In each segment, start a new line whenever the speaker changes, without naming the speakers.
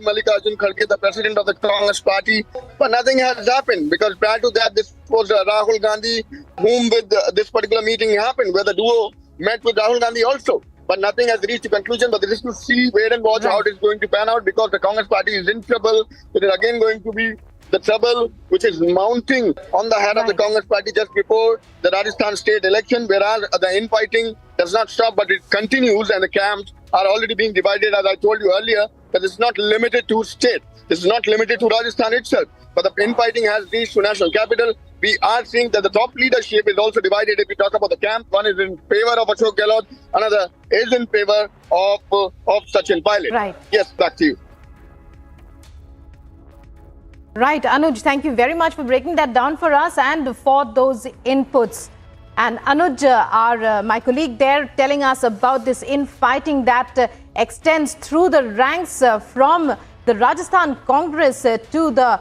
Mallikarjun Kharge, the president of the Congress party, but nothing has happened because prior to that, this was Rahul Gandhi, whom with this particular meeting happened, where the duo met with Rahul Gandhi also. But nothing has reached a conclusion. But there is to see, wait and watch how it is going to pan out because the Congress party is in trouble. It is again going to be the trouble which is mounting on the head of the Congress party just before the Rajasthan state election, whereas the infighting does not stop, but it continues, and the camps are already being divided, as I told you earlier, that it's not limited to state. This is not limited to Rajasthan itself, but the infighting has reached to national capital. We are seeing that the top leadership is also divided. If we talk about the camp, one is in favor of Ashok Gehlot, another is in favor of Sachin Pilot.
Right.
Yes, back to you.
Right, Anuj, thank you very much for breaking that down for us and for those inputs. And Anuj, my colleague there, telling us about this infighting that extends through the ranks from the Rajasthan Congress to the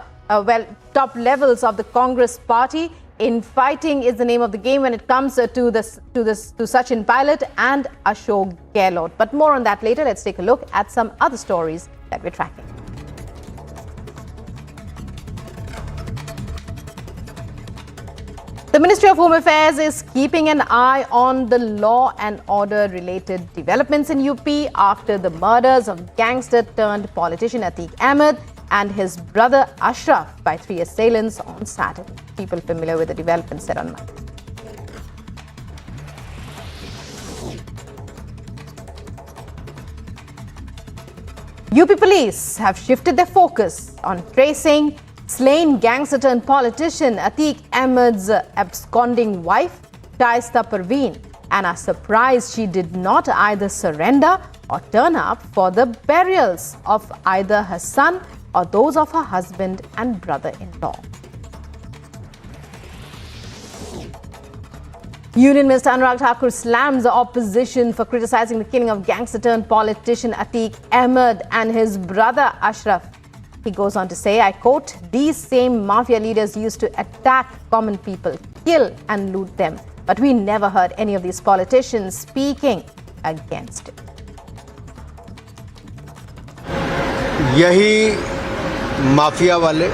top levels of the Congress party. Infighting is the name of the game when it comes to Sachin Pilot and Ashok Gehlot. But more on that later. Let's take a look at some other stories that we're tracking. The Ministry of Home Affairs is keeping an eye on the law and order related developments in UP after the murders of gangster turned politician Atiq Ahmed and his brother Ashraf by 3 assailants on Saturday. People familiar with the developments said on Monday. UP police have shifted their focus on tracing slain gangster-turned-politician Atiq Ahmed's absconding wife, Shaista Parveen, and are surprised she did not either surrender or turn up for the burials of either her son or those of her husband and brother-in-law. Union Minister Anurag Thakur slams the opposition for criticizing the killing of gangster-turned-politician Atiq Ahmed and his brother Ashraf. He goes on to say, I quote, these same mafia leaders used to attack common people, kill and loot them. But we never heard any of these politicians speaking against it.
यही mafia वाले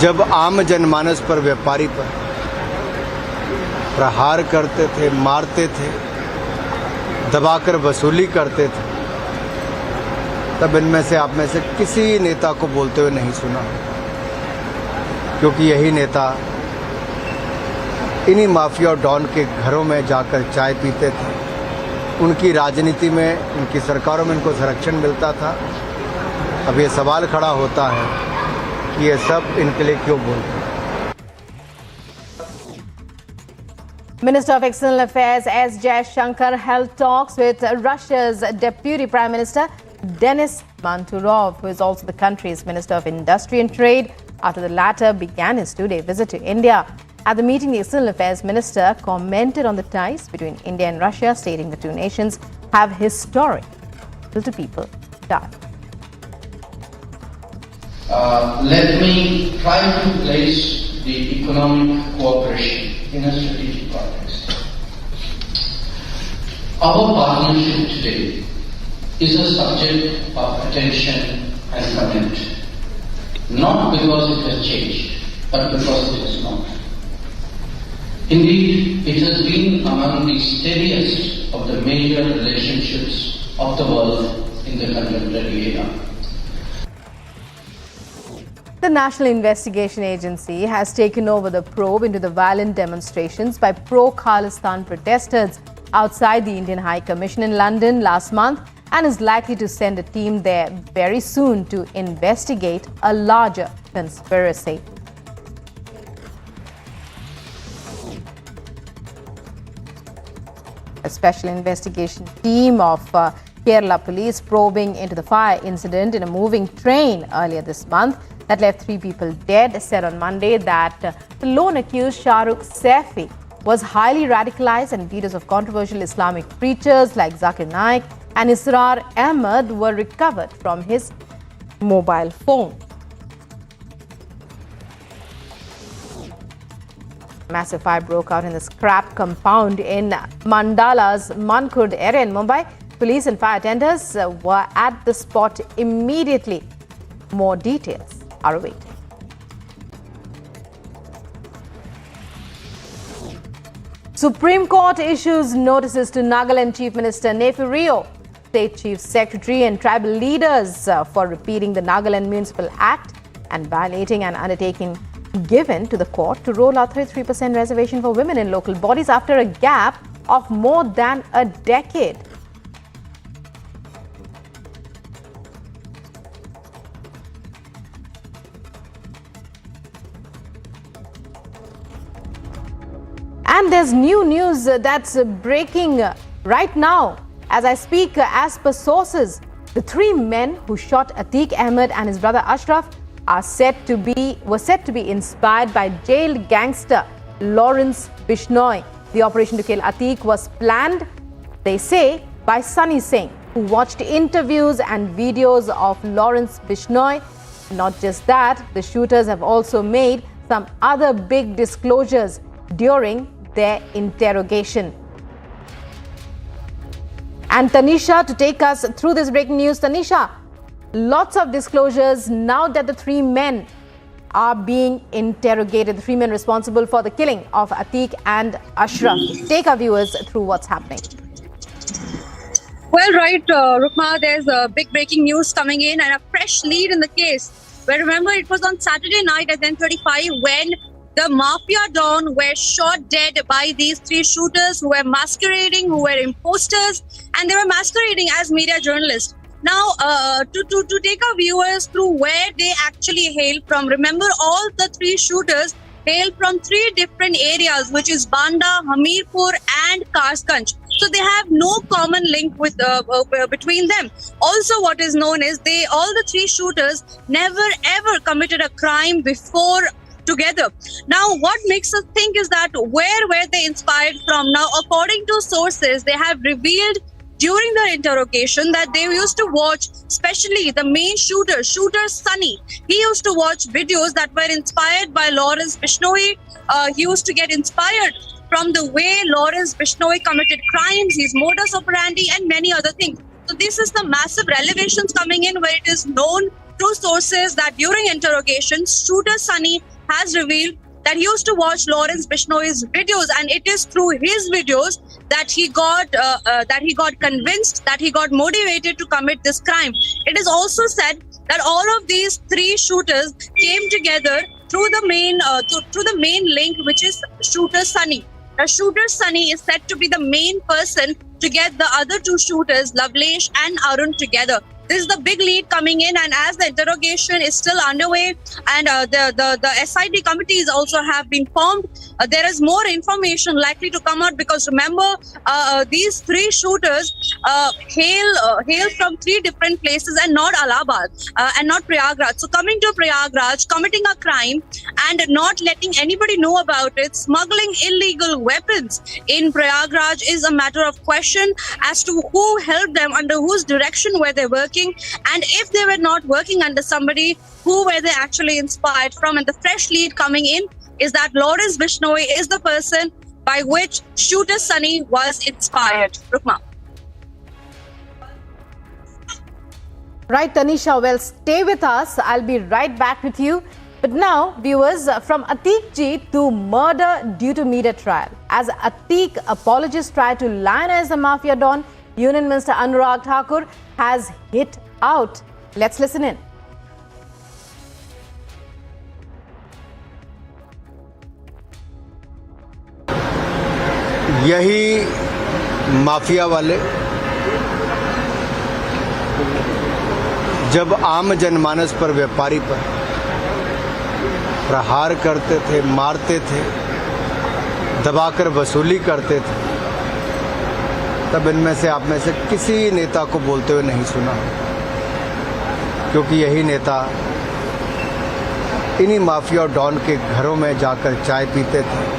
जब आम जनमानस पर, व्यापारी पर प्रहार करते थे, मारते थे, दबाकर वसूली करते थे, तब इनमें से आप में से किसी नेता को बोलते हुए नहीं सुना, क्योंकि यही नेता इन्हीं माफिया और डॉन के घरों में जाकर चाय पीते थे। उनकी राजनीति में, उनकी सरकारों में इनको संरक्षण मिलता था। अब ये सवाल खड़ा होता है कि ये सब इनके लिए क्यों बोलते हैं।
Minister of External Affairs S. Jaishankar held talks with Russia's Deputy Prime Minister Denis Manturov, who is also the country's Minister of Industry and Trade, after the latter began his two-day visit to India. At the meeting, the External Affairs Minister commented on the ties between India and Russia, stating the two nations have historic people-to-people ties.
Let me try to place the economic cooperation in a strategic context. Our partnership today is a subject of attention and comment, not because it has changed, but because it is not. Indeed, it has been among the steadiest of the major relationships of the world in the contemporary era.
The National Investigation Agency has taken over the probe into the violent demonstrations by pro-Khalistan protesters outside the Indian High Commission in London last month and is likely to send a team there very soon to investigate a larger conspiracy. A special investigation team of Kerala police probing into the fire incident in a moving train earlier this month that left 3 people dead said on Monday that the lone accused Shahrukh Saifi was highly radicalized and videos of controversial Islamic preachers like Zakir Naik and Israr Ahmed were recovered from his mobile phone. Massive fire broke out in the scrap compound in Mandala's Mankhurd area in Mumbai. Police and fire tenders were at the spot immediately. More details are awaiting. Supreme Court issues notices to Nagaland Chief Minister Nefi Rio, State Chief Secretary and tribal leaders for repealing the Nagaland Municipal Act and violating an undertaking given to the court to roll out 33% reservation for women in local bodies after a gap of more than a decade. And there's new news that's breaking right now as I speak. As per sources, the three men who shot Atiq Ahmed and his brother Ashraf were said to be inspired by jailed gangster Lawrence Bishnoi. The operation to kill Atiq was planned, they say, by Sunny Singh, who watched interviews and videos of Lawrence Bishnoi. Not just that, the shooters have also made some other big disclosures during their interrogation. And Tanisha, to take us through this breaking news. Tanisha, lots of disclosures now that the three men are being interrogated, the three men responsible for the killing of Atiq and Ashraf. Take our viewers through what's happening.
Well, right, Rukma, there's a big breaking news coming in and a fresh lead in the case. Well, remember, it was on Saturday night at 10:35 when the mafia don were shot dead by these three shooters who were masquerading, who were imposters, and they were masquerading as media journalists. Now, to take our viewers through where they actually hail from, remember, all the three shooters hail from three different areas, which is Banda, Hamirpur, and Karsganj. So they have no common link with between them. Also, what is known is all the three shooters never ever committed a crime before together. Now, what makes us think is that where were they inspired from? Now, according to sources, they have revealed during their interrogation that they used to watch, especially the main shooter Sunny. He used to watch videos that were inspired by Lawrence Bishnoi. He used to get inspired from the way Lawrence Bishnoi committed crimes, his modus operandi, and many other things. So this is the massive revelations coming in, where it is known through sources that during interrogation, shooter Sunny has revealed that he used to watch Lawrence Bishnoi's videos, and it is through his videos that he got convinced, that he got motivated to commit this crime. It is also said that all of these three shooters came together through the main link, which is shooter Sunny. The shooter Sunny is said to be the main person to get the other two shooters, Lavlesh and Arun, together. This is the big lead coming in, and as the interrogation is still underway and the SIT committees also have been formed, there is more information likely to come out, because remember, these three shooters hail from three different places and not Allahabad and not Prayagraj. So coming to Prayagraj, committing a crime and not letting anybody know about it, smuggling illegal weapons in Prayagraj is a matter of question as to who helped them, under whose direction were they working, and if they were not working under somebody, who were they actually inspired from. And the fresh lead coming in is that Lawrence Bishnoi is the person by which shooter Sunny was inspired. Rukma.
Right, Tanisha, well, stay with us. I'll be right back with you. But now, viewers, from Atiq ji to murder due to media trial. As Atiq apologists try to lionize the mafia don, Union Minister Anurag Thakur has hit out. Let's listen in.
यही mafia वाले जब आम जनमानस पर, व्यापारी पर प्रहार करते थे, मारते थे, दबाकर वसूली करते थे, तब इनमें से, आप में से किसी नेता को बोलते हुए नहीं सुना, क्योंकि यही नेता इन्हीं माफिया और डॉन के घरों में जाकर चाय पीते थे।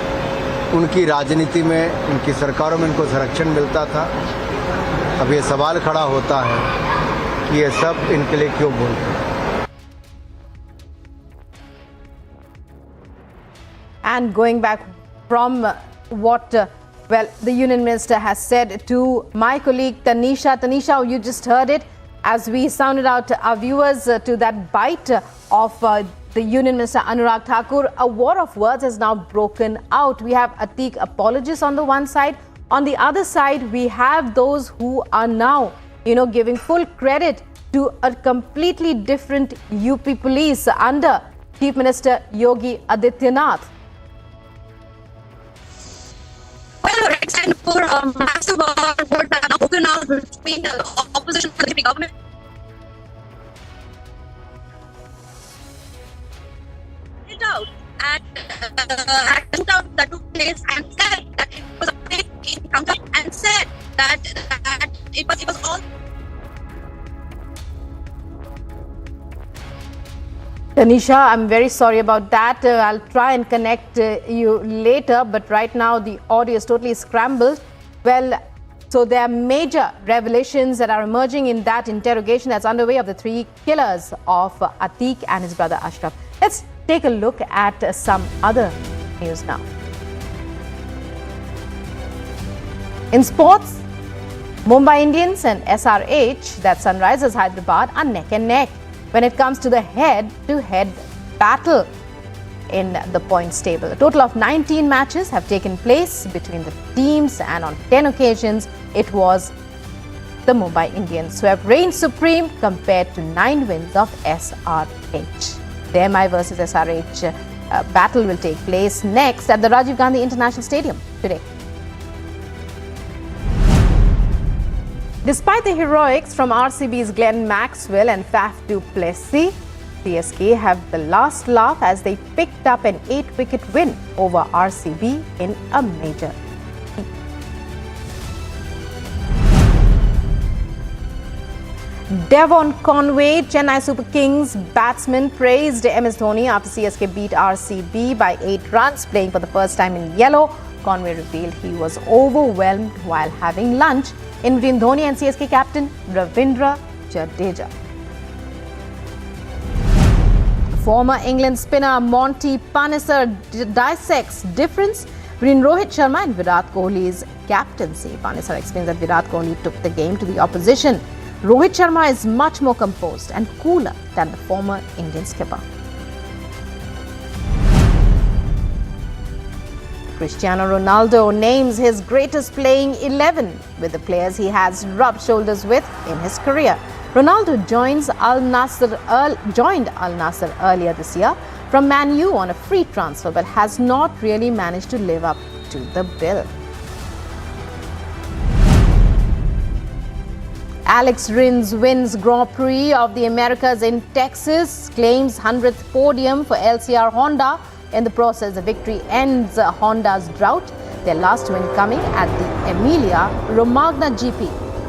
उनकी राजनीति में, उनकी सरकारों में इनको संरक्षण मिलता था। अब ये सवाल खड़ा होता है कि ये सब इनके लिए क्यों बोलते हैं।
And going back from what Well, the Union Minister has said to my colleague Tanisha. Tanisha, you just heard it as we sounded out our viewers to that bite of the Union Minister Anurag Thakur. A war of words has now broken out. We have Atiq apologists on the one side. On the other side, we have those who are now, giving full credit to a completely different UP police under Chief Minister Yogi Adityanath.
Well, extend for a massive war that are broken out between the opposition and the government. It out at shootout that took place and said that it was a fake encounter and said that it was all.
Tanisha, I'm very sorry about that. I'll try and connect you later, but right now the audio is totally scrambled. Well, so there are major revelations that are emerging in that interrogation that's underway of the three killers of Atiq and his brother Ashraf. Let's take a look at some other news now. In sports, Mumbai Indians and SRH, that's Sunrisers Hyderabad, are neck and neck when it comes to the head-to-head battle in the points table. A total of 19 matches have taken place between the teams, and on 10 occasions it was the Mumbai Indians who have reigned supreme compared to 9 wins of SRH. The MI versus SRH battle will take place next at the Rajiv Gandhi International Stadium today. Despite the heroics from RCB's Glenn Maxwell and Faf du Plessis, CSK have the last laugh as they picked up an 8-wicket win over RCB in a major. Devon Conway, Chennai Super Kings batsman, praised MS Dhoni after CSK beat RCB by 8 runs. Playing for the first time in yellow, Conway revealed he was overwhelmed while having lunch in between Dhoni and CSK captain Ravindra Jadeja. Former England spinner Monty Panesar dissects difference between Rohit Sharma and Virat Kohli's captaincy. Panesar explains that Virat Kohli took the game to the opposition. Rohit Sharma is much more composed and cooler than the former Indian skipper. Cristiano Ronaldo names his greatest playing 11 with the players he has rubbed shoulders with in his career. Ronaldo joined Al Nassr earlier this year from Man U on a free transfer, but has not really managed to live up to the bill. Alex Rins wins Grand Prix of the Americas in Texas, claims 100th podium for LCR Honda. In the process, the victory ends Honda's drought, their last win coming at the Emilia Romagna GP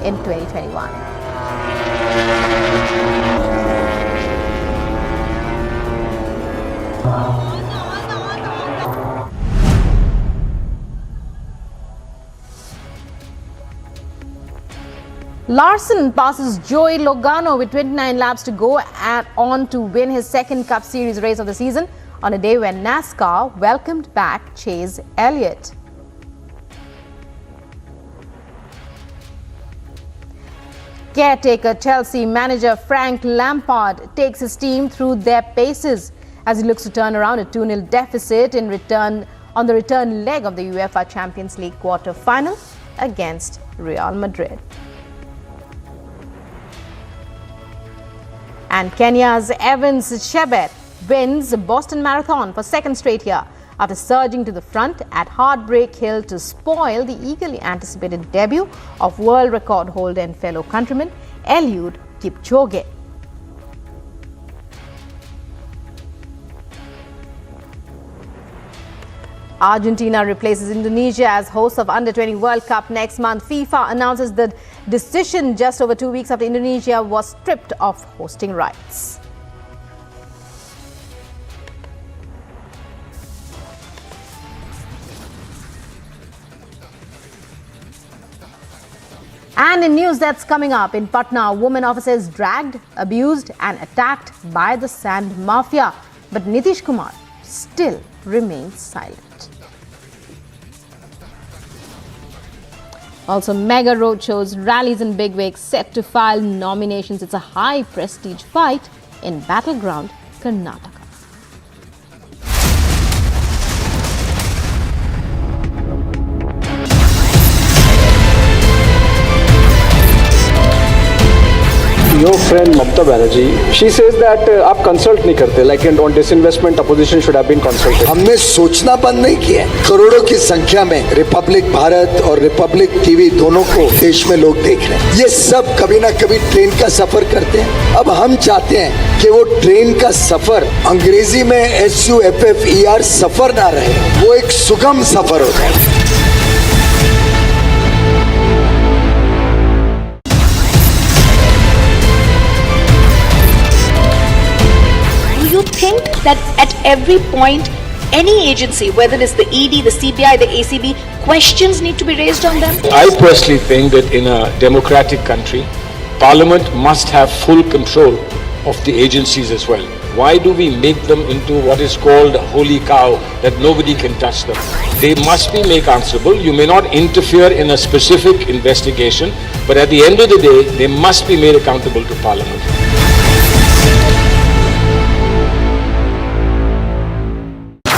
in 2021. Larson passes Joey Logano with 29 laps to go and on to win his second Cup Series race of the season on a day when NASCAR welcomed back Chase Elliott. Caretaker Chelsea manager Frank Lampard takes his team through their paces as he looks to turn around a 2-0 deficit on the return leg of the UEFA Champions League quarter-final against Real Madrid. And Kenya's Evans Chebet wins the Boston Marathon for second straight year after surging to the front at Heartbreak Hill to spoil the eagerly anticipated debut of world record holder and fellow countryman Eliud Kipchoge. Argentina replaces Indonesia as host of Under-20 World Cup next month. FIFA announces the decision just over 2 weeks after Indonesia was stripped of hosting rights. And in news that's coming up, in Patna, a woman officer is dragged, abused and attacked by the sand mafia. But Nitish Kumar still remains silent. Also, mega roadshows, rallies in big wigs set to file nominations. It's a high prestige fight in battleground Karnataka.
Your friend Mamta Banerjee, she says that आप consult नहीं करते, like on disinvestment, opposition should have been consulted.
हमने सोचना बंद नहीं किया। करोड़ों की संख्या में रिपब्लिक भारत और रिपब्लिक टीवी दोनों को देश में लोग देख रहे हैं। ये सब कभी ना कभी ट्रेन का सफर करते हैं। अब हम चाहते हैं कि वो ट्रेन का सफर अंग्रेजी में SUFFER सफर ना रहे, वो एक सुगम सफर हो जाए।
Do you think that at every point, any agency, whether it's the ED, the CBI, the ACB, questions need to be raised on them?
I personally think that in a democratic country, Parliament must have full control of the agencies as well. Why do we make them into what is called a holy cow, that nobody can touch them? They must be made answerable. You may not interfere in a specific investigation, but at the end of the day, they must be made accountable to Parliament.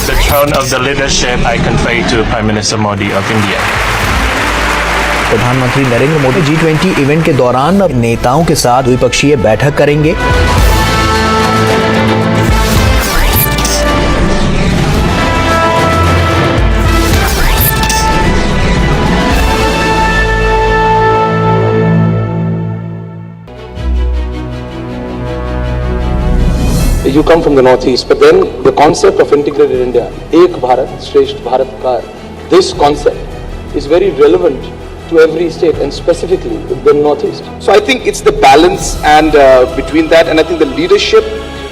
The throne of the leadership I confer to Prime Minister Modi of India.
प्रधानमंत्री Narendra Modi G20 event के दौरान नेताओं के साथ द्विपक्षीय बैठक करेंगे।
You come from the northeast, but then the concept of integrated India, Ek Bharat, Shresht Bharat ka, this concept is very relevant to every state and specifically the northeast.
So I think it's the balance and between that, and I think the leadership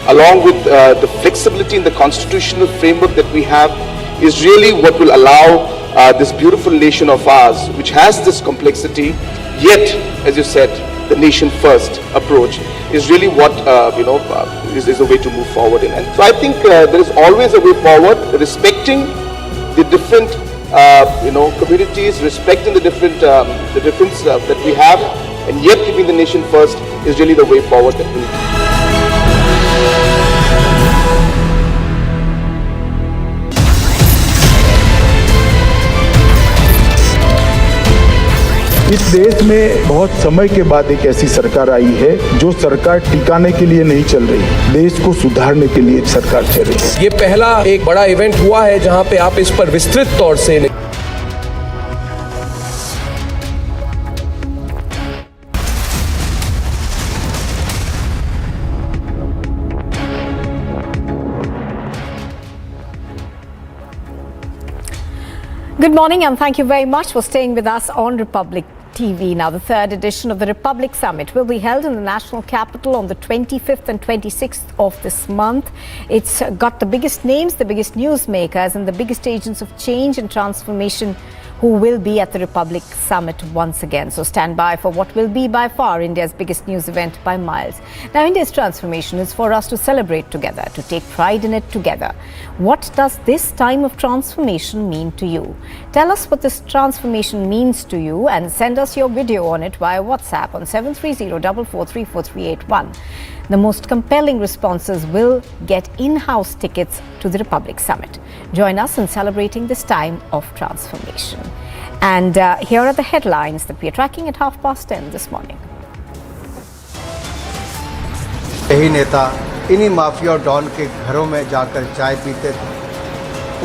along with the flexibility in the constitutional framework that we have is really what will allow this beautiful nation of ours, which has this complexity, yet, as you said, the nation first approach is really what is a way to move forward in. And so I think there is always a way forward, respecting the different communities, respecting the difference that we have, and yet keeping the nation first is really the way forward that we need.
इस देश में बहुत समय के बाद एक ऐसी सरकार आई है जो सरकार टिकाने के लिए नहीं चल रही, देश को सुधारने के लिए सरकार चल रही है।
ये पहला एक बड़ा इवेंट हुआ है जहां पे आप इस पर विस्तृत तौर से
Good morning and thank you very much for staying with us on Republic TV. Now, the third edition of the Republic Summit will be held in the national capital on the 25th and 26th of this month. It's got the biggest names, the biggest newsmakers and the biggest agents of change and transformation who will be at the Republic Summit once again. So stand by for what will be by far India's biggest news event by miles. Now, India's transformation is for us to celebrate together, to take pride in it together. What does this time of transformation mean to you? Tell us what this transformation means to you and send us your video on it via WhatsApp on 730-443-4381. The most compelling responses will get in-house tickets to the Republic Summit. Join us in celebrating this time of transformation. And here are the headlines that we are tracking at 10:30 this morning.
यही नेता इन्हीं mafia और don के घरों में जाकर चाय पीते थे।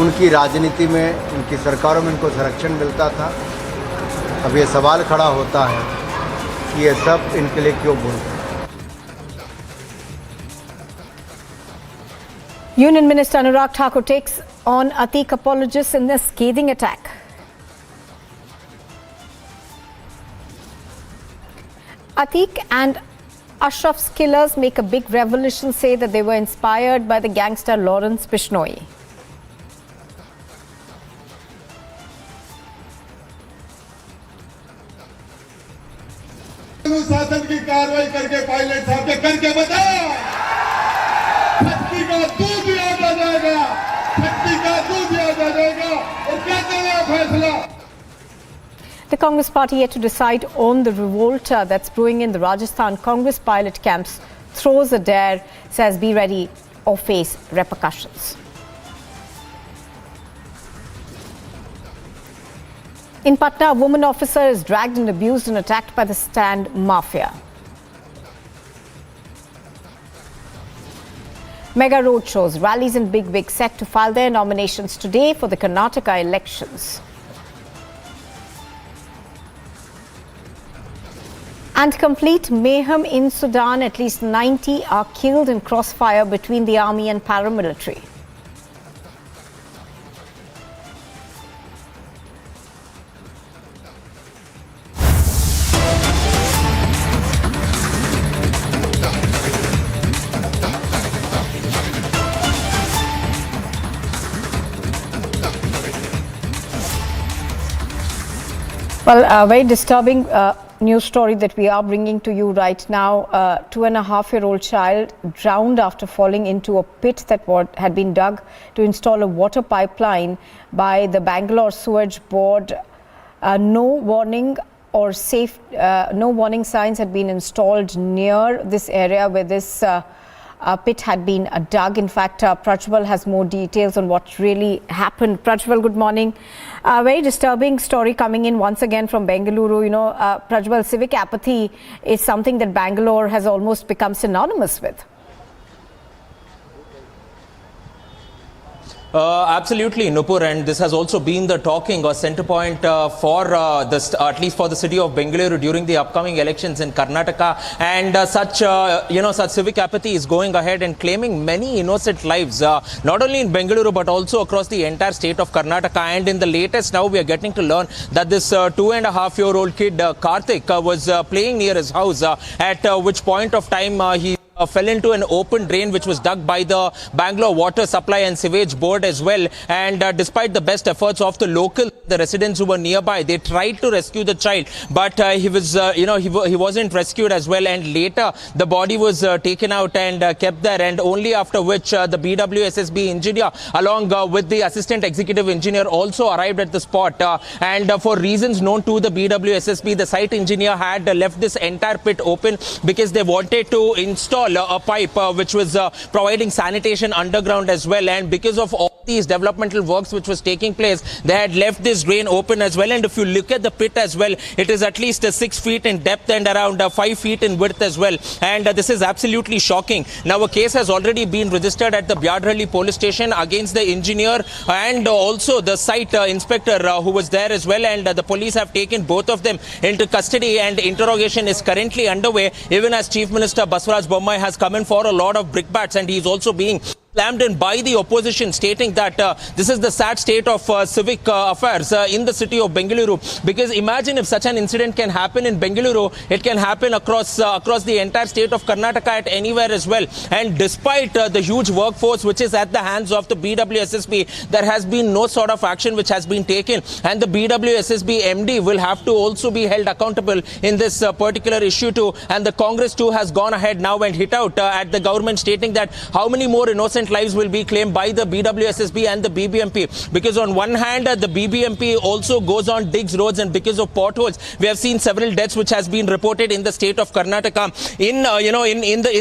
उनकी राजनीति में, उनकी सरकारों में इनको संरक्षण मिलता था। अब ये सवाल खड़ा होता है कि ये सब इनके लिए क्यों बोलते हैं।
Union Minister Anurag Thakur takes on Atiq apologists in this scathing attack. Atiq and Ashraf's killers make a big revolution, say that they were inspired by the gangster Lawrence Bishnoi.
शासन की कार्रवाई करके पायलट साहब के करके बताओ, छत्ती का दूध याद आ जाएगा, छत्ती का दूध याद आ जाएगा और क्या चलेगा फैसला।
The Congress Congress party yet to decide on the revolt that's brewing in the Rajasthan Congress pilot camps. Throws a dare, says be ready or face repercussions. In Patna, a woman officer is dragged and abused and attacked by the stand mafia. Mega road shows, rallies and big wigs set to file their nominations today for the Karnataka elections. And complete mayhem in Sudan. At least 90 are killed in crossfire between the army and paramilitary. Well, a very disturbing news story that we are bringing to you right now. 2.5-year-old child drowned after falling into a pit that had been dug to install a water pipeline by the Bangalore Sewage Board. No warning signs had been installed near this area where this pit had been dug. In fact, Prajwal has more details on what really happened. Prajwal, good morning. A very disturbing story coming in once again from Bengaluru. You know, Prajwal, civic apathy is something that Bangalore has almost become synonymous with.
Absolutely, Nupur, and this has also been the talking or center point for at least for the city of Bengaluru during the upcoming elections in Karnataka. And such civic apathy is going ahead and claiming many innocent lives, not only in Bengaluru but also across the entire state of Karnataka. And in the latest, now we are getting to learn that this 2.5-year-old kid Karthik was playing near his house, at which point of time he fell into an open drain which was dug by the Bangalore Water Supply and Sewage Board as well. And despite the best efforts of the residents who were nearby, they tried to rescue the child, but he was, he wasn't rescued as well. And later, the body was taken out and kept there. And only after which the BWSSB engineer, along with the assistant executive engineer, also arrived at the spot. And for reasons known to the BWSSB, the site engineer had left this entire pit open because they wanted to install a pipe which was providing sanitation underground as well. And because of all these developmental works which was taking place, they had left this drain open as well. And if you look at the pit as well, it is at least 6 feet in depth and around 5 feet in width as well. And this is absolutely shocking. Now a case has already been registered at the Byadhalli police station against the engineer and also the site inspector who was there as well. And the police have taken both of them into custody, and interrogation is currently underway, even as Chief Minister Basavaraj Bommai has come in for a lot of brickbats, and he is also being slammed in by the opposition, stating that this is the sad state of civic affairs in the city of Bengaluru. Because imagine if such an incident can happen in Bengaluru, it can happen across the entire state of Karnataka at anywhere as well. And despite the huge workforce which is at the hands of the BWSSB, there has been no sort of action which has been taken. And the BWSSB MD will have to also be held accountable in this particular issue too. And the Congress too has gone ahead now and hit out at the government, stating that how many more innocent lives will be claimed by the BWSSB and the BBMP. Because on one hand, the BBMP also goes on, digs roads, and because of potholes, we have seen several deaths which has been reported in the state of Karnataka. In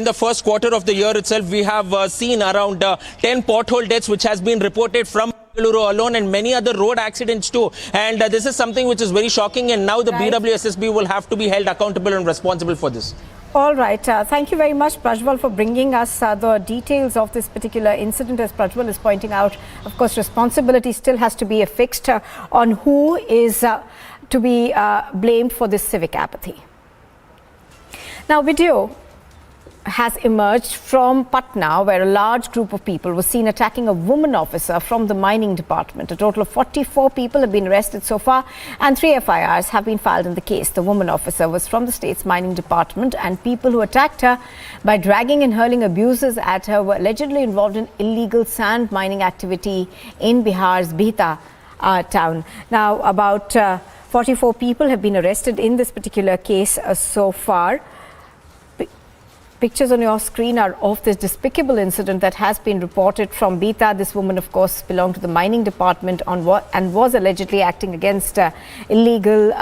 the first quarter of the year itself, we have seen around 10 pothole deaths which has been reported from Bengaluru alone, and many other road accidents too. And this is something which is very shocking, and now the BWSSB will have to be held accountable and responsible for this.
All right. Thank you very much, Prajwal, for bringing us the details of this particular incident. As Prajwal is pointing out, of course, responsibility still has to be affixed on who is to be blamed for this civic apathy. Now, video has emerged from Patna, where a large group of people was seen attacking a woman officer from the mining department. A total of 44 people have been arrested so far, and 3 FIRs have been filed in the case. The woman officer was from the state's mining department, and people who attacked her by dragging and hurling abuses at her were allegedly involved in illegal sand mining activity in Bihar's Bihta town. Now, about 44 people have been arrested in this particular case so far. Pictures on your screen are of this despicable incident that has been reported from Bihta. This woman, of course, belonged to the mining department and was allegedly acting against illegal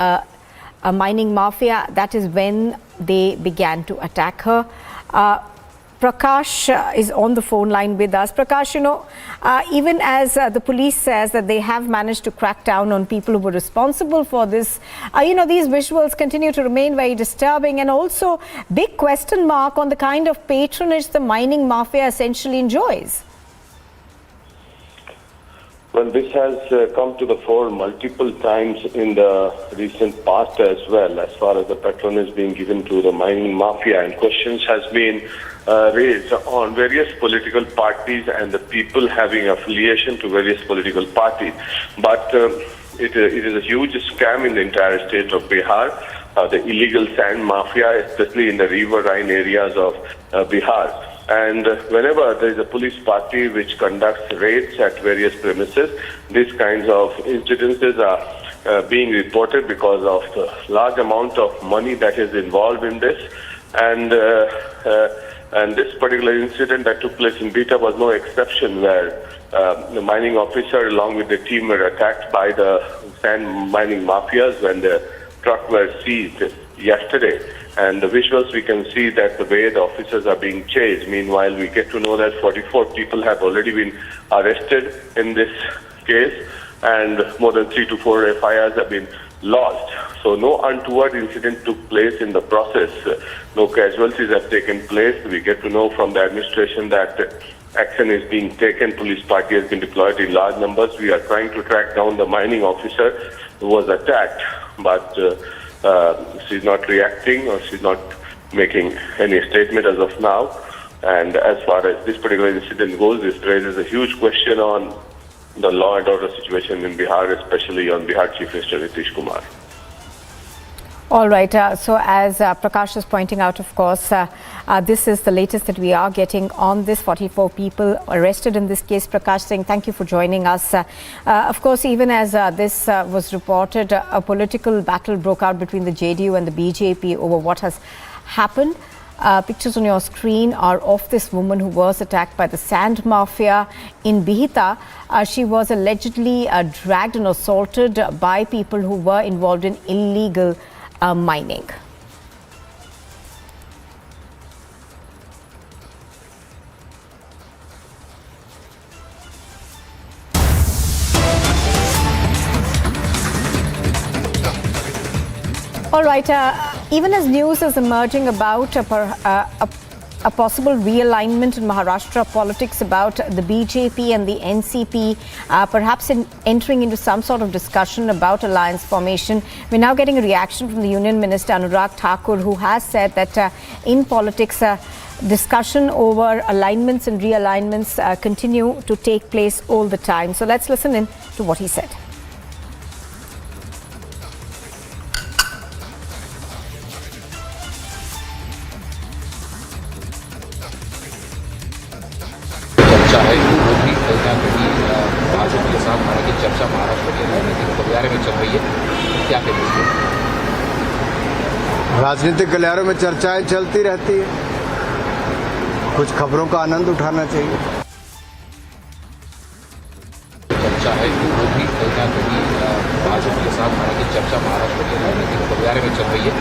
mining mafia, that is when they began to attack her. Prakash is on the phone line with us. Prakash, even as the police says that they have managed to crack down on people who were responsible for this, these visuals continue to remain very disturbing, and also big question mark on the kind of patronage the mining mafia essentially enjoys.
Well, this has come to the fore multiple times in the recent past as well, as far as the patronage being given to the mining mafia, and questions has been raised on various political parties and the people having affiliation to various political parties. But it is a huge scam in the entire state of Bihar, the illegal sand mafia, especially in the riverine areas of Bihar. And whenever there is a police party which conducts raids at various premises, these kinds of incidences are being reported because of the large amount of money that is involved in this. And this particular incident that took place in Beta was no exception, where the mining officer along with the team were attacked by the sand mining mafias when the truck were seized yesterday. And the visuals, we can see that the way the officers are being chased. Meanwhile, we get to know that 44 people have already been arrested in this case, and more than 3 to 4 FIRs have been lodged. So no untoward incident took place in the process. No casualties have taken place. We get to know from the administration that action is being taken. Police party has been deployed in large numbers. We are trying to track down the mining officer who was attacked, but she's not reacting, or she's not making any statement as of now. And as far as this particular incident goes, this raises a huge question on the law and order situation in Bihar, especially on Bihar Chief Minister Atiq Kumar.
All right. So as Prakash is pointing out, of course, this is the latest that we are getting on this. 44 people arrested in this case. Prakash Singh, thank you for joining us. Of course, even as this was reported, a political battle broke out between the JDU and the BJP over what has happened. Pictures on your screen are of this woman who was attacked by the sand mafia in Bihita. She was allegedly dragged and assaulted by people who were involved in illegal mining. All right. Even as news is emerging about a possible realignment in Maharashtra politics, about the BJP and the NCP perhaps entering into some sort of discussion about alliance formation, we're now getting a reaction from the Union Minister Anurag Thakur, who has said that in politics, discussion over alignments and realignments continue to take place all the time. So let's listen in to what he said.
चाहे वो भी कहीं ना कहीं भाजपा के साथ हालांकि चर्चा महाराष्ट्र के राजनीतिक गलियारे में चल रही है, क्या कहेंगे?
राजनीतिक गलियारों में चर्चाएं चलती रहती है, कुछ खबरों का आनंद उठाना चाहिए।
चर्चा है वो भी कहीं ना कहीं भाजपा के साथ हालांकि चर्चा महाराष्ट्र के राजनीतिक गलियारे में चल रही है,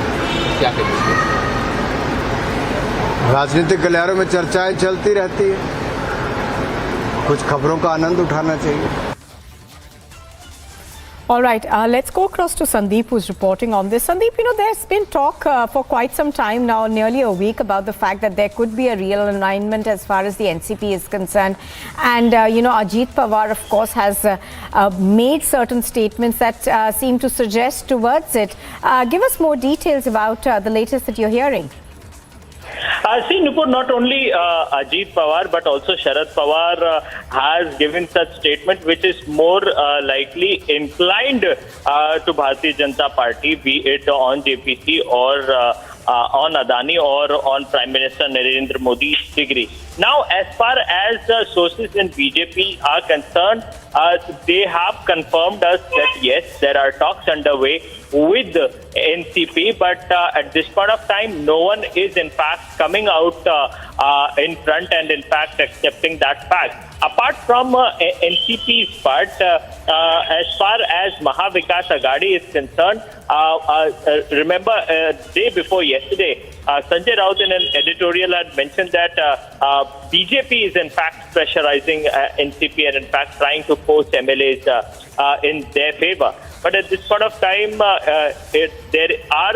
क्या कहेंगे?
राजनीतिक गलियारों में चर्चाएं चलती रहती है, कुछ खबरों का आनंद उठाना चाहिए।
All right, let's go across to Sandeep, who's reporting on this. Sandeep, there's been talk for quite some time now, nearly a week, about the fact that there could be a real alignment as far as the NCP is concerned. And, Ajit Pawar, of course, has made certain statements that seem to suggest towards it. Give us more details about the latest that you're hearing.
See, Nupur, not only Ajit Pawar but also Sharad Pawar has given such statement which is more likely inclined to Bharatiya Janata Party, be it on JPC or on Adani or on Prime Minister Narendra Modi's degree. Now, as far as sources in BJP are concerned, they have confirmed us that yes, there are talks underway with NCP, but at this point of time, no one is in fact coming out in front and in fact accepting that fact. Apart from NCP's part, as far as Mahavikas Aghadi is concerned, remember, day before yesterday, Sanjay Raut in an editorial had mentioned that BJP is in fact pressurizing NCP and in fact trying to force MLAs in their favor. But at this point of time, there are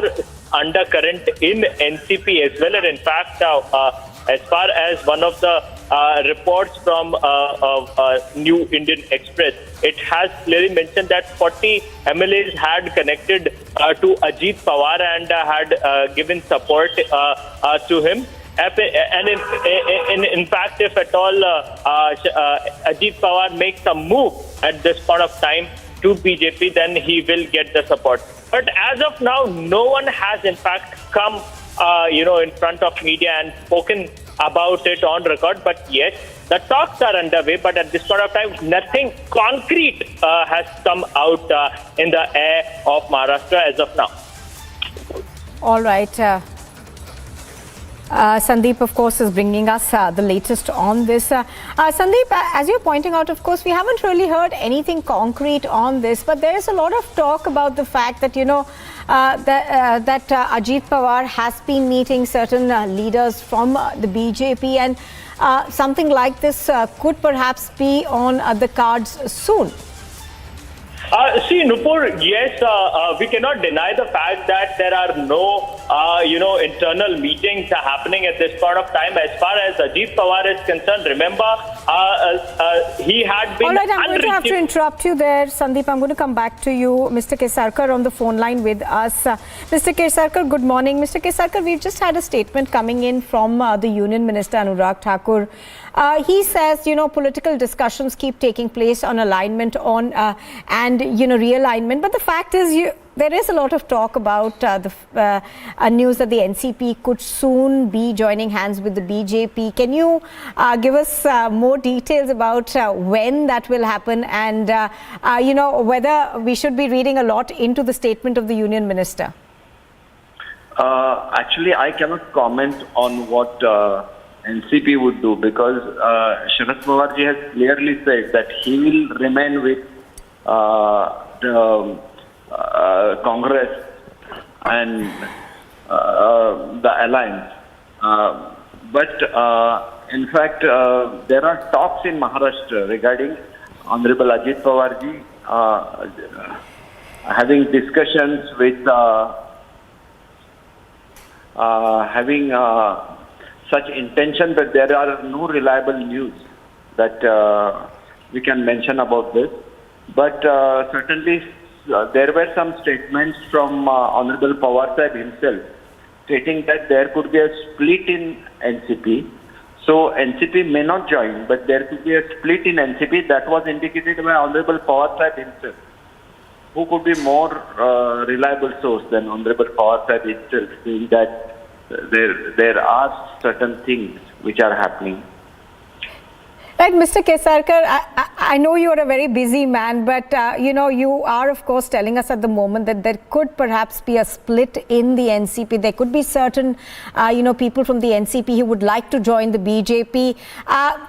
undercurrent in NCP as well. And in fact, as far as one of the reports from New Indian Express, it has clearly mentioned that 40 MLAs had connected to Ajit Pawar and had given support to him. And in fact, if at all Ajit Pawar makes a move at this point of time to BJP, then he will get the support. But as of now, no one has in fact come in front of media and spoken about it on record. But yes, the talks are underway, but at this point of time, nothing concrete has come out in the air of Maharashtra as of now.
All right. Sandeep, of course, is bringing us the latest on this. Sandeep, as you're pointing out, of course, we haven't really heard anything concrete on this, but there is a lot of talk about the fact that, that Ajit Pawar has been meeting certain leaders from the BJP, and something like this could perhaps be on the cards soon.
See, Nupur, yes, we cannot deny the fact that there are no, internal meetings happening at this point of time. As far as Ajit Pawar is concerned, remember, he had been...
All right, I'm going to have to interrupt you there, Sandeep. I'm going to come back to you. Mr. Kesarkar on the phone line with us. Mr. Kesarkar, good morning. Mr. Kesarkar, we've just had a statement coming in from the Union Minister, Anurag Thakur. He says, political discussions keep taking place on alignment and realignment. But the fact is, there is a lot of talk about the news that the NCP could soon be joining hands with the BJP. Can you give us more details about when that will happen and, whether we should be reading a lot into the statement of the Union Minister?
Actually, I cannot comment on what NCP would do because Sharad Pawar ji has clearly said that he will remain with the Congress and the alliance. But in fact, there are talks in Maharashtra regarding Honorable Ajit Pawar ji having discussions with having such intention, but there are no reliable news that we can mention about this. But certainly there were some statements from Honorable Pawar Sahib himself stating that there could be a split in NCP. So NCP may not join, but there could be a split in NCP. That was indicated by Honorable Pawar Sahib himself, who could be more reliable source than Honorable Pawar Sahib himself, saying that there are certain things which are happening.
Right, Mr. Kesarkar, I know you are a very busy man, but you are of course telling us at the moment that there could perhaps be a split in the NCP. There could be certain, people from the NCP who would like to join the BJP.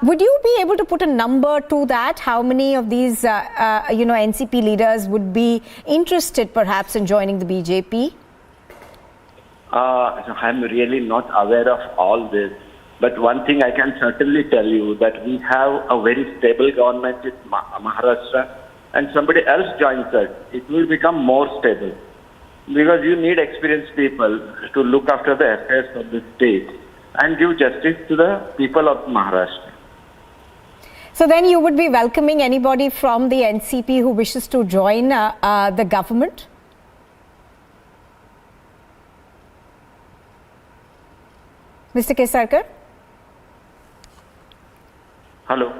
Would you be able to put a number to that? How many of these, NCP leaders would be interested perhaps in joining the BJP?
I'm really not aware of all this. But one thing I can certainly tell you that we have a very stable government in Maharashtra, and somebody else joins us, it will become more stable. Because you need experienced people to look after the affairs of the state and give justice to the people of Maharashtra.
So then you would be welcoming anybody from the NCP who wishes to join the government? Mr. Kesarkar?
Hello.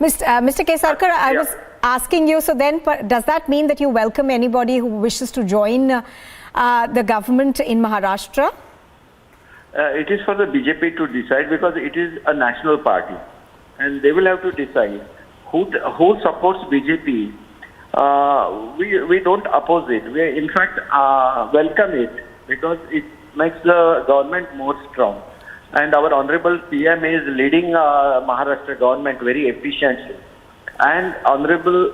Mr. Kesarkar, I was asking you, so then does that mean that you welcome anybody who wishes to join the government in Maharashtra?
It is for the BJP to decide because it is a national party and they will have to decide who supports BJP. We don't oppose it. We in fact welcome it because it makes the government more strong. And our Honorable PM is leading Maharashtra government very efficiently. And Honorable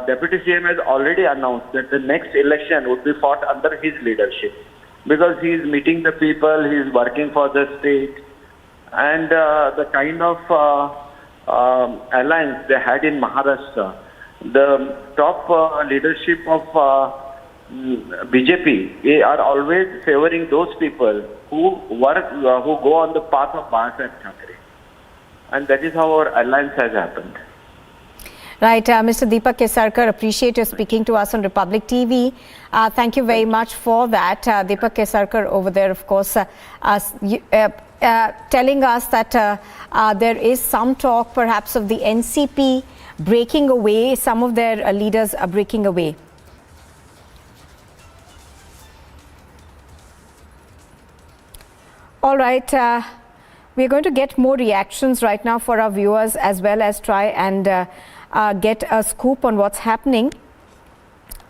Deputy CM has already announced that the next election would be fought under his leadership, because he is meeting the people, he is working for the state, and the kind of alliance they had in Maharashtra. The top leadership of BJP, they are always favoring those people who work, who go on the path of Maharashtra Thakre, and that is how our alliance has happened.
Right, Mr. Deepak Kesarkar, appreciate your speaking to us on Republic TV. Thank you very much for that. Deepak Kesarkar over there, of course, telling us that there is some talk perhaps of the NCP breaking away. Some of their leaders are breaking away. All right, we're going to get more reactions right now for our viewers, as well as try and get a scoop on what's happening.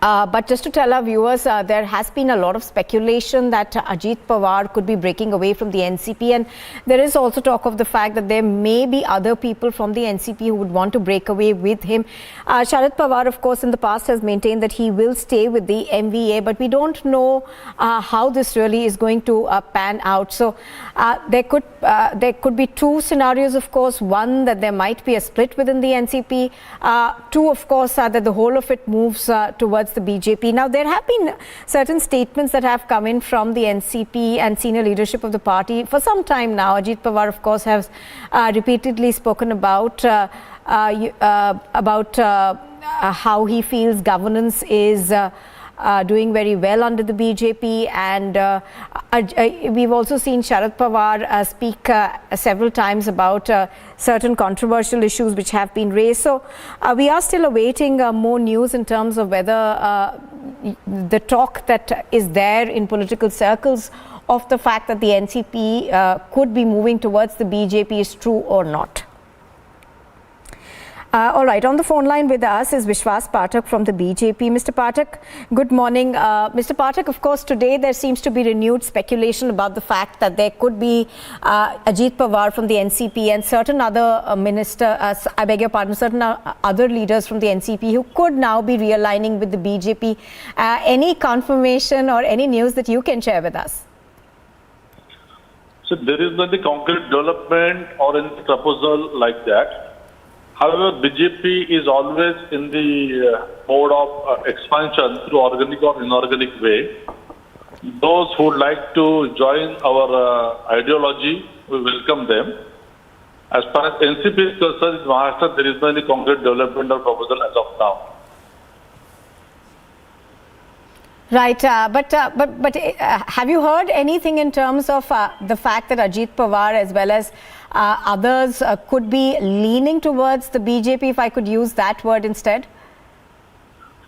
But just to tell our viewers, there has been a lot of speculation that Ajit Pawar could be breaking away from the NCP, and there is also talk of the fact that there may be other people from the NCP who would want to break away with him. Sharad Pawar, of course, in the past has maintained that he will stay with the MVA, but we don't know how this really is going to pan out. So there could be two scenarios, of course. One, that there might be a split within the NCP. Two, of course, that the whole of it moves towards the BJP. Now, there have been certain statements that have come in from the NCP and senior leadership of the party for some time now. Ajit Pawar, of course, has repeatedly spoken about how he feels governance is doing very well under the BJP, and we've also seen Sharad Pawar speak several times about certain controversial issues which have been raised. So we are still awaiting more news in terms of whether the talk that is there in political circles of the fact that the NCP could be moving towards the BJP is true or not. All right, on the phone line with us is Vishwas Pathak from the BJP. Mr. Pathak, good morning. Mr. Pathak, of course, today there seems to be renewed speculation about the fact that there could be Ajit Pawar from the NCP and certain other certain other leaders from the NCP who could now be realigning with the BJP. Any confirmation or any news that you can share with us?
So there is not the concrete development or any proposal like that. However, BJP is always in the mode of expansion through organic or inorganic way. Those who would like to join our ideology, we welcome them. As far as NCP is concerned, in Maharashtra, there is no any concrete development or proposal as of now.
Right, but have you heard anything in terms of the fact that Ajit Pawar as well as others could be leaning towards the BJP, if I could use that word instead?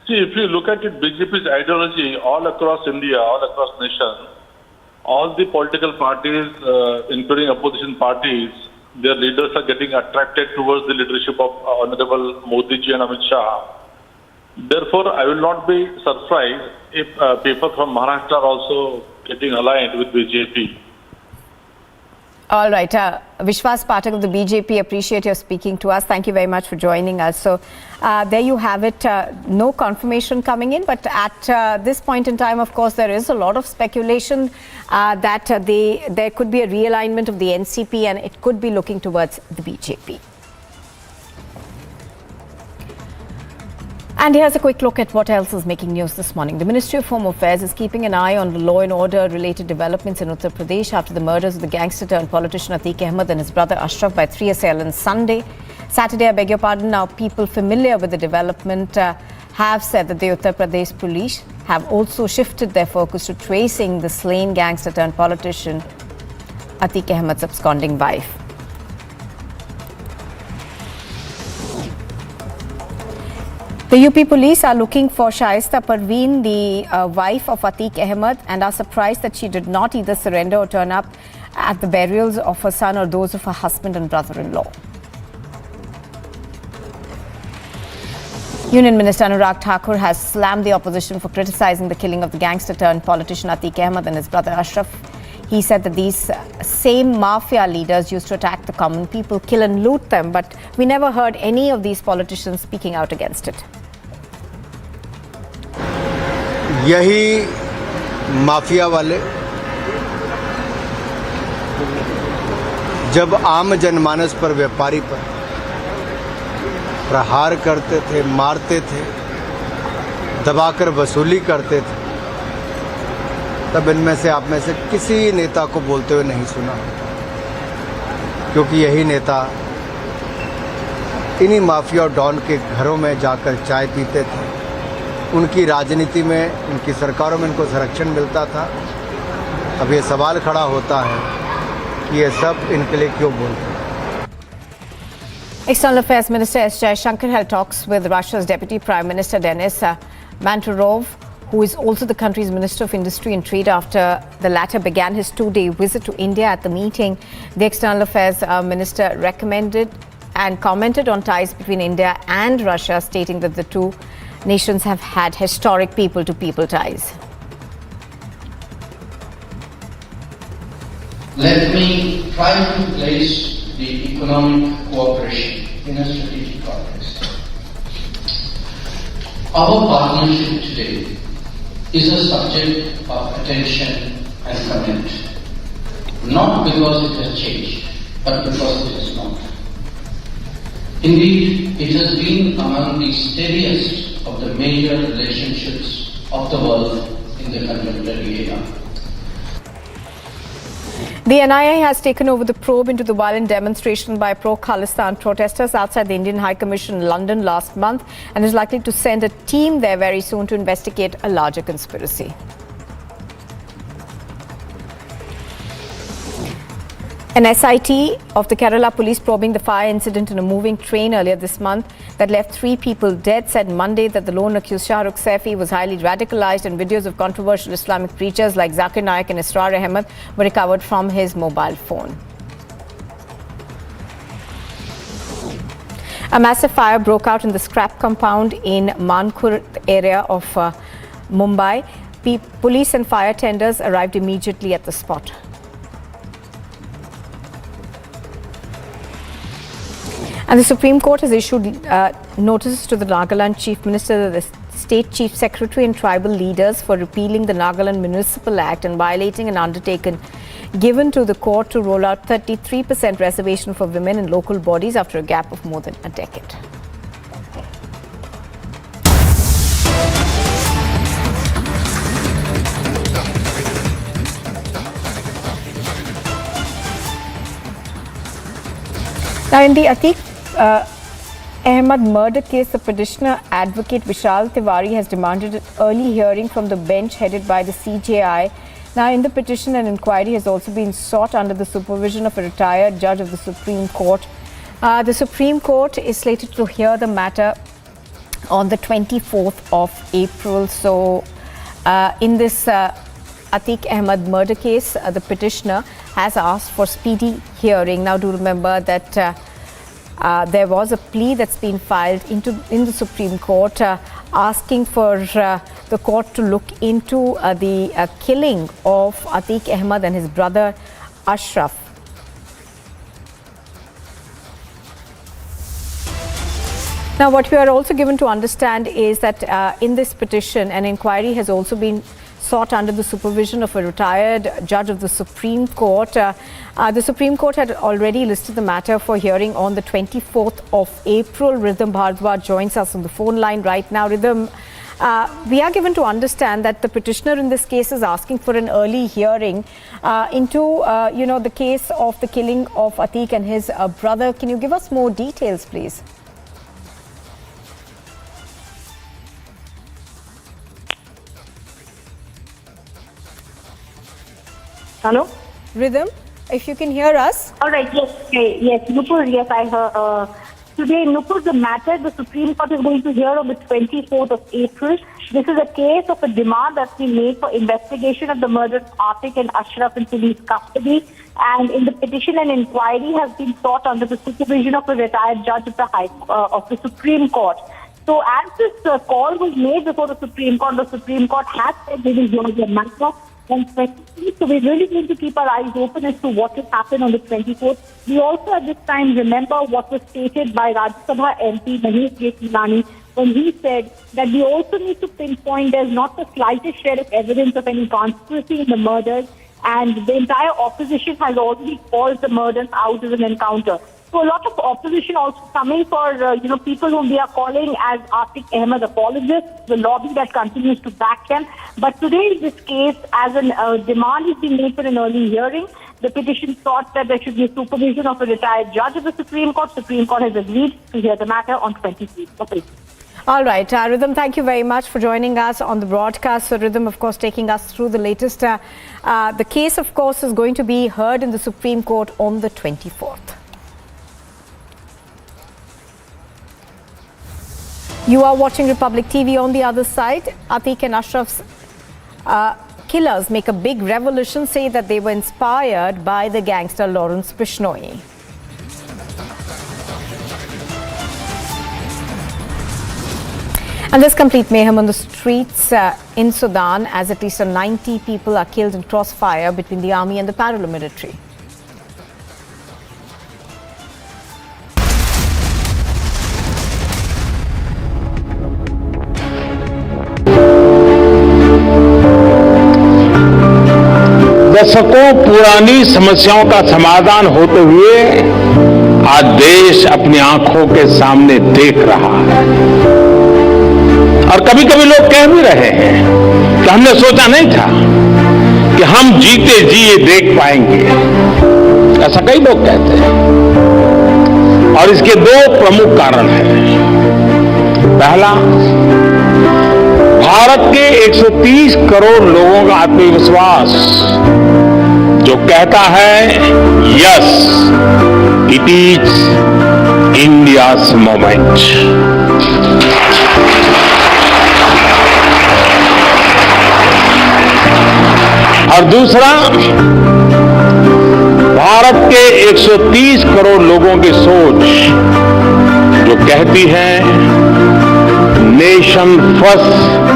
See, if you look at it, BJP's ideology all across India, all across nation, all the political parties, including opposition parties, their leaders are getting attracted towards the leadership of Honorable Modi ji and Amit Shah. Therefore, I will not be surprised if people from Maharashtra are also getting aligned with BJP.
All right. Vishwas Pathak of the BJP, appreciate your speaking to us. Thank you very much for joining us. So there you have it. No confirmation coming in, but at this point in time, of course, there is a lot of speculation that there could be a realignment of the NCP and it could be looking towards the BJP. And here's a quick look at what else is making news this morning. The Ministry of Home Affairs is keeping an eye on the law and order related developments in Uttar Pradesh after the murders of the gangster turned politician Atiq Ahmed and his brother Ashraf by 3 assailants Saturday, I beg your pardon. Now, people familiar with the development have said that the Uttar Pradesh police have also shifted their focus to tracing the slain gangster turned politician Atiq Ahmed's absconding wife. The UP police are looking for Shaista Parveen, the wife of Atiq Ahmed, and are surprised that she did not either surrender or turn up at the burials of her son or those of her husband and brother-in-law. Union Minister Anurag Thakur has slammed the opposition for criticizing the killing of the gangster-turned politician Atiq Ahmed and his brother Ashraf. He said that these same mafia leaders used to attack the common people, kill and loot them, but we never heard any of these politicians speaking out against it.
यही mafia वाले जब आम जनमानस पर, व्यापारी पर प्रहार करते थे, मारते थे, दबाकर वसूली करते थे, तब इनमें से, आप में से किसी नेता को बोलते हुए नहीं सुना, क्योंकि यही नेता इन्हीं माफिया और डॉन के घरों में जाकर चाय पीते थे। उनकी राजनीति में, उनकी सरकारों में इनको संरक्षण मिलता था। अब ये सवाल खड़ा होता है कि ये सब इनके लिए क्यों बोलते हैं।
External Affairs Minister S. Jaishankar held talks with Russia's Deputy Prime Minister Denis Manturov, who is also the country's Minister of Industry and Trade, after the latter began his two-day visit to India. At the meeting, the External Affairs Minister recommended and commented on ties between India and Russia, stating that the two nations have had historic people-to-people ties.
Let me try to place the economic cooperation in a strategic context. Our partnership today is a subject of attention and comment, not because it has changed, but because it is not. Indeed, it has been among the steadiest of the major relationships of the world in the contemporary era.
The NIA has taken over the probe into the violent demonstration by pro-Khalistan protesters outside the Indian High Commission in London last month, and is likely to send a team there very soon to investigate a larger conspiracy. An SIT of the Kerala police probing the fire incident in a moving train earlier this month that left 3 people dead said Monday that the lone accused Shahrukh Saifi was highly radicalized, and videos of controversial Islamic preachers like Zakir Naik and Israr Ahmed were recovered from his mobile phone. A massive fire broke out in the scrap compound in Mankur area of Mumbai. Police and fire tenders arrived immediately at the spot. And the Supreme Court has issued notices to the Nagaland Chief Minister, the State Chief Secretary and tribal leaders for repealing the Nagaland Municipal Act and violating an undertaking given to the court to roll out 33% reservation for women in local bodies after a gap of more than a decade. Now, in the Atiq Ahmed murder case, the petitioner advocate Vishal Tiwari has demanded an early hearing from the bench headed by the CJI. Now, in the petition, an inquiry has also been sought under the supervision of a retired judge of the Supreme Court. The Supreme Court is slated to hear the matter on the 24th of April. So, in this Atiq Ahmed murder case, the petitioner has asked for speedy hearing. Now, do remember that there was a plea that's been filed in the Supreme Court asking for the court to look into the killing of Atiq Ahmed and his brother Ashraf. Now, what we are also given to understand is that in this petition, an inquiry has also been sought under the supervision of a retired judge of the Supreme Court. The Supreme Court had already listed the matter for hearing on the 24th of April. Rhythm Bhardwaj joins us on the phone line right now. Rhythm, we are given to understand that the petitioner in this case is asking for an early hearing into, the case of the killing of Atiq and his brother. Can you give us more details, please?
Hello?
Rhythm, if you can hear us.
All right, yes, Nupur, yes, I heard. Today, Nupur, the matter the Supreme Court is going to hear on the 24th of April. This is a case of a demand that's been made for investigation of the murder of Atiq and Ashraf in police custody. And in the petition, an inquiry has been sought under the supervision of a retired judge of the Supreme Court. So as this call was made before the Supreme Court has said they will hear the matter. So we're really going to keep our eyes open as to what will happen on the 24th. We also at this time remember what was stated by Rajya Sabha MP Mahesh J. Kilani when he said that we also need to pinpoint there's not the slightest shred of evidence of any conspiracy in the murders, and the entire opposition has already called the murders out as an encounter. So a lot of opposition also coming for, people whom we are calling as Atiq Ahmed apologists, the lobby that continues to back them. But today in this case, as a demand is being made for an early hearing, the petition sought that there should be supervision of a retired judge of the Supreme Court. Supreme Court has agreed to hear the matter on 23 April.
All right, Rhythm, thank you very much for joining us on the broadcast. So Rhythm, of course, taking us through the latest. The case, of course, is going to be heard in the Supreme Court on the 24th. You are watching Republic TV. On the other side, Atiq and Ashraf's killers make a big revolution, say that they were inspired by the gangster Lawrence Bishnoi. And there's complete mayhem on the streets in Sudan as at least 90 people are killed in crossfire between the army and the paramilitary.
दशकों पुरानी समस्याओं का समाधान होते हुए आज देश अपनी आंखों के सामने देख रहा है। और कभी कभी लोग कह भी रहे हैं कि हमने सोचा नहीं था कि हम जीते जी ये देख पाएंगे। ऐसा कई लोग कहते हैं और इसके दो प्रमुख कारण हैं। पहला, भारत के 130 करोड़ लोगों का आत्मविश्वास जो कहता है yes, it is India's moment. और दूसरा, भारत के 130 करोड़ लोगों की सोच जो कहती है nation first.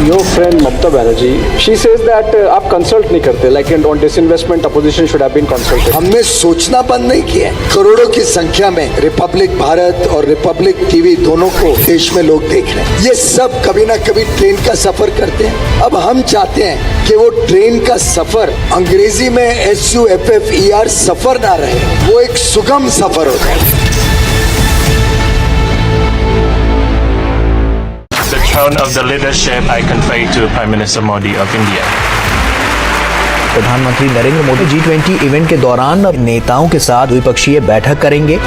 Your friend Mamta Banerjee, she says that आप कंसल्ट नहीं करते, like on disinvestment opposition should have been consulted.
हमने सोचना बंद नहीं किया। करोड़ों की संख्या में रिपब्लिक भारत और रिपब्लिक टीवी दोनों को देश में लोग देख रहे हैं। ये सब कभी ना कभी ट्रेन का सफर करते हैं। अब हम चाहते हैं कि वो ट्रेन का सफर, अंग्रेजी में SUFFER सफर ना रहे, वो एक सुगम सफर हो जाए।
The throne of the leadership I convey to Prime Minister Modi of India.
प्रधानमंत्री नरेंद्र मोदी G20 इवेंट के दौरान नेताओं के साथ द्विपक्षीय बैठक करेंगे।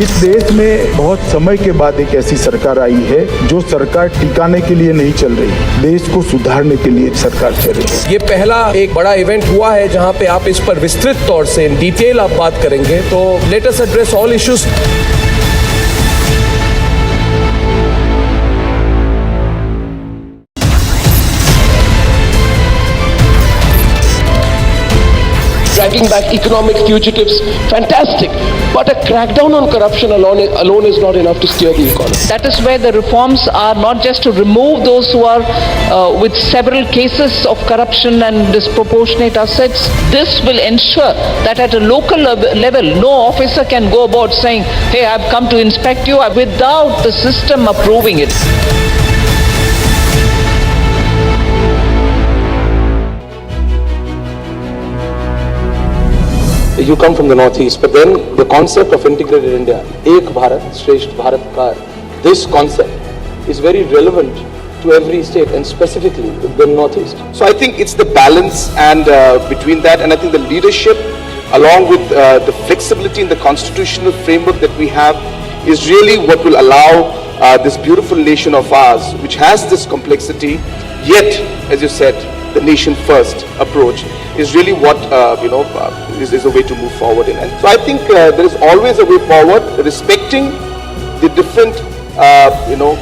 इस देश में बहुत समय के बाद एक ऐसी सरकार आई है जो सरकार टिकाने के लिए नहीं चल रही, देश को सुधारने के लिए सरकार चल रही है।
ये पहला एक बड़ा इवेंट हुआ है जहां पे आप इस पर विस्तृत तौर से इन डिटेल आप बात करेंगे, तो let us address all issues.
Dragging back economic fugitives, fantastic. But a crackdown on corruption alone is not enough to steer the economy.
That is where the reforms are not just to remove those who are with several cases of corruption and disproportionate assets. This will ensure that at a local level, no officer can go about saying, hey, I've come to inspect you without the system approving it.
You come from the northeast, but then the concept of integrated India, Ek Bharat, Shresht Bharat Kar, this concept is very relevant to every state and specifically the northeast.
So I think it's the balance and between that, and I think the leadership along with the flexibility in the constitutional framework that we have is really what will allow this beautiful nation of ours, which has this complexity, yet, as you said, the nation first approach is really what is a way to move forward in. And so I think there is always a way forward, respecting the different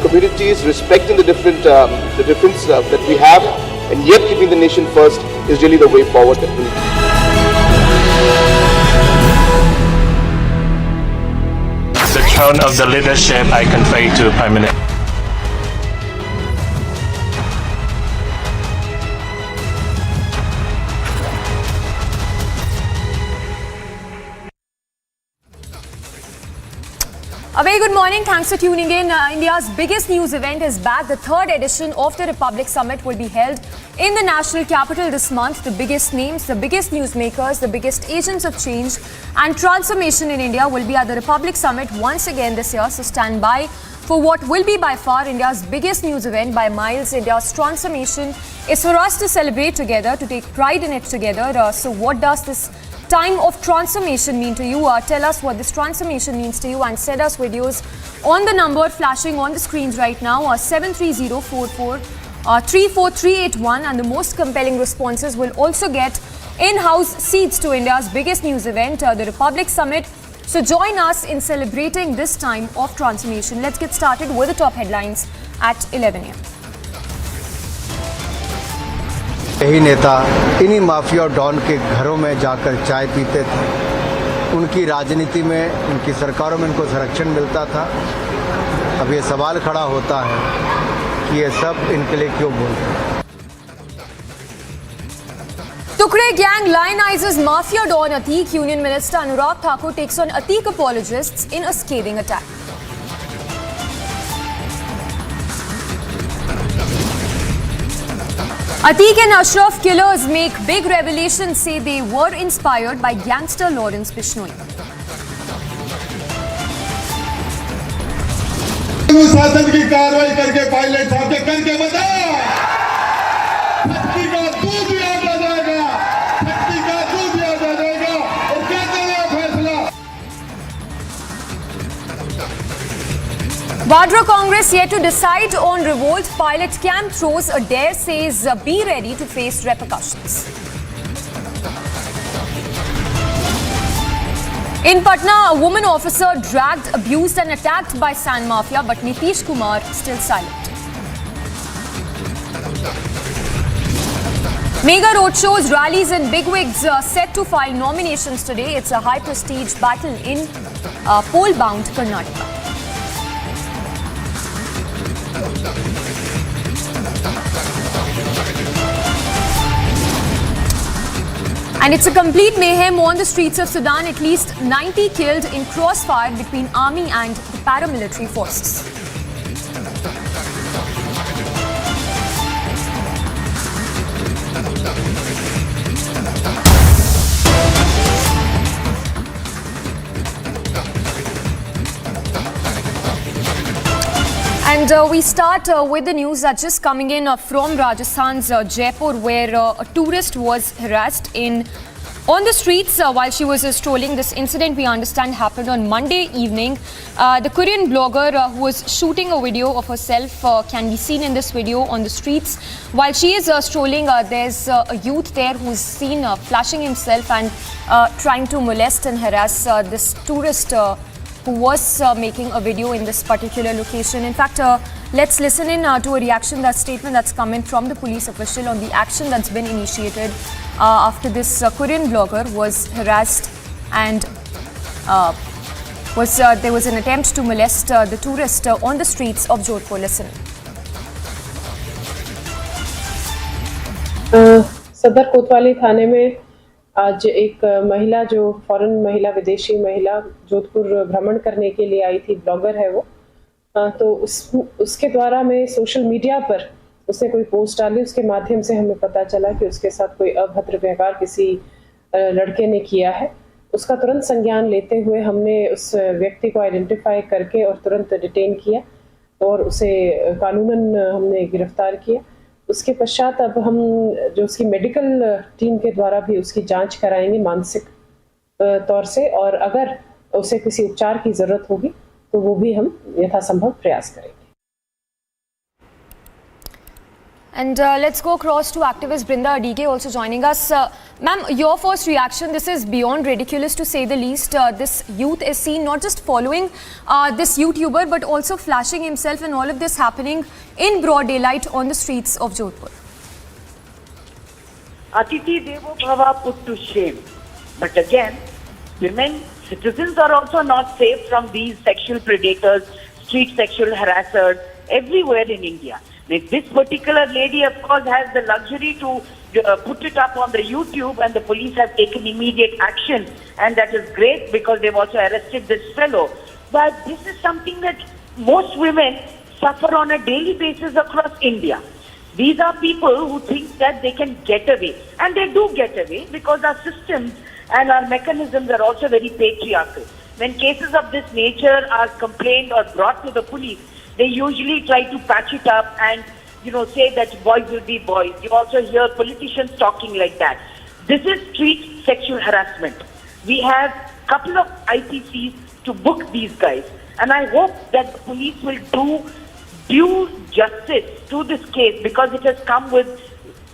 communities, respecting the difference that we have, and yet keeping the nation first is really the way forward that we need.
The throne of the leadership I convey to Prime Minister.
A very good morning. Thanks for tuning in. India's biggest news event is back. The third edition of the Republic Summit will be held in the national capital this month. The biggest names, the biggest newsmakers, the biggest agents of change and transformation in India will be at the Republic Summit once again this year. So stand by for what will be by far India's biggest news event by miles. India's transformation is for us to celebrate together, to take pride in it together. So what does this time of transformation mean to you? Tell us what this transformation means to you and send us videos on the number flashing on the screens right now, 73044 34381, and the most compelling responses will also get in-house seats to India's biggest news event, the Republic Summit. So join us in celebrating this time of transformation. Let's get started with the top headlines at 11 a.m.
यही नेता इन्हीं mafia और don के घरों में जाकर चाय पीते थे। उनकी राजनीति में, उनकी सरकारों में उनको संरक्षण मिलता था। अब ये सवाल खड़ा होता है कि ये सब इनके लिए क्यों बोलते हैं।
Tukre gang lionizes mafia don Atiq. Union Minister Anurag Thakur takes on Atiq apologists in a scathing attack. Atiq and Ashraf killers make big revelations, say they were inspired by gangster Lawrence Bishnoi.
शासन की कार्रवाई करके pilot साहब के करके बता, फटकी का दूध याद आ जाएगा, फटकी का दूध याद आ जाएगा और क्या करेगा फैसला।
Vadra Congress yet to decide on revolt. Pilot camp throws a dare, says be ready to face repercussions. In Patna, a woman officer dragged, abused and attacked by Sand Mafia, but Nitish Kumar still silent. Mega roadshows, rallies and bigwigs set to file nominations today. It's a high-prestige battle in poll-bound Karnataka. And it's a complete mayhem on the streets of Sudan. At least 90 killed in crossfire between army and the paramilitary forces. And we start with the news that's just coming in from Rajasthan's Jaipur, where a tourist was harassed on the streets while she was strolling. This incident, we understand, happened on Monday evening. The Korean blogger who was shooting a video of herself can be seen in this video on the streets. While she is strolling, there's a youth there who's seen flashing himself and trying to molest and harass this tourist who was making a video in this particular location. In fact, let's listen in to a reaction, that statement that's come in from the police official on the action that's been initiated after this Korean blogger was harassed and there was an attempt to molest the tourist on the streets of Jodhpur. Listen.
सदर कोतवाली थाने में आज एक महिला, जो foreign महिला, विदेशी महिला, जोधपुर भ्रमण करने के लिए आई थी, ब्लॉगर है वो, तो उसके द्वारा में सोशल मीडिया पर उसने कोई पोस्ट डाली। उसके माध्यम से हमें पता चला कि उसके साथ कोई अभद्र व्यवहार किसी लड़के ने किया है। उसका तुरंत संज्ञान लेते हुए हमने उस व्यक्ति को आइडेंटिफाई करके और तुरंत डिटेन किया और उसे कानूनन हमने गिरफ्तार किया। उसके पश्चात अब हम जो उसकी मेडिकल टीम के द्वारा भी उसकी जांच कराएंगे मानसिक तौर से, और अगर उसे किसी उपचार की जरूरत होगी तो वो भी हम यथासंभव प्रयास करेंगे।
And let's go across to activist Brinda Adige also joining us. Ma'am, your first reaction, this is beyond ridiculous to say the least. This youth is seen not just following this YouTuber but also flashing himself, and all of this happening in broad daylight on the streets of Jodhpur.
Atithi Devo Bhava put to shame. But again, women, citizens are also not safe from these sexual predators, street sexual harassers, everywhere in India. This particular lady, of course, has the luxury to put it up on the YouTube, and the police have taken immediate action, and that is great because they've also arrested this fellow. But this is something that most women suffer on a daily basis across India. These are people who think that they can get away, and they do get away because our systems and our mechanisms are also very patriarchal. When cases of this nature are complained or brought to the police, they usually try to patch it up and, say that boys will be boys. You also hear politicians talking like that. This is street sexual harassment. We have a couple of IPCs to book these guys, and I hope that the police will do due justice to this case, because it has come with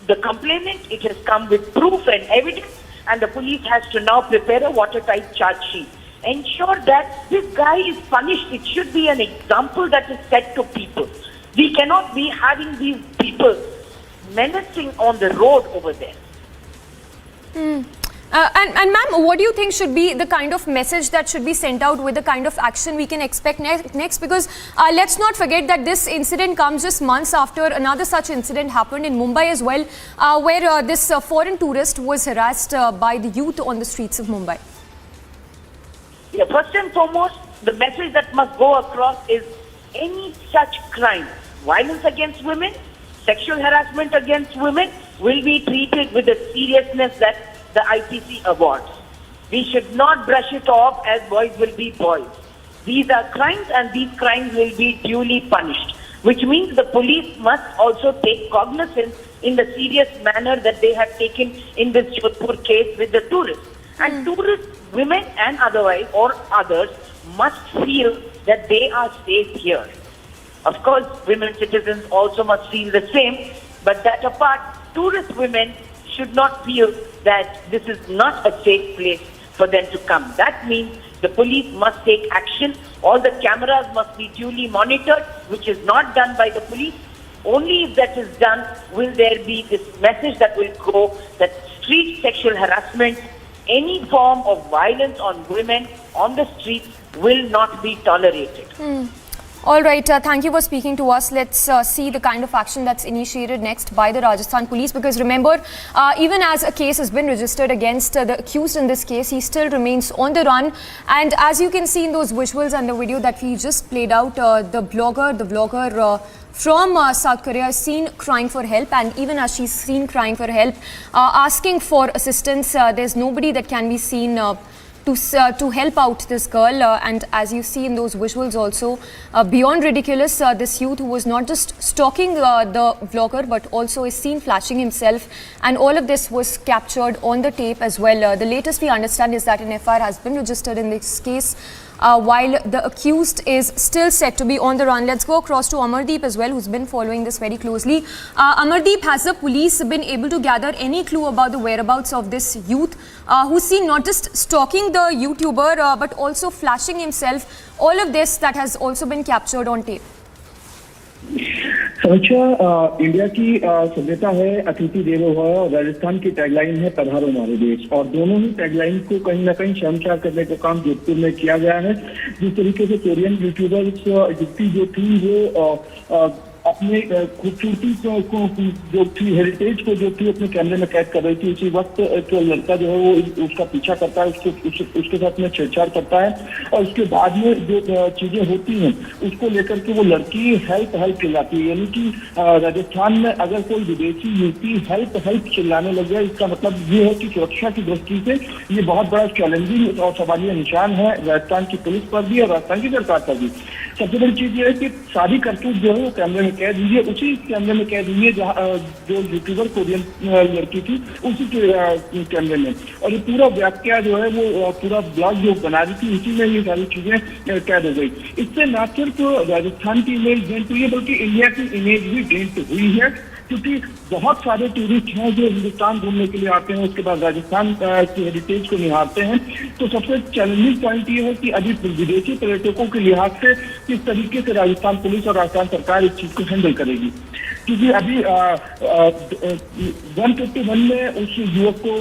the complainant, it has come with proof and evidence, and the police has to now prepare a watertight charge sheet. Ensure that this guy is punished. It should be an example that is set to people. We cannot be having these people menacing on the road over there.
And ma'am, what do you think should be the kind of message that should be sent out with the kind of action we can expect next? Because let's not forget that this incident comes just months after another such incident happened in Mumbai as well, where this foreign tourist was harassed by the youth on the streets of Mumbai.
Yeah, first and foremost, the message that must go across is any such crime, violence against women, sexual harassment against women, will be treated with the seriousness that the IPC awards. We should not brush it off as boys will be boys. These are crimes, and these crimes will be duly punished, which means the police must also take cognizance in the serious manner that they have taken in this Jodhpur case with the tourists. And tourists, women and otherwise or others, must feel that they are safe here. Of course, women citizens also must feel the same, but that apart, tourist women should not feel that this is not a safe place for them to come. That means the police must take action. All the cameras must be duly monitored, which is not done by the police. Only if that is done will there be this message that will go that street sexual harassment, any form of violence on women on the streets will not be tolerated.
All right, thank you for speaking to us. Let's see the kind of action that's initiated next by the Rajasthan police, because remember, even as a case has been registered against the accused in this case, he still remains on the run. And as you can see in those visuals and the video that we just played out, the vlogger from South Korea is seen crying for help, and even as she's seen crying for help, asking for assistance, there's nobody that can be seen to help out this girl. And as you see in those visuals also, beyond ridiculous, this youth who was not just stalking the vlogger but also is seen flashing himself, and all of this was captured on the tape as well. The latest we understand is that an FIR has been registered in this case, while the accused is still set to be on the run. Let's go across to Amardeep as well, who's been following this very closely. Amardeep, has the police been able to gather any clue about the whereabouts of this youth who's seen not just stalking the YouTuber but also flashing himself? All of this that has also been captured on tape.
समीक्षा, India की सभ्यता है अतिथि देवो भव और राजस्थान की tagline है पधारो हमारे देश, और दोनों ही टैगलाइन को कहीं ना कहीं शर्मसार करने का काम जोधपुर में किया गया है। जिस तरीके से कोरियन यूट्यूबर्स युक्ति जो थी वो अपने खूबसूरती को जो थी, हेरिटेज को जो थी अपने कैमरे में कैद कर रही थी, उसी वक्त एक लड़का जो है वो उसका पीछा करता है, उसके साथ में छेड़छाड़ करता है, और उसके बाद में जो चीजें होती हैं उसको लेकर के वो लड़की हेल्प चिल्लाती है। यानी कि राजस्थान में अगर कोई विदेशी युवती हेल्प चिल्लाने लग जाए, इसका मतलब ये है कि सुरक्षा की दृष्टि से ये बहुत बड़ा चैलेंजिंग और सवालिया निशान है राजस्थान की पुलिस पर भी और राजस्थान की सरकार पर भी। सबसे बड़ी चीज ये है कि सारी करतूत जो है वो कैमरे में कैद हुई है, उसी कैमरे में कैद हुई है जहाँ जो यूट्यूबर कोरियन लड़की थी उसी के कैमरे में, और ये पूरा व्याख्या जो है वो पूरा ब्लॉग जो बना रही थी उसी में ये सारी चीजें कैद हो गई। इससे न सिर्फ राजस्थान की इमेज डेंट हुई है बल्कि इंडिया की इमेज भी डेंट हुई है। क्योंकि बहुत सारे टूरिस्ट हैं जो हिंदुस्तान घूमने के लिए आते हैं, उसके बाद राजस्थान की हेरिटेज को निहारते हैं। तो सबसे चैलेंजिंग पॉइंट ये है कि अभी विदेशी पर्यटकों के लिहाज से किस तरीके से राजस्थान पुलिस और राजस्थान सरकार इस चीज को हैंडल करेगी, क्योंकि अभी 151 में उस युवक को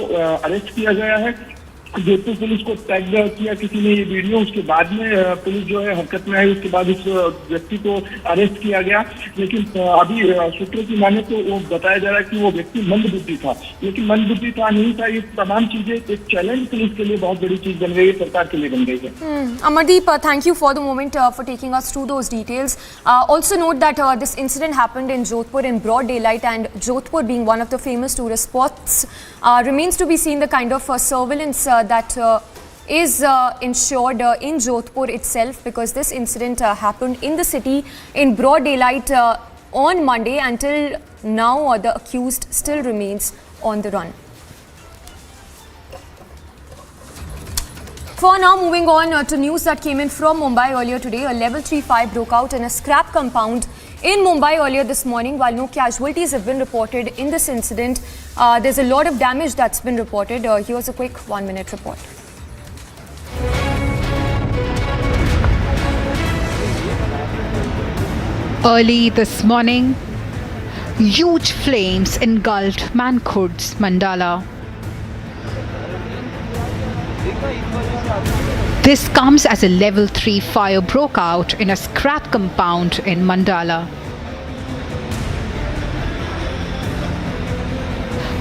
अरेस्ट किया गया है। जोधपुर पुलिस को टैग किया किसी ने ये वीडियो, उसके बाद में पुलिस जो है हरकत में आई, उसके बाद उस व्यक्ति को अरेस्ट किया गया। लेकिन अभी सूत्रों की माने तो वो बताया जा रहा है कि वो व्यक्ति मंदबुद्धि था, लेकिन मंदबुद्धि था नहीं था। ये तमाम चीजें एक चैलेंज पुलिस के लिए बहुत बड़ी चीज बन गई है, सरकार के लिए बन गई है।
Amardeep, thank you for the moment for taking us through those details. Also note that this incident happened in Jodhpur in broad daylight, and Jodhpur being one of the famous tourist spots, remains to be seen the kind of surveillance that is ensured in Jodhpur itself, because this incident happened in the city in broad daylight on Monday. Until now, the accused still remains on the run. For now, moving on to news that came in from Mumbai earlier today. A level 3 fire broke out in a scrap compound in Mumbai earlier this morning. While no casualties have been reported in this incident, there's a lot of damage that's been reported. Here's a quick 1-minute report.
Early this morning, huge flames engulfed Mankud's mandala. This comes as a level 3 fire broke out in a scrap compound in Mandala.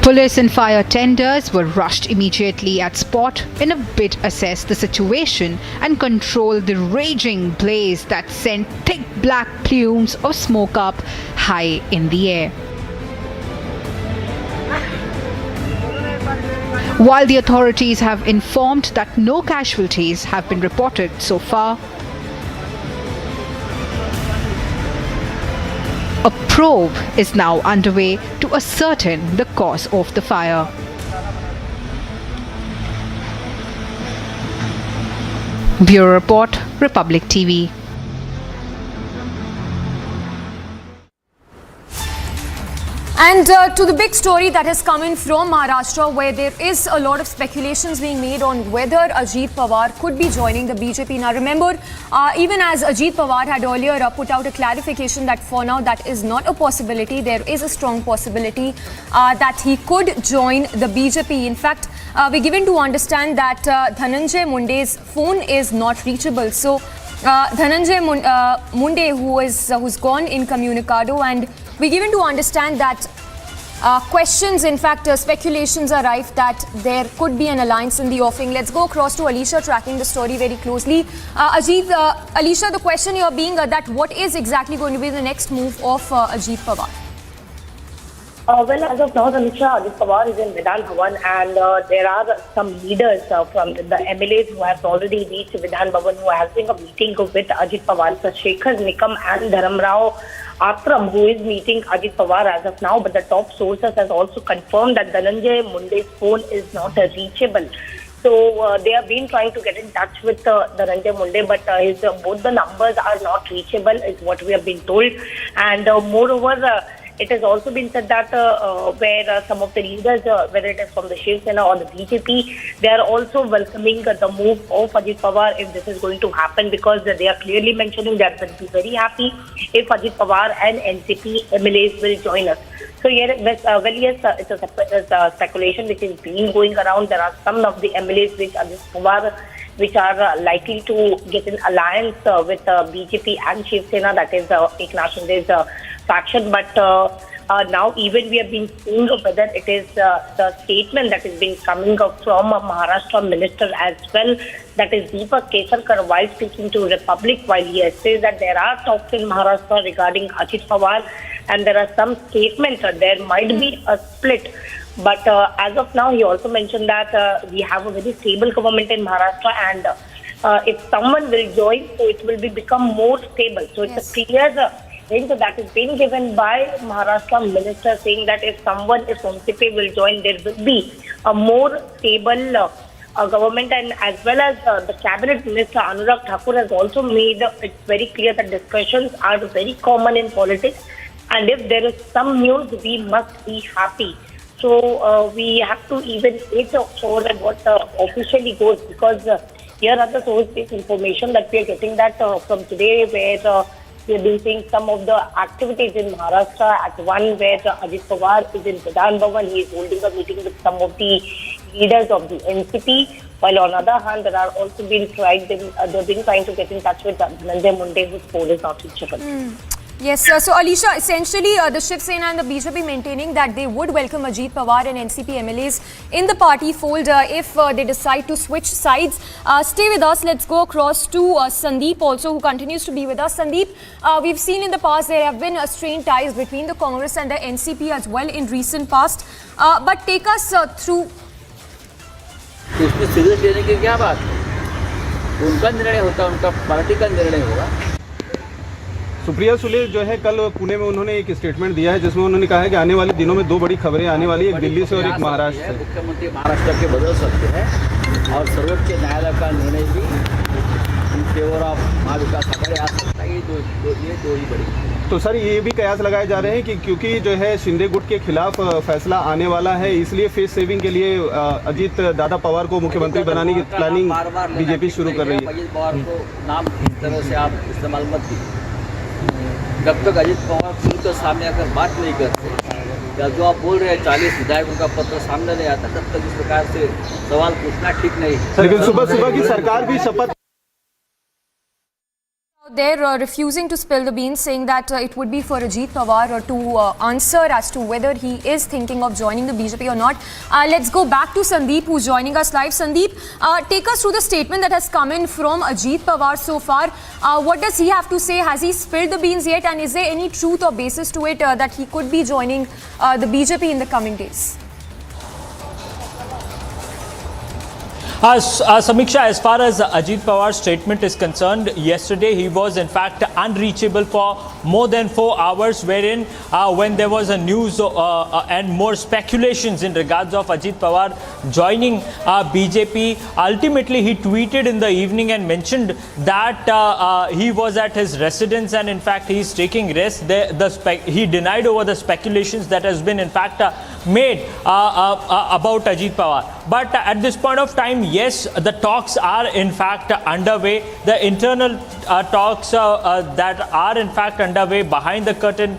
Police and fire tenders were rushed immediately at spot in a bid to assess the situation and control the raging blaze that sent thick black plumes of smoke up high in the air. While the authorities have informed that no casualties have been reported so far, a probe is now underway to ascertain the cause of the fire. Bureau Report, Republic TV.
And to the big story that has come in from Maharashtra, where there is a lot of speculations being made on whether Ajit Pawar could be joining the BJP. Now remember, even as Ajit Pawar had earlier put out a clarification that for now that is not a possibility, there is a strong possibility that he could join the BJP. In fact, we're given to understand that Dhananjay Munde's phone is not reachable. So Dhananjay Munde, who's gone incommunicado, and we're given to understand that questions, in fact, speculations are rife that there could be an alliance in the offing. Let's go across to Alisha, tracking the story very closely. Alisha, the question here being that what is exactly going to be the next move of Ajit Pawar?
Well, as of now, Amisha, Ajit Pawar is in Vidhan Bhavan, and there are some leaders from the MLAs who have already reached Vidhan Bhavan, who are having a meeting with Ajit Pawar. So Shekhar Nikam and Dharamrao Atram, who is meeting Ajit Pawar as of now, but the top sources has also confirmed that Dhananjay Munde's phone is not reachable. So they have been trying to get in touch with Dhananjay Munde, but both the numbers are not reachable, is what we have been told. And moreover, it has also been said that where some of the leaders, whether it is from the Shiv Sena or the BJP, they are also welcoming the move of Ajit Pawar if this is going to happen, because they are clearly mentioning that they will be very happy if Ajit Pawar and NCP MLAs will join us. So yes, it's a speculation which is being going around. There are some of the MLAs which Ajit Pawar, which are likely to get an alliance with BJP and Shiv Sena, that is Eknath Shinde's faction. But now even we have been seeing whether it is the statement that is being coming up from a Maharashtra minister as well, that is Deepak Kesarkar, while speaking to Republic, while he says that there are talks in Maharashtra regarding Ajit Pawar, and there are some statements that there might be a split. But as of now, he also mentioned that we have a very stable government in Maharashtra, and if someone will join, so it will become more stable. So it's a clear hint that is being given by Maharashtra minister, saying that if NCP will join, there will be a more stable government. And as well as the cabinet minister Anurag Thakur has also made it very clear that discussions are very common in politics. And if there is some news, we must be happy. So we have to even wait for what officially goes, because here are the source-based information that we are getting that from today, where we have been seeing some of the activities in Maharashtra. At one where Ajit Pawar is in Vidhan Bhavan, he is holding a meeting with some of the leaders of the NCP. While on the other hand, there are also been trying to get in touch with Dhananjay Munde, whose poll is not reachable.
Yes, so Alisha, essentially the Shiv Sena and the BJP maintaining that they would welcome Ajit Pawar and NCP MLAs in the party fold if they decide to switch sides. Stay with us. Let's go across to Sandeep also, who continues to be with us. Sandeep, we've seen in the past there have been strained ties between the Congress and the NCP as well in recent past. But take us through.
इसमें serious लेने की क्या बात है? उनका निर्णय होता है, उनका पार्टी का निर्णय होगा।
सुप्रिया सुले जो है कल पुणे में उन्होंने एक स्टेटमेंट दिया है जिसमें उन्होंने कहा है कि आने वाले दिनों में दो बड़ी खबरें आने वाली है, एक दिल्ली से और एक महाराष्ट्र से।
मुख्यमंत्री महाराष्ट्र के बदल सकते हैं और सर्वोच्च न्यायालय का निर्णय भी in favour of Mahavikas Aghadi आ सकता है। ये दो ही बड़ी।
तो सर ये भी कयास लगाए जा रहे हैं कि क्योंकि जो है शिंदे गुट के खिलाफ फैसला आने वाला है, इसलिए फेस सेविंग के लिए अजीत दादा पवार को मुख्यमंत्री बनाने की प्लानिंग बीजेपी शुरू कर रही है।
अजीत पवार को नाम इस तरह से आप इस्तेमाल मत कीजिए। जब तक अजीत पवार खुलकर सामने आकर बात नहीं करते या जो आप बोल रहे हैं 40 विधायकों का पत्र सामने नहीं आता, तब तक इस प्रकार से सवाल पूछना ठीक नहीं।
लेकिन सुबह की सरकार भी शपथ
They're refusing to spill the beans, saying that it would be for Ajit Pawar to answer as to whether he is thinking of joining the BJP or not. Let's go back to Sandeep, who's joining us live. Sandeep, take us through the statement that has come in from Ajit Pawar so far. What does he have to say? Has he spilled the beans yet? And is there any truth or basis to it that he could be joining the BJP in the coming days?
Samiksha, as far as Ajit Pawar's statement is concerned, yesterday he was in fact unreachable for more than 4 hours, wherein when there was a news and more speculations in regards of Ajit Pawar joining BJP, ultimately he tweeted in the evening and mentioned that he was at his residence and in fact he is taking rest. He denied over the speculations that has been in fact made about Ajit Pawar. But at this point of time, yes, the talks are in fact underway. The internal talks that are in fact underway behind the curtain,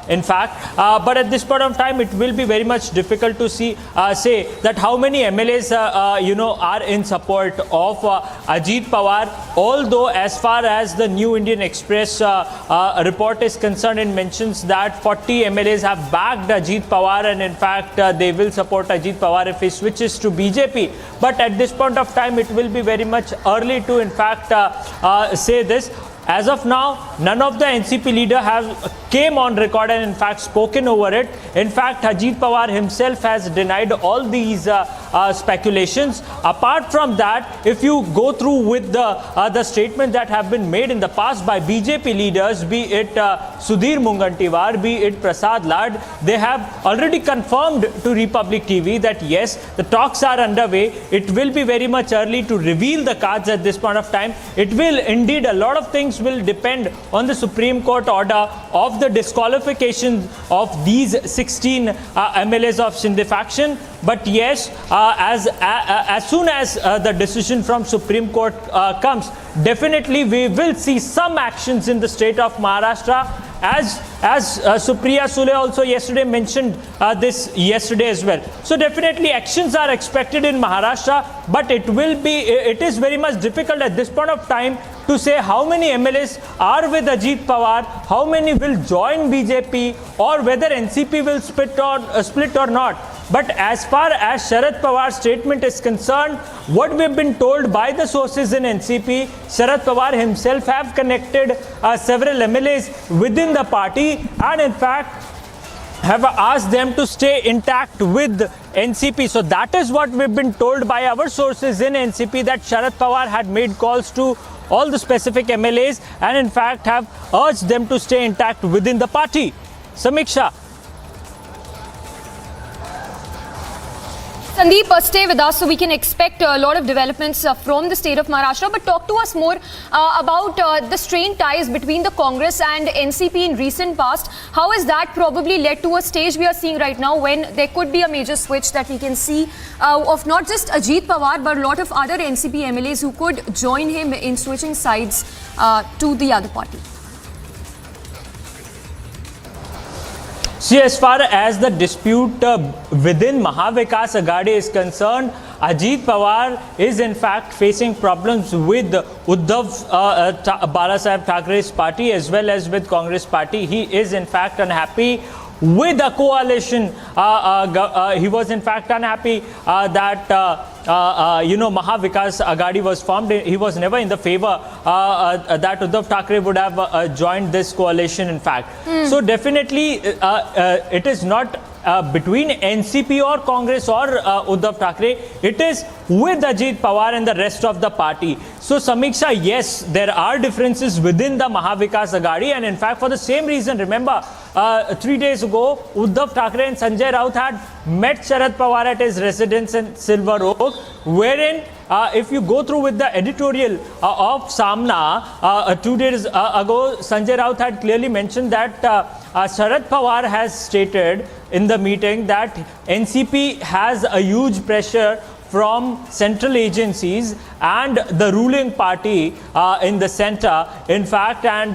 in fact. But at this point of time, it will be very much difficult to say that how many MLAs are in support of Ajit Pawar. Although as far as the New Indian Express report is concerned, it mentions that 40 MLAs have backed Ajit Pawar and in fact they will support Ajit Pawar if he switches to BJP. But at this point of time, it will be very much early to in fact say this. As of now, none of the NCP leader have came on record and in fact spoken over it. In fact, Ajit Pawar himself has denied all these speculations. Apart from that, if you go through with the statements that have been made in the past by BJP leaders, be it Sudhir Mungantiwar, be it Prasad Lad, they have already confirmed to Republic TV that yes, the talks are underway. It will be very much early to reveal the cards at this point of time. It will indeed, a lot of things will depend on the Supreme Court order of the disqualification of these 16 MLAs of Shinde faction. But yes, as soon as the decision from Supreme Court comes, definitely we will see some actions in the state of Maharashtra. As Supriya Sule also yesterday mentioned this yesterday as well. So definitely actions are expected in Maharashtra, but it is very much difficult at this point of time to say how many MLAs are with Ajit Pawar, how many will join BJP, or whether NCP will split or not. But as far as Sharad Pawar's statement is concerned, what we've been told by the sources in NCP, Sharad Pawar himself have connected several MLAs within the party and in fact have asked them to stay intact with NCP. So that is what we've been told by our sources in NCP, that Sharad Pawar had made calls to all the specific MLAs and in fact have urged them to stay intact within the party. Samiksha.
Sandeep, stay with us so we can expect a lot of developments from the state of Maharashtra. But talk to us more about the strained ties between the Congress and NCP in recent past. How has that probably led to a stage we are seeing right now when there could be a major switch that we can see of not just Ajit Pawar but a lot of other NCP MLAs who could join him in switching sides to the other party?
See, as far as the dispute within Mahavikas Aghadi is concerned, Ajit Pawar is in fact facing problems with Uddhav Balasaheb Thackeray's party as well as with Congress party. He is in fact unhappy with the coalition. He was in fact unhappy that Mahavikas Aghadi was formed. He was never in the favor that Uddhav Thackeray would have joined this coalition in fact. So definitely it is not between NCP or Congress or Uddhav Thackeray, it is with Ajit Pawar and the rest of the party. So Samiksha, yes, there are differences within the Mahavikas Aghadi, and in fact for the same reason, remember 3 days ago Uddhav Thackeray and Sanjay Raut had met Sharad Pawar at his residence in Silver Oak, wherein if you go through with the editorial of Samna 2 days ago, Sanjay Raut had clearly mentioned that Sharad Pawar has stated in the meeting that NCP has a huge pressure from central agencies and the ruling party in the center, in fact, and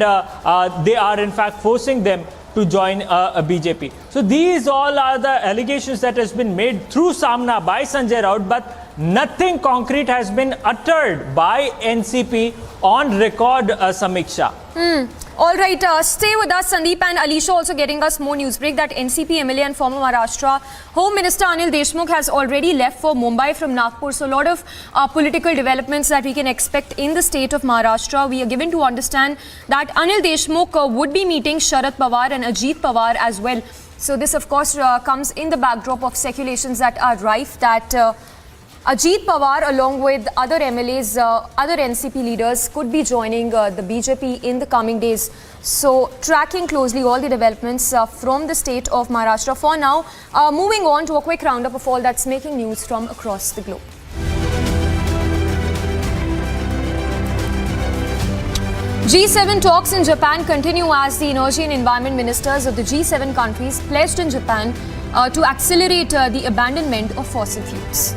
they are in fact forcing them to join a BJP. So these all are the allegations that has been made through Samna by Sanjay Raut, but nothing concrete has been uttered by NCP on record, Samiksha.
All right, stay with us, Sandeep, and Alisha also getting us more news break that NCP MLA and former Maharashtra Home Minister Anil Deshmukh has already left for Mumbai from Nagpur. So a lot of political developments that we can expect in the state of Maharashtra. We are given to understand that Anil Deshmukh would be meeting Sharad Pawar and Ajit Pawar as well. So this of course comes in the backdrop of speculations that are rife that Ajit Pawar along with other MLAs, other NCP leaders could be joining the BJP in the coming days. So tracking closely all the developments from the state of Maharashtra. For now, moving on to a quick roundup of all that's making news from across the globe. G7 talks in Japan continue as the energy and environment ministers of the G7 countries pledged in Japan to accelerate the abandonment of fossil fuels.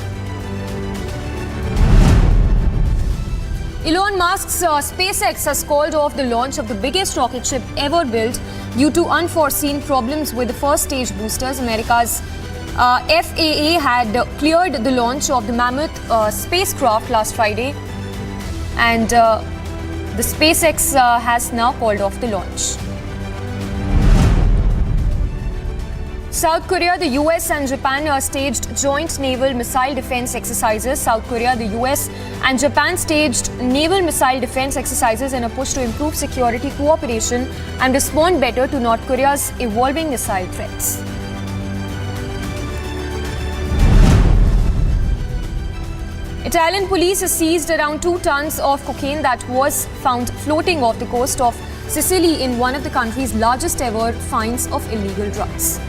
Elon Musk's SpaceX has called off the launch of the biggest rocket ship ever built due to unforeseen problems with the first stage boosters. America's FAA had cleared the launch of the Mammoth spacecraft last Friday, and the SpaceX has now called off the launch. South Korea, the US and Japan staged joint naval missile defense exercises. South Korea, the US and Japan staged naval missile defense exercises in a push to improve security cooperation and respond better to North Korea's evolving missile threats. Italian police has seized around 2 tons of cocaine that was found floating off the coast of Sicily in one of the country's largest ever finds of illegal drugs.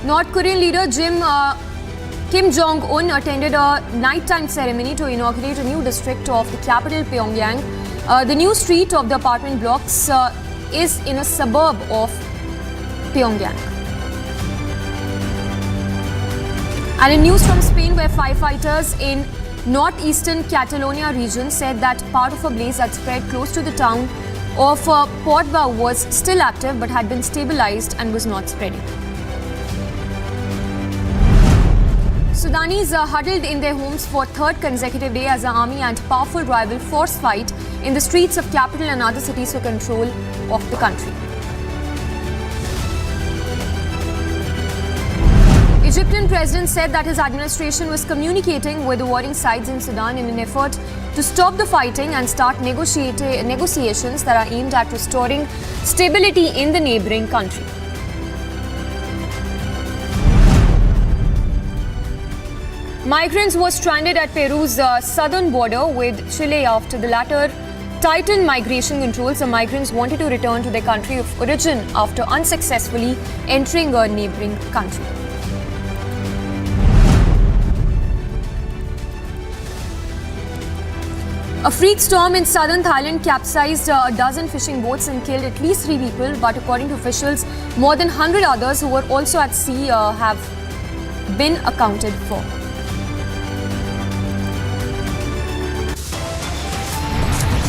North Korean leader Kim Jong-un attended a nighttime ceremony to inaugurate a new district of the capital, Pyongyang. The new street of the apartment blocks is in a suburb of Pyongyang. And in news from Spain, where firefighters in northeastern Catalonia region said that part of a blaze that spread close to the town of Portbou was still active but had been stabilized and was not spreading. Sudanese huddled in their homes for third consecutive day as the army and powerful rival force fight in the streets of capital and other cities for control of the country. Egyptian president said that his administration was communicating with the warring sides in Sudan in an effort to stop the fighting and start negotiations that are aimed at restoring stability in the neighboring country. Migrants were stranded at Peru's southern border with Chile after the latter tightened migration controls. The migrants wanted to return to their country of origin after unsuccessfully entering a neighboring country. A freak storm in southern Thailand capsized a dozen fishing boats and killed at least 3 people, but according to officials, more than 100 others who were also at sea have been accounted for.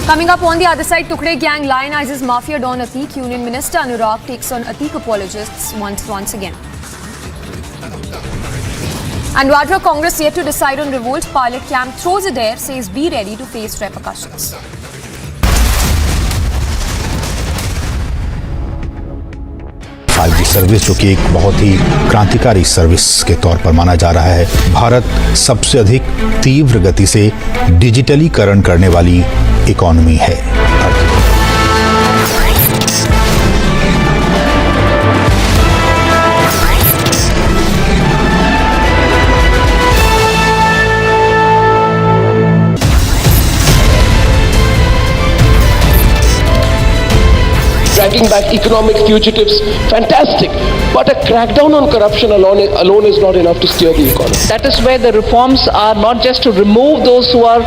Coming up on the other side, Tukde gang lionizes mafia don Atiq. Union Minister Anurag takes on Atiq apologists once again. And Vadra Congress yet to decide on revolt. Pilot camp throws a dare, says be ready to face repercussions.
आज की service जो कि एक बहुत ही क्रांतिकारी service के तौर पर माना जा रहा है, भारत सबसे अधिक तीव्र गति से डिजिटलीकरण करने वाली इकोनॉमी है।
Dragging back economic fugitives, fantastic. But a crackdown on corruption alone is not enough to steer the economy.
That is where the reforms are not just to remove those who are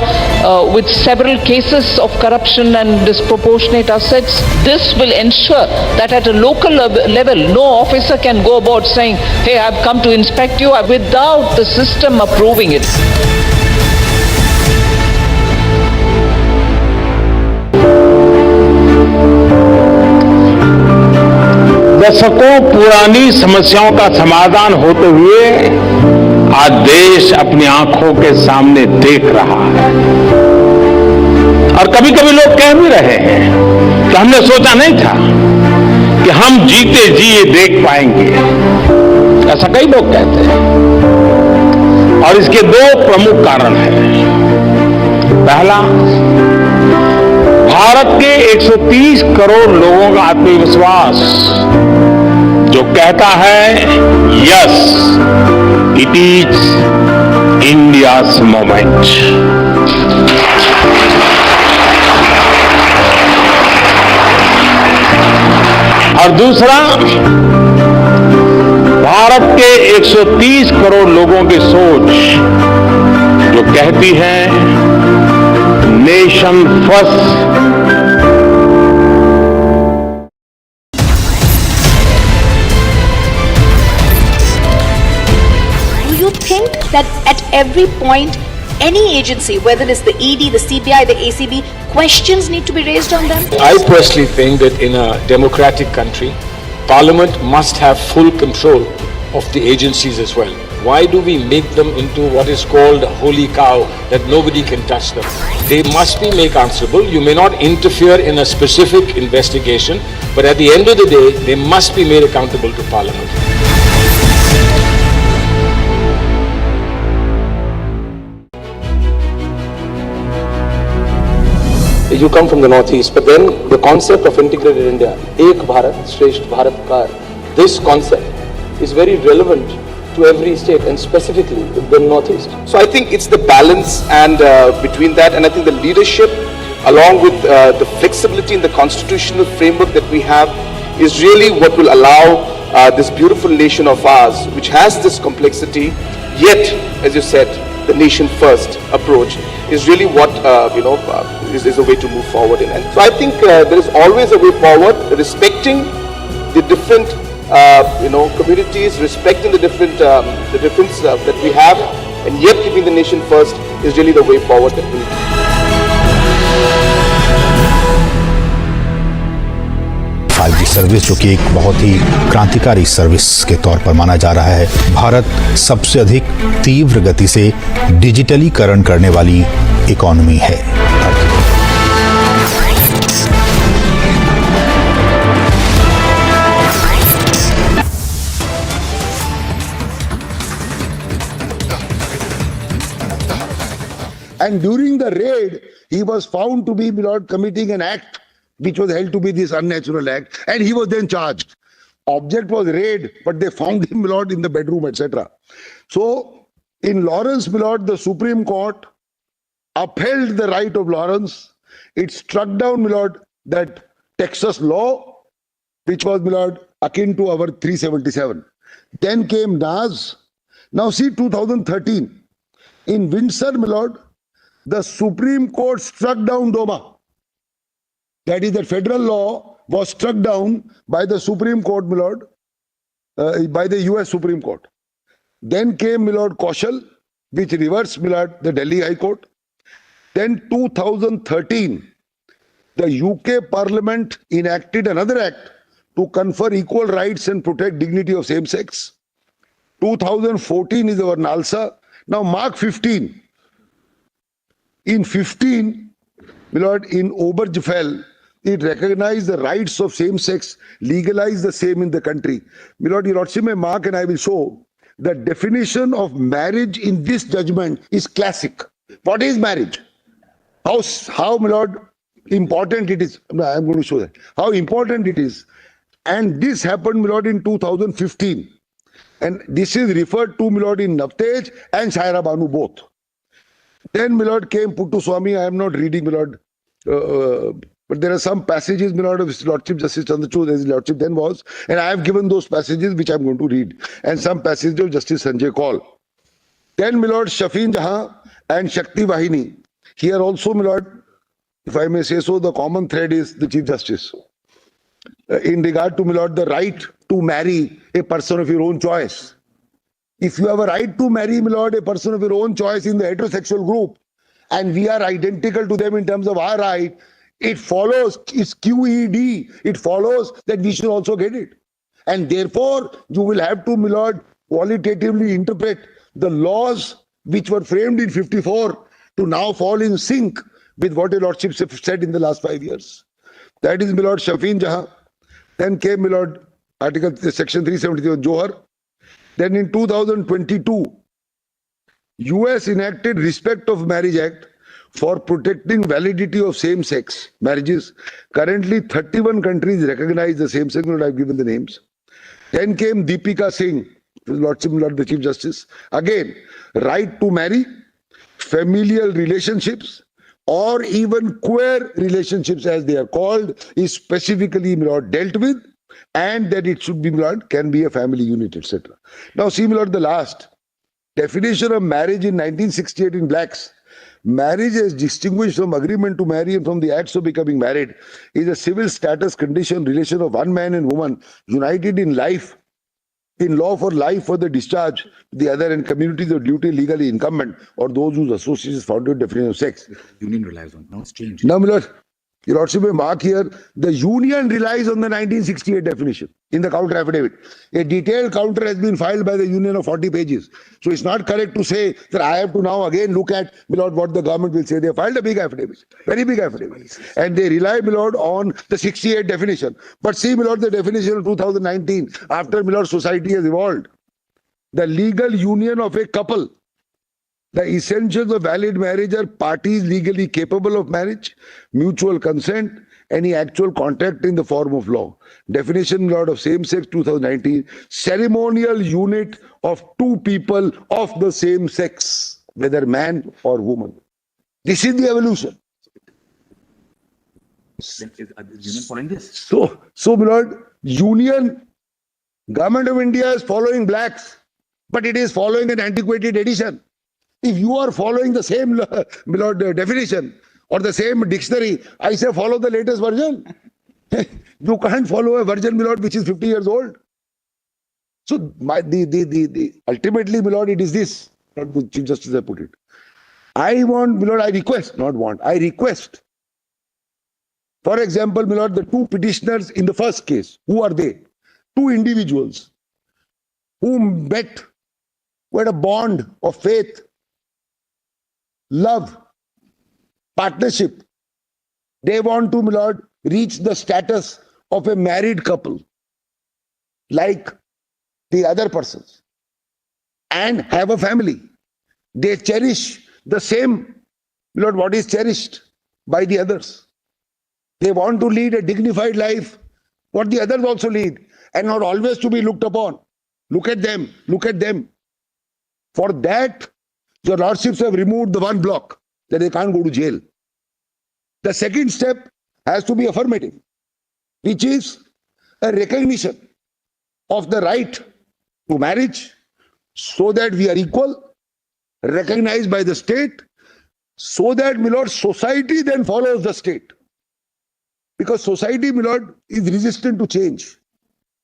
with several cases of corruption and disproportionate assets. This will ensure that at a local level, no officer can go about saying, hey, I've come to inspect you without the system approving it.
दशकों पुरानी समस्याओं का समाधान होते हुए आज देश अपनी आंखों के सामने देख रहा है। और कभी कभी लोग कह भी रहे हैं कि हमने सोचा नहीं था कि हम जीते जी ये देख पाएंगे। ऐसा कई लोग कहते हैं और इसके 2 प्रमुख कारण हैं। पहला, भारत के 130 करोड़ लोगों का आत्मविश्वास जो कहता है yes, it is India's moment. और दूसरा, भारत के 130 करोड़ लोगों की सोच जो कहती है nation first.
That at every point, any agency, whether it's the ED, the CBI, the ACB, questions need to be raised on them?
I personally think that in a democratic country, Parliament must have full control of the agencies as well. Why do we make them into what is called a holy cow, that nobody can touch them? They must be made answerable. You may not interfere in a specific investigation, but at the end of the day, they must be made accountable to Parliament. You come from the northeast, but then the concept of integrated India, Ek Bharat, Shresht Bharat Ka, this concept is very relevant to every state and specifically the northeast.
So I think it's the balance and between that, and I think the leadership along with the flexibility in the constitutional framework that we have is really what will allow this beautiful nation of ours, which has this complexity, yet, as you said, the nation first approach is really what is a way to move forward in. And so I think there is always a way forward, respecting the different communities, respecting the difference that we have, and yet keeping the nation first is really the way forward that we need.
5G service जो कि एक बहुत ही क्रांतिकारी service के तौर पर माना जा रहा है, भारत सबसे अधिक तीव्र गति से डिजिटलीकरण करने वाली इकोनॉमी है।
And during the raid, he was found to be committing an act which was held to be this unnatural act, and he was then charged. Object was raid, but they found him, in the bedroom, etc. So, in Lawrence, the Supreme Court upheld the right of Lawrence It struck down, my lord, that Texas law, which was, my lord, akin to our 377. Then came NAS. Now see 2013. In Windsor, my lord, the Supreme Court struck down DOMA. That is, the federal law was struck down by the Supreme Court, my lord, by the US Supreme Court. Then came, my lord, Kaushal, which reversed, my lord, the Delhi High Court. Then 2013, the UK Parliament enacted another act to confer equal rights and protect dignity of same sex. 2014 is our NALSA. Now mark 15. In 15, my lord, in Obergefell, it recognized the rights of same sex, legalized the same in the country. My lord, your lordship may mark, and I will show the definition of marriage in this judgment is classic. What is marriage? How, my lord, important it is. I'm going to show that. How important it is. And this happened, my lord, in 2015. And this is referred to, my lord, in Navtej and Shaira Banu both. Then, my lord, came Puttu Swami. I am not reading, my lord. But there are some passages, my lord, of His Lordship Justice Chandrachud, as His Lordship then was. And I have given those passages which I am going to read. And some passages of Justice Sanjay Kaul. Then, my lord, Shafeen Jahan and Shakti Vahini. Here also, my lord, if I may say so, the common thread is the Chief Justice. In regard to, my lord, the right to marry a person of your own choice. If you have a right to marry, my lord, a person of your own choice in the heterosexual group, and we are identical to them in terms of our right, it follows, it's QED, it follows that we should also get it. And therefore, you will have to, my lord, qualitatively interpret the laws which were framed in 54 to now fall in sync with what your lordships have said in the last 5 years. That is, my lord, Shafeen Jahan. Then came, my lord, section 373 of Johar. Then in 2022, US enacted Respect of Marriage Act for protecting validity of same-sex marriages. Currently, 31 countries recognize the same-sex, but I've given the names. Then came Deepika Singh, Lordship, Lord the Chief Justice. Again, right to marry, familial relationships, or even queer relationships as they are called, is specifically, my lord, dealt with, and that it should be, my lord, can be a family unit, etc. Now see, my lord, the last definition of marriage in 1968 in blacks. Marriage as distinguished from agreement to marry and from the acts of becoming married is a civil status condition relation of one man and woman united in life, in law for life for the discharge, the other and communities of duty legally incumbent or those whose association is founded definition of sex.
Union relies on. Now it's changed.
Now, my lord, your lordship may mark here, the union relies on the 1968 definition in the counter affidavit. A detailed counter has been filed by the union of 40 pages. So it's not correct to say that I have to now again look at, my lord, what the government will say. They filed a big affidavit, very big affidavit. And they rely, my lord, on the 68 definition. But see, my lord, the definition of 2019, after, my lord, society has evolved. The legal union of a couple. The essentials of valid marriage are parties legally capable of marriage, mutual consent, any actual contract in the form of law. Definition, Lord, of same-sex 2019, ceremonial unit of two people of the same sex, whether man or woman. This is the evolution.
Then is the union following this?
So, my lord, union, government of India is following blacks, but it is following an antiquated edition. If you are following the same, my lord, definition or the same dictionary, I say follow the latest version. You can't follow a version, my lord, which is 50 years old. So, ultimately, my lord, it is this. Not the Chief Justice has put it. I want, my lord, I request, not want, I request. For example, my lord, the two petitioners in the first case, who are they? Two individuals who met, who had a bond of faith, love, partnership. They want to, my lord, reach the status of a married couple like the other persons and have a family. They cherish the same, my lord, what is cherished by the others. They want to lead a dignified life, what the others also lead, and not always to be looked upon. Look at them, look at them. For that, your lordships have removed the one block that they can't go to jail. The second step has to be affirmative, which is a recognition of the right to marriage so that we are equal, recognized by the state, so that, my lord, society then follows the state. Because society, my lord, is resistant to change.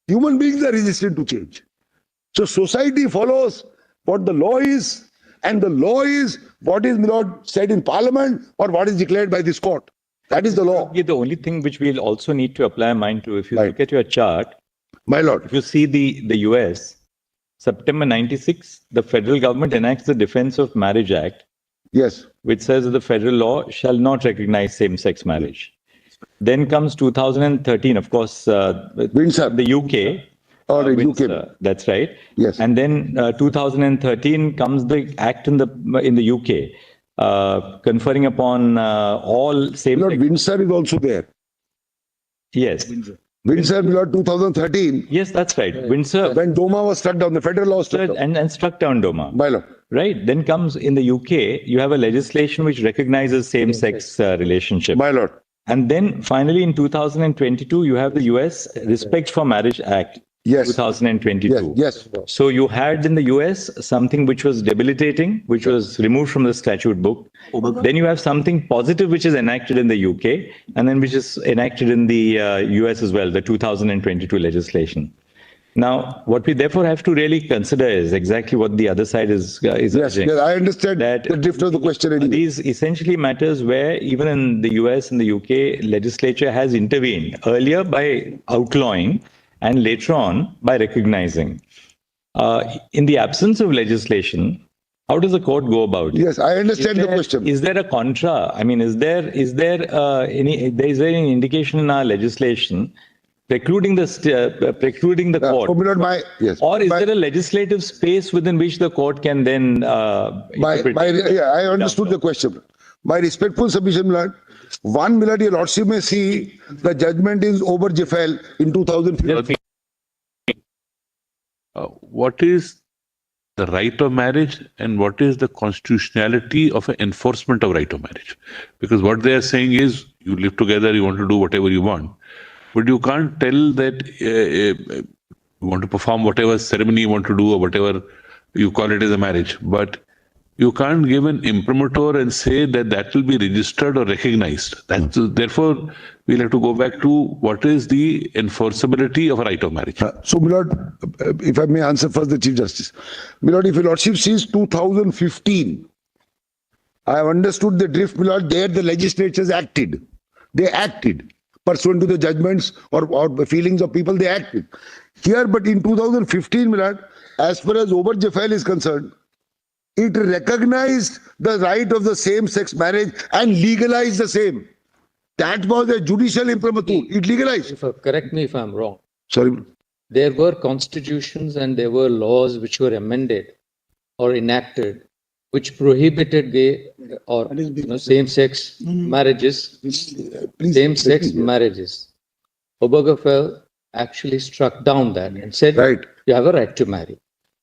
Human beings are resistant to change. So society follows what the law is, and the law is what is, my lord, said in parliament or what is declared by this court. That is the law.
The only thing which we'll also need to apply mind to, if you look at your chart,
my lord,
if you see the US, September 96, the federal government enacts the Defense of Marriage Act.
Yes.
Which says that the federal law shall not recognize same-sex marriage. Then comes 2013, of course,
Windsor,
the UK.
Or
Windsor,
UK.
That's right.
Yes.
And then 2013 comes the act in the UK, conferring upon all same.
Lord, Windsor is also there.
Yes.
Windsor, Lord, 2013.
Yes, that's right. Windsor.
When DOMA was struck down, the federal law was struck down.
And struck down DOMA.
My lord.
Right. Then comes in the UK, you have a legislation which recognizes same-sex relationship.
My lord.
And then finally in 2022, you have the US Respect for Marriage Act.
Yes.
2022.
Yes.
So you had in the US something which was debilitating, which was removed from the statute book. Then you have something positive which is enacted in the UK, and then which is enacted in the US as well, the 2022 legislation. Now, what we therefore have to really consider is exactly what the other side is urging.
Yes, I understand the drift of the question. Anyway.
These essentially matters where even in the US and the UK, legislature has intervened earlier by outlawing and later on by recognizing. In the absence of legislation, how does the court go about it?
Yes, I understand the question.
Is there a contra? I mean, is there any indication in our legislation precluding the court? Or is there a legislative space within which the court can then
I understood the question. My respectful submission, Lord. One minute, your lordship may see the judgment is over Jeffel in 2015.
What is the right of marriage and what is the constitutionality of an enforcement of right of marriage? Because what they are saying is you live together, you want to do whatever you want, but you can't tell that you want to perform whatever ceremony you want to do or whatever you call it as a marriage, but you can't give an imprimatur and say that that will be registered or recognized. Therefore, we'll have to go back to what is the enforceability of a right of marriage.
So, my lord, if I may answer first the Chief Justice. My lord, if your lordship sees 2015, I have understood the drift, my lord, there the legislatures acted. They acted. Pursuant to the judgments or the feelings of people, they acted. Here, but in 2015, my lord, as far as Ober Jeffel is concerned, it recognized the right of the same-sex marriage and legalized the same. That was a judicial imprimatur. It legalized.
Correct me if I'm wrong.
Sorry.
There were constitutions and there were laws which were amended or enacted which prohibited gay or same-sex marriages. Same-sex marriages. Obergefell actually struck down that and said, you have a right to marry.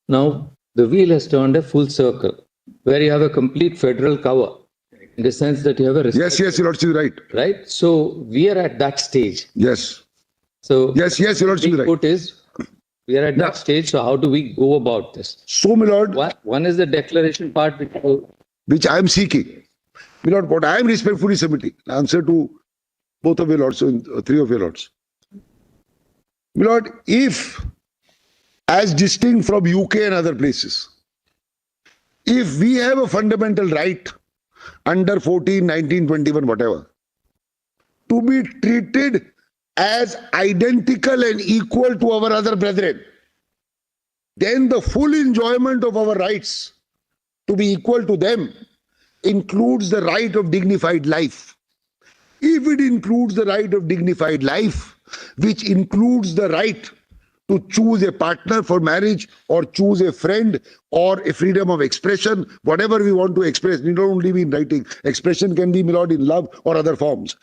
Now, the wheel has turned a full circle, where you have a complete federal cover, in the sense that you have a...
Yes, your lordship is right.
Right? So, we are at that stage.
Yes.
So,
yes, your lordship is right.
Is, we are at that stage, so how do we go about this?
So, my lord...
One is the declaration part,
which I am seeking. My lord, what I am respectfully submitting, answer to both of your lords, three of your lords. My lord, if... as distinct from UK and other places, if we have a fundamental right under 14, 19, 21, whatever, to be treated as identical and equal to our other brethren, then the full enjoyment of our rights to be equal to them includes the right of dignified life. If it includes the right of dignified life, which includes the right to choose a partner for marriage or choose a friend or a freedom of expression, whatever we want to express, need not only be in writing. Expression can be, my lord, in love or other forms.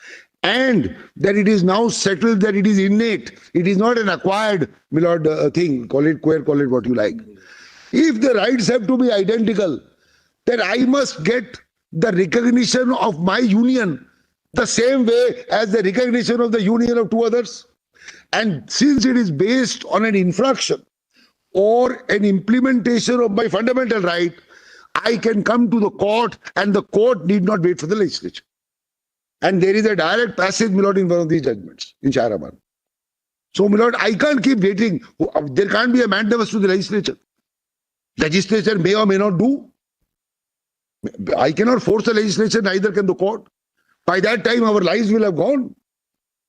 And that it is now settled that it is innate. It is not an acquired, my lord, thing. Call it queer, call it what you like. If the rights have to be identical, then I must get the recognition of my union the same way as the recognition of the union of two others. And since it is based on an infraction or an implementation of my fundamental right, I can come to the court and the court need not wait for the legislature. And there is a direct passage, my lord, in one of these judgments in Shahraban. So, my lord, I can't keep waiting. There can't be a mandamus to the legislature. Legislature may or may not do. I cannot force the legislature, neither can the court. By that time, our lives will have gone.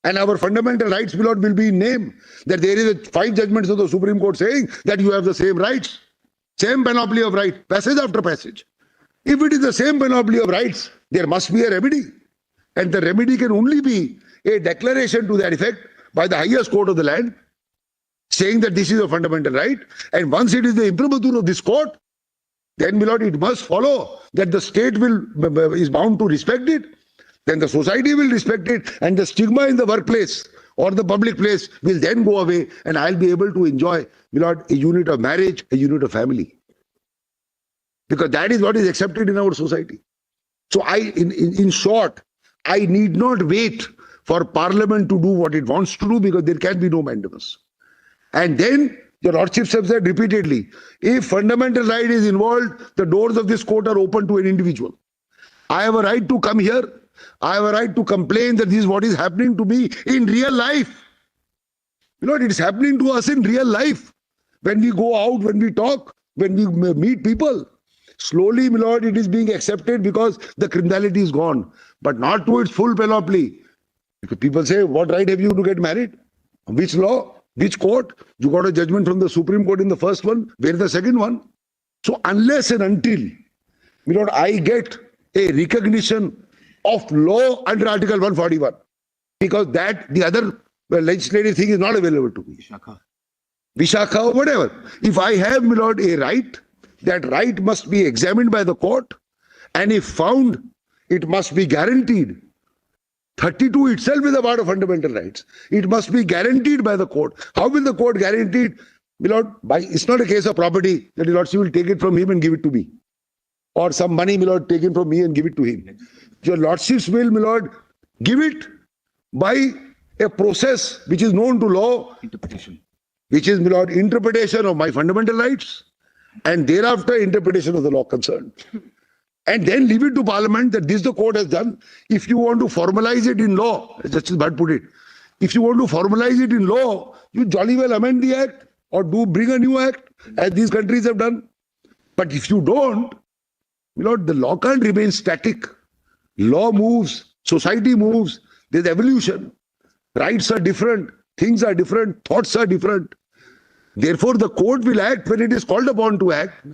And our fundamental rights, my lord, will be in name. That there is 5 judgments of the Supreme Court saying that you have the same rights. Same panoply of rights, passage after passage. If it is the same panoply of rights, there must be a remedy. And the remedy can only be a declaration to that effect by the highest court of the land, saying that this is a fundamental right. And once it is the imprimatur of this court, then, my lord, it must follow that the state is bound to respect it. Then the society will respect it, and the stigma in the workplace or the public place will then go away, and I'll be able to enjoy, my lord, a unit of marriage, a unit of family. Because that is what is accepted in our society. So in short, I need not wait for Parliament to do what it wants to do, because there can be no mandamus. And then, your lordships have said repeatedly, if fundamental right is involved, the doors of this court are open to an individual. I have a right to come here. I have a right to complain that this is what is happening to me in real life. You know, it is happening to us in real life. When we go out, when we talk, when we meet people. Slowly, my lord, it is being accepted because the criminality is gone. But not to its full panoply. Because people say, what right have you to get married? Which law? Which court? You got a judgment from the Supreme Court in the first one. Where is the second one? So unless and until, my lord, I get a recognition of law under Article 141, because that the other legislative thing is not available to me. Vishakha or whatever. If I have, my lord, a right, that right must be examined by the court, and if found, it must be guaranteed. 32 itself is a part of fundamental rights. It must be guaranteed by the court. How will the court guarantee it? My lord, it's not a case of property that your lordship will take it from him and give it to me. Or some money, my lord, taken from me and give it to him. Your lordships will, my lord, give it by a process which is known to law. Interpretation. Which is, my lord, interpretation of my fundamental rights, and thereafter interpretation of the law concerned. And then leave it to Parliament that this the court has done. If you want to formalize it in law, as Justice Bhatt put it, if you want to formalize it in law, you jolly well amend the act or bring a new act, as these countries have done. But if you don't, my lord, the law can't remain static. Law moves, society moves, there's evolution. Rights are different, things are different, thoughts are different. Therefore, the court will act when it is called upon to act.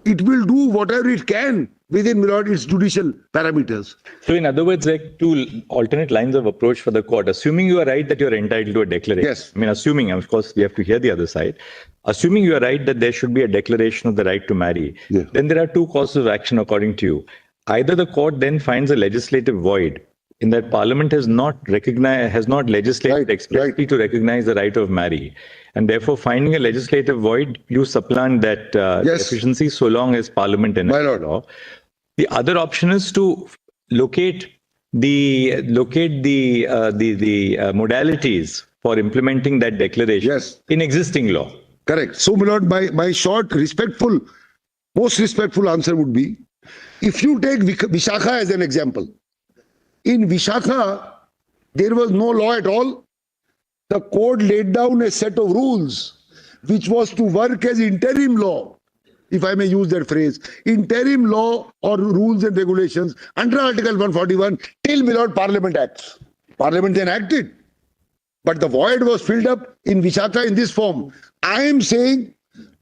It will do whatever it can within, my lord, its judicial parameters.
So in other words, like 2 alternate lines of approach for the court. Assuming you are right that you're entitled to a declaration.
Yes.
I mean, assuming, of course, we have to hear the other side. Assuming you are right that there should be a declaration of the right to marry, then there are 2 courses of action according to you. Either the court then finds a legislative void in that Parliament has not legislated expressly to recognize the right of marry. And therefore, finding a legislative void, you supplant that deficiency so long as Parliament enacts the law. The other option is to locate the modalities for implementing that declaration in existing law.
Correct. So, my lord, my short, most respectful answer would be, if you take Vishakha as an example, in Vishakha, there was no law at all. The court laid down a set of rules which was to work as interim law, if I may use that phrase, interim law or rules and regulations under Article 141 till, my lord, Parliament acts. Parliament then acted. But the void was filled up in Vishakha in this form. I am saying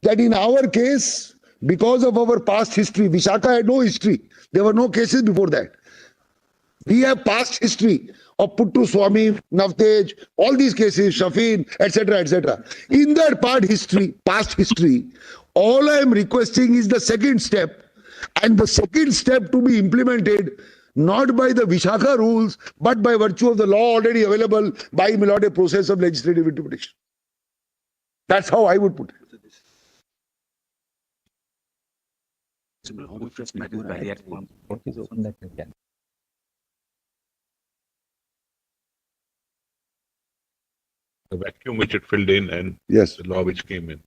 that in our case, because of our past history, Vishakha had no history. There were no cases before that. We have past history of Puttu Swami, Navtej, all these cases, Shafin, etc., etc. In that past history, all I am requesting is the second step, and the second step to be implemented not by the Vishakha rules, but by virtue of the law already available by, my lord, a process of legislative interpretation. That's how I would put it.
the vacuum which it filled in and
Yes.
the law which came in.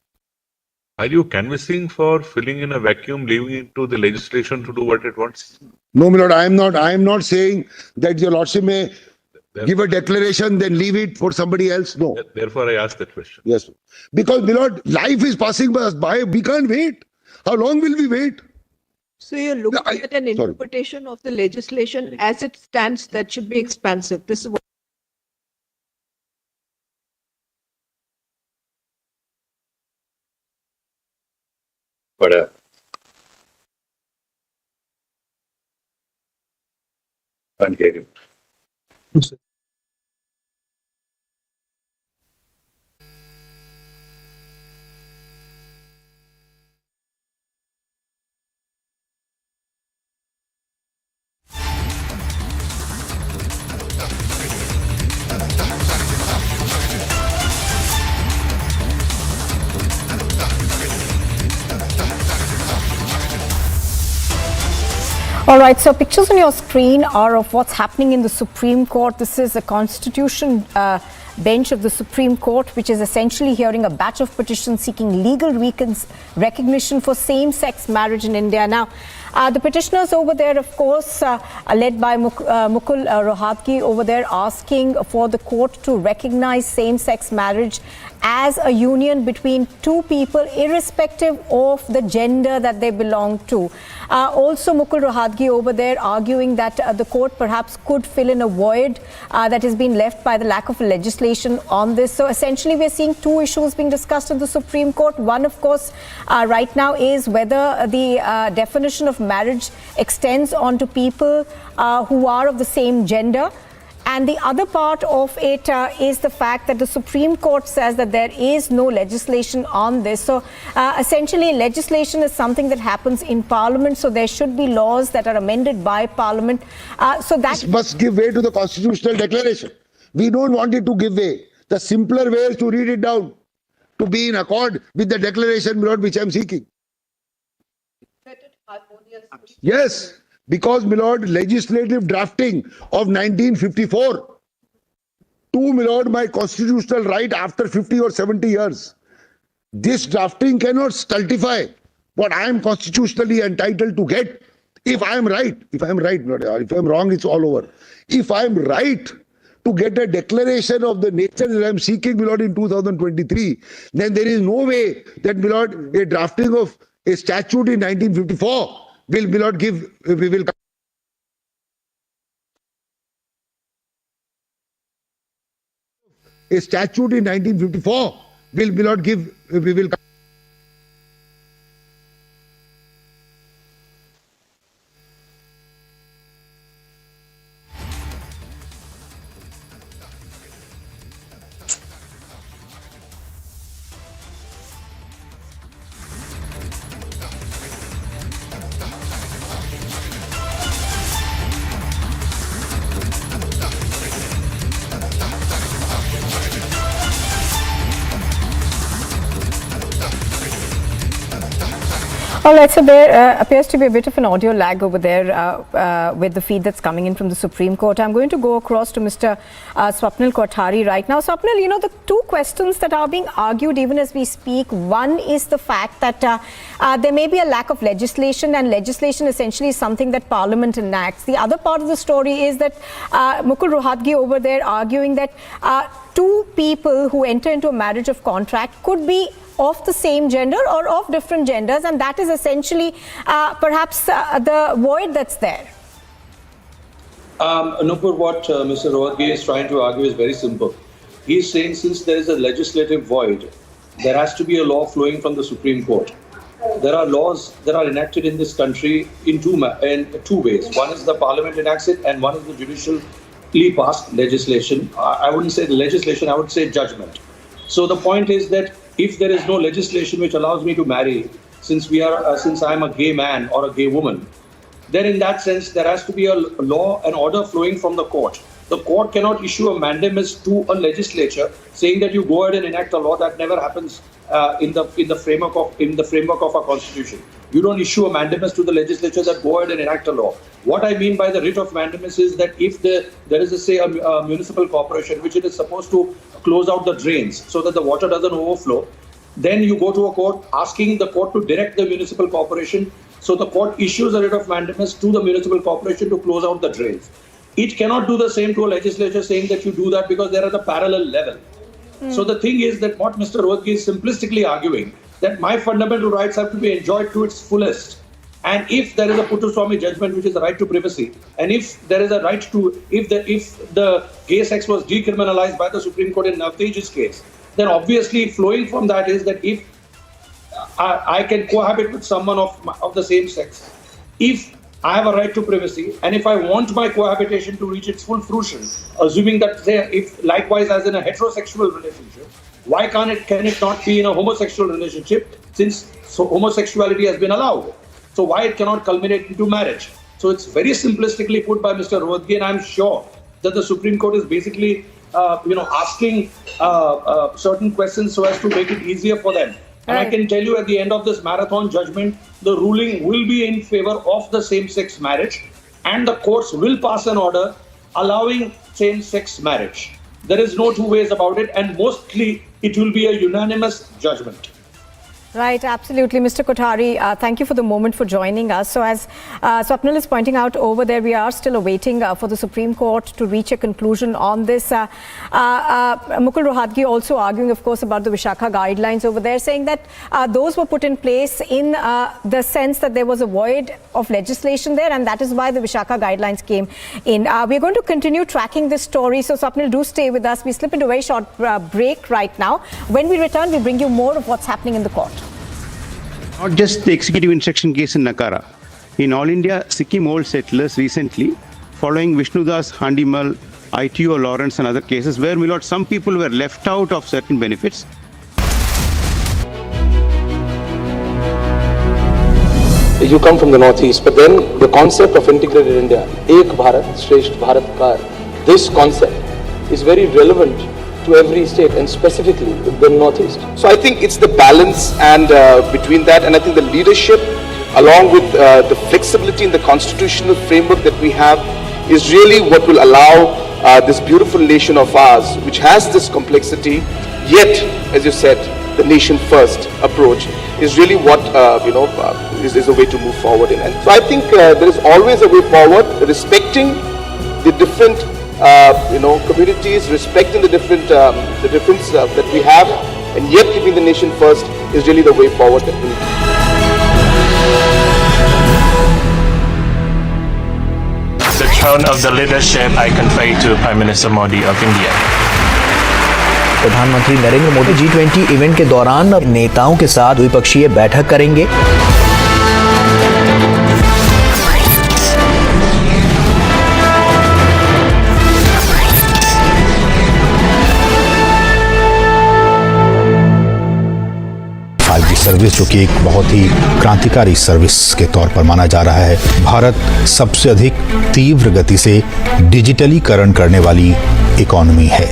Are you canvassing for filling in a vacuum, leaving it to the legislation to do what it wants?
No, my lord, I am not saying that your lordship may give a declaration, then leave it for somebody else. No.
Therefore, I asked that question.
Yes. Because, my lord, life is passing us by. We can't wait. How long will we wait?
So you're looking at an interpretation of the legislation as it stands that should be expansive. This is what
Can't hear you.
All right, so pictures on your screen are of what's happening in the Supreme Court. This is a constitution bench of the Supreme Court, which is essentially hearing a batch of petitions seeking legal recognition for same-sex marriage in India. Now, the petitioners over there, of course, are led by Mukul Rohatgi over there, asking for the court to recognize same-sex marriage as a union between two people, irrespective of the gender that they belong to. Also, Mukul Rohatgi over there arguing that the court perhaps could fill in a void that has been left by the lack of legislation on this. So essentially, we're seeing two issues being discussed in the Supreme Court. One, of course, right now is whether the definition of marriage extends onto people who are of the same gender. And the other part of it is the fact that the Supreme Court says that there is no legislation on this. So essentially, legislation is something that happens in Parliament. So there should be laws that are amended by Parliament. So that
must give way to the constitutional declaration. We don't want it to give way. The simpler way is to read it down, to be in accord with the declaration, which I am seeking. Yes. Because, my lord, legislative drafting of 1954, to, my lord, my constitutional right after 50 or 70 years. This drafting cannot stultify what I am constitutionally entitled to get if I am right. If I am right, if I am wrong, it's all over. If I am right to get a declaration of the nature that I am seeking, my lord, in 2023, then there is no way that, my lord, a drafting of a statute in 1954 will not give, we will. A statute in 1954 will not give, we will.
All right, so there appears to be a bit of an audio lag over there with the feed that's coming in from the Supreme Court. I'm going to go across to Mr. Swapnil Kothari right now. Swapnil, you know, the two questions that are being argued even as we speak, one is the fact that there may be a lack of legislation, and legislation essentially is something that Parliament enacts. The other part of the story is that Mukul Rohatgi over there arguing that two people who enter into a marriage of contract could be of the same gender or of different genders, and that is essentially perhaps the void that's there.
Nupur, what Mr. Rohatgi is trying to argue is very simple. He is saying since there is a legislative void, there has to be a law flowing from the Supreme Court. There are laws that are enacted in this country in two ways. One is the Parliament enacts it, and one is the judicially passed legislation. I wouldn't say the legislation, I would say judgment. So the point is that if there is no legislation which allows me to marry, since I'm a gay man or a gay woman, then in that sense there has to be a law and order flowing from the court. The court cannot issue a mandamus to a legislature saying that you go ahead and enact a law. That never happens in the framework of our constitution. You don't issue a mandamus to the legislature that go ahead and enact a law. What I mean by the writ of mandamus is that if there is a municipal corporation which it is supposed to close out the drains so that the water doesn't overflow, then you go to a court asking the court to direct the municipal corporation. So the court issues a writ of mandamus to the municipal corporation to close out the drains. It cannot do the same to a legislature saying that you do that because they're at a parallel level. So the thing is that what Mr. Rohde is simplistically arguing, that my fundamental rights have to be enjoyed to its fullest. And if there is a Puttaswamy judgment, which is the right to privacy, and if there is a right to, if the gay sex was decriminalized by the Supreme Court in Navtej's case, then obviously flowing from that is that if I can cohabit with someone of the same sex, if I have a right to privacy, and if I want my cohabitation to reach its full fruition, assuming that if likewise as in a heterosexual relationship, why can it not be in a homosexual relationship, since homosexuality has been allowed? So why it cannot culminate into marriage? So it's very simplistically put by Mr. Rohde, and I'm sure that the Supreme Court is basically asking certain questions so as to make it easier for them. And I can tell you at the end of this marathon judgment, the ruling will be in favor of the same-sex marriage, and the courts will pass an order allowing same-sex marriage. There is no two ways about it, and mostly it will be a unanimous judgment.
Right, absolutely. Mr. Kothari, thank you for the moment for joining us. So as Swapnil is pointing out over there, we are still awaiting for the Supreme Court to reach a conclusion on this. Mukul Rohatgi also arguing, of course, about the Vishakha guidelines over there, saying that those were put in place in the sense that there was a void of legislation there, and that is why the Vishakha guidelines came in. We're going to continue tracking this story. So Swapnil, do stay with us. We slip into a very short break right now. When we return, we'll bring you more of what's happening in the court.
Not just the executive instruction case in Nakara. In All India Sikkim old settlers recently, following Vishnudas, Handimal, ITO, Lawrence and other cases where, my lord, some people were left out of certain benefits.
You come from the northeast, but then the concept of integrated India, Ek Bharat, Shresht Bharat Kar, this concept is very relevant to every state, and specifically the northeast. So I think it's the balance and between that, and I think the leadership, along with the flexibility in the constitutional framework that we have, is really what will allow this beautiful nation of ours, which has this complexity, yet, as you said, the nation first approach is really what is a way to move forward in. And so I think there is always a way forward, respecting the different communities, respecting the difference that we have, and yet keeping the nation first is really the way forward that we need.
The throne of the leadership I convey to Prime Minister Modi of India.
प्रधानमंत्री Narendra Modi G20 event के दौरान नेताओं के साथ द्विपक्षीय बैठक करेंगे।
Service जो कि एक बहुत ही क्रांतिकारी सर्विस के तौर पर माना जा रहा है। भारत सबसे अधिक तीव्र गति से डिजिटलीकरण करने वाली इकोनॉमी है।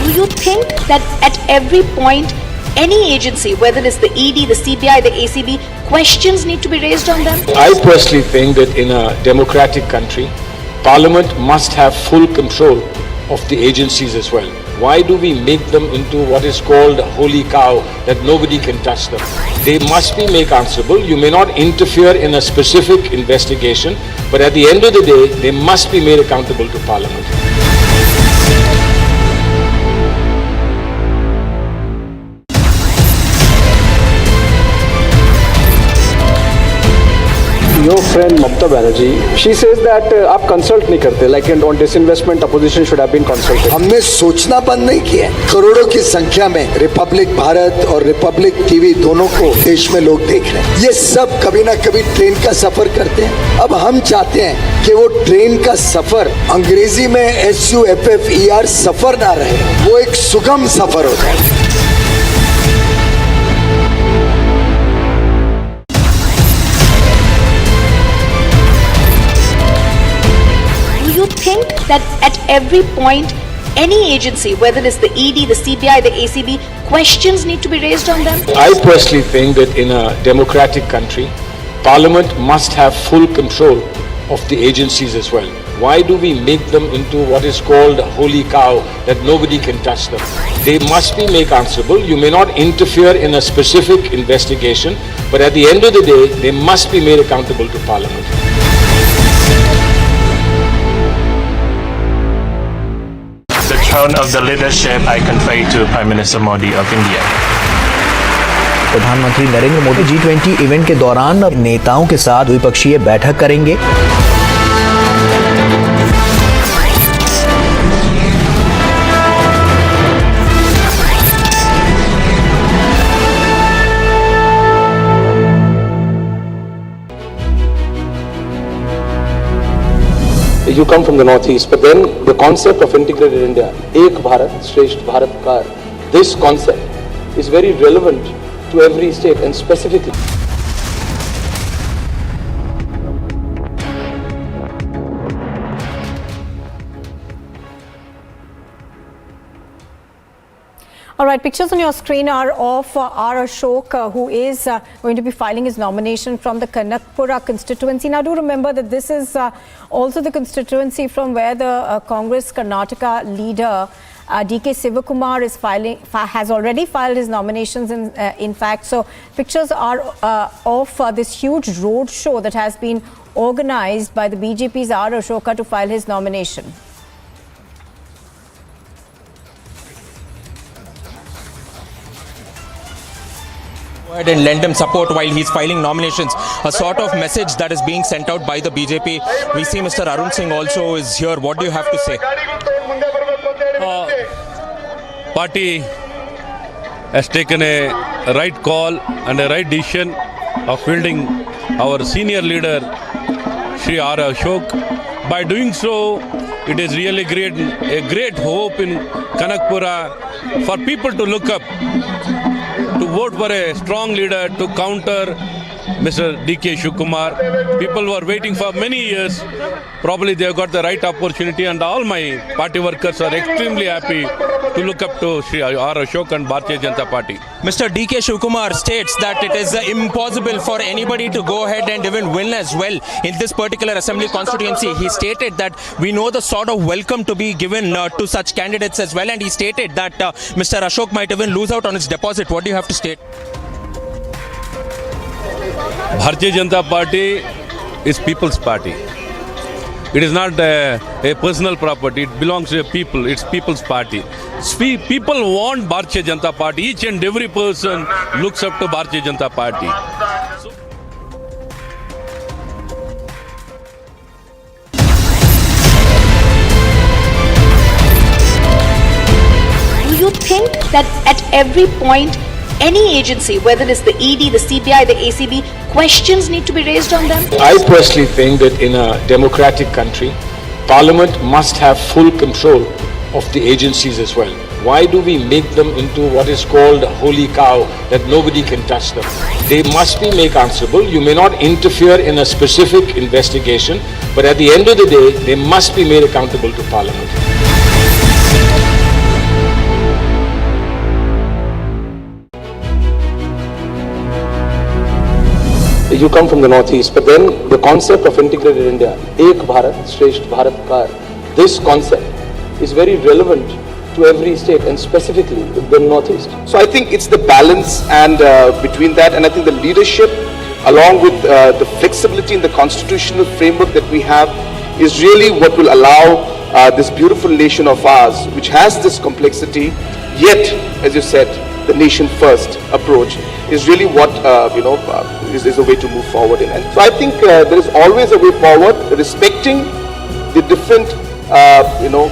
Do you think that at every point any agency, whether it's the ED, the CBI, the ACB, questions need to be raised on them?
I personally think that in a democratic country, Parliament must have full control of the agencies as well. Why do we make them into what is called a holy cow, that nobody can touch them? They must be made answerable. You may not interfere in a specific investigation, but at the end of the day, they must be made accountable to Parliament.
Your friend Mamta Banerjee, she says that आप consult नहीं करते, like on disinvestment, opposition should have been consulted.
हमने सोचना बंद नहीं किया। करोड़ों की संख्या में रिपब्लिक भारत और रिपब्लिक टीवी दोनों को देश में लोग देख रहे हैं। ये सब कभी ना कभी ट्रेन का सफर करते हैं। अब हम चाहते हैं कि वो ट्रेन का सफर, अंग्रेजी में SUFFER सफर ना रहे, वो एक सुगम सफर हो जाए।
think that at every point, any agency, whether it's the ED, the CBI, the ACB, questions need to be raised on them?
I personally think that in a democratic country, Parliament must have full control of the agencies as well. Why do we make them into what is called a holy cow, that nobody can touch them? They must be made answerable. You may not interfere in a specific investigation, but at the end of the day, they must be made accountable to Parliament.
The throne of the leadership I convey to Prime Minister Modi of India.
प्रधानमंत्री Narendra Modi G20 event के दौरान नेताओं के साथ द्विपक्षीय बैठक करेंगे।
You come from the northeast, but then the concept of integrated India, Ek Bharat, Shresht Bharat Kar, this concept is very relevant to every state and specifically.
All right, pictures on your screen are of R. Ashok, who is going to be filing his nomination from the Kanakpura constituency. Now, do remember that this is also the constituency from where the Congress Karnataka leader D.K. Sivakumar is has already filed his nominations. In fact, so pictures are of this huge road show that has been organized by the BJP's R. Ashoka to file his nomination.
And lend him support while he's filing nominations, a sort of message that is being sent out by the BJP. We see Mr. Arun Singh also is here. What do you have to say?
Party has taken a right call and a right decision of fielding our senior leader Shri R. Ashok. By doing so, it is really a great hope in Kanakpura for people to look up, to vote for a strong leader to counter Mr. D.K. Shivakumar. People were waiting for many years. Probably they have got the right opportunity, and all my party workers are extremely happy to look up to Shri R. Ashok and Bharatiya Janata Party.
Mr. D.K. Shivakumar states that it is impossible for anybody to go ahead and even win as well in this particular assembly constituency. He stated that we know the sort of welcome to be given to such candidates as well, and he stated that Mr. Ashok might even lose out on his deposit. What do you have to state?
Bharatiya Janata Party is people's party. It is not a personal property. It belongs to the people. It's people's party. People want Bharatiya Janata Party. Each and every person looks up to Bharatiya Janata Party.
Do you think that at every point, any agency, whether it's the ED, the CBI, the ACB, questions need to be raised on them?
I personally think that in a democratic country, Parliament must have full control of the agencies as well. Why do we make them into what is called a holy cow, that nobody can touch them? They must be made answerable. You may not interfere in a specific investigation, but at the end of the day, they must be made accountable to Parliament.
You come from the northeast, but then the concept of integrated India, Ek Bharat, Shresht Bharat Kar, this concept is very relevant to every state and specifically the northeast. So I think it's the balance and between that, and I think the leadership along with the flexibility in the constitutional framework that we have is really what will allow this beautiful nation of ours, which has this complexity, yet, as you said, the nation first approach is really what is a way to move forward in. And so I think there is always a way forward, respecting the different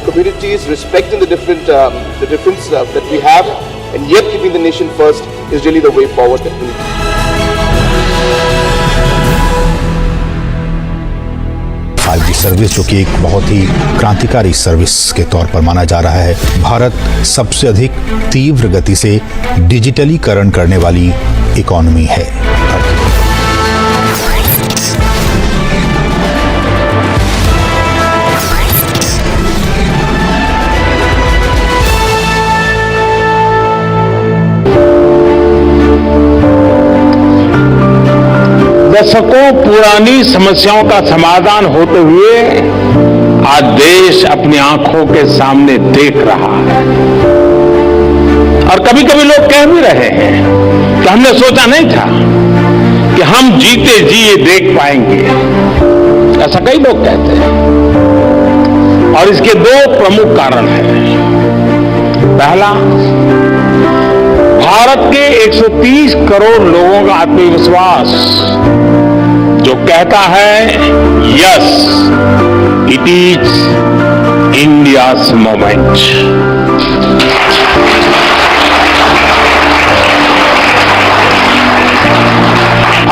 communities, respecting the difference that we have, and yet keeping the nation first is really the way forward that we need.
Five service जो कि एक बहुत ही क्रांतिकारी service के तौर पर माना जा रहा है। भारत सबसे अधिक तीव्र गति से डिजिटलीकरण करने वाली इकोनॉमी है।
दशकों पुरानी समस्याओं का समाधान होते हुए आज देश अपनी आंखों के सामने देख रहा है। और कभी कभी लोग कह भी रहे हैं कि हमने सोचा नहीं था कि हम जीते जी ये देख पाएंगे। ऐसा कई लोग कहते हैं और इसके दो प्रमुख कारण हैं। पहला, भारत के 130 करोड़ लोगों का आत्मविश्वास जो कहता है yes it is India's moment.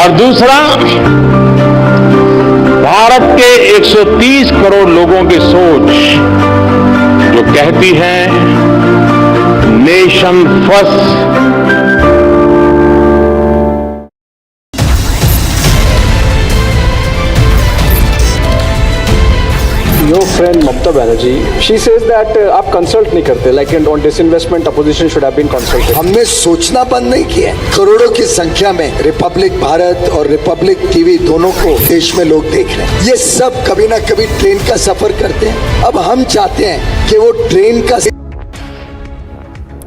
और दूसरा, भारत के 130 करोड़ लोगों की सोच जो कहती है nation first.
Your friend Mamata Banerjee, she says that आप कंसल्ट नहीं करते, like on disinvestment opposition should have been consulted.
हमने सोचना बंद नहीं किया। करोड़ों की संख्या में रिपब्लिक भारत और रिपब्लिक टीवी दोनों को देश में लोग देख रहे हैं। ये सब कभी ना कभी ट्रेन का सफर करते हैं। अब हम चाहते हैं कि वो ट्रेन का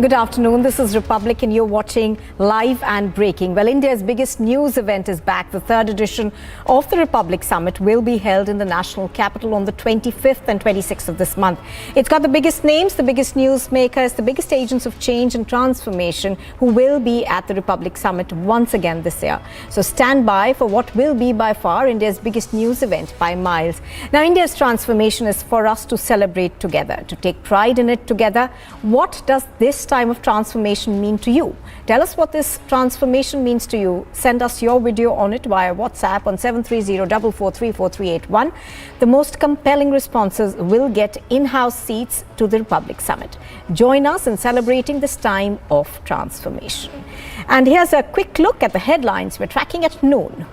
Good afternoon. This is Republic and you're watching Live and Breaking. Well, India's biggest news event is back. The third edition of the Republic Summit will be held in the national capital on the 25th and 26th of this month. It's got the biggest names, the biggest newsmakers, the biggest agents of change and transformation who will be at the Republic Summit once again this year. So stand by for what will be by far India's biggest news event by miles. Now, India's transformation is for us to celebrate together, to take pride in it together. What does this time of transformation mean to you? Tell us what this transformation means to you. Send us your video on it via WhatsApp on 730-443-4381. The most compelling responses will get in-house seats to the Republic Summit. Join us in celebrating this time of transformation. And here's a quick look at the headlines we're tracking at noon.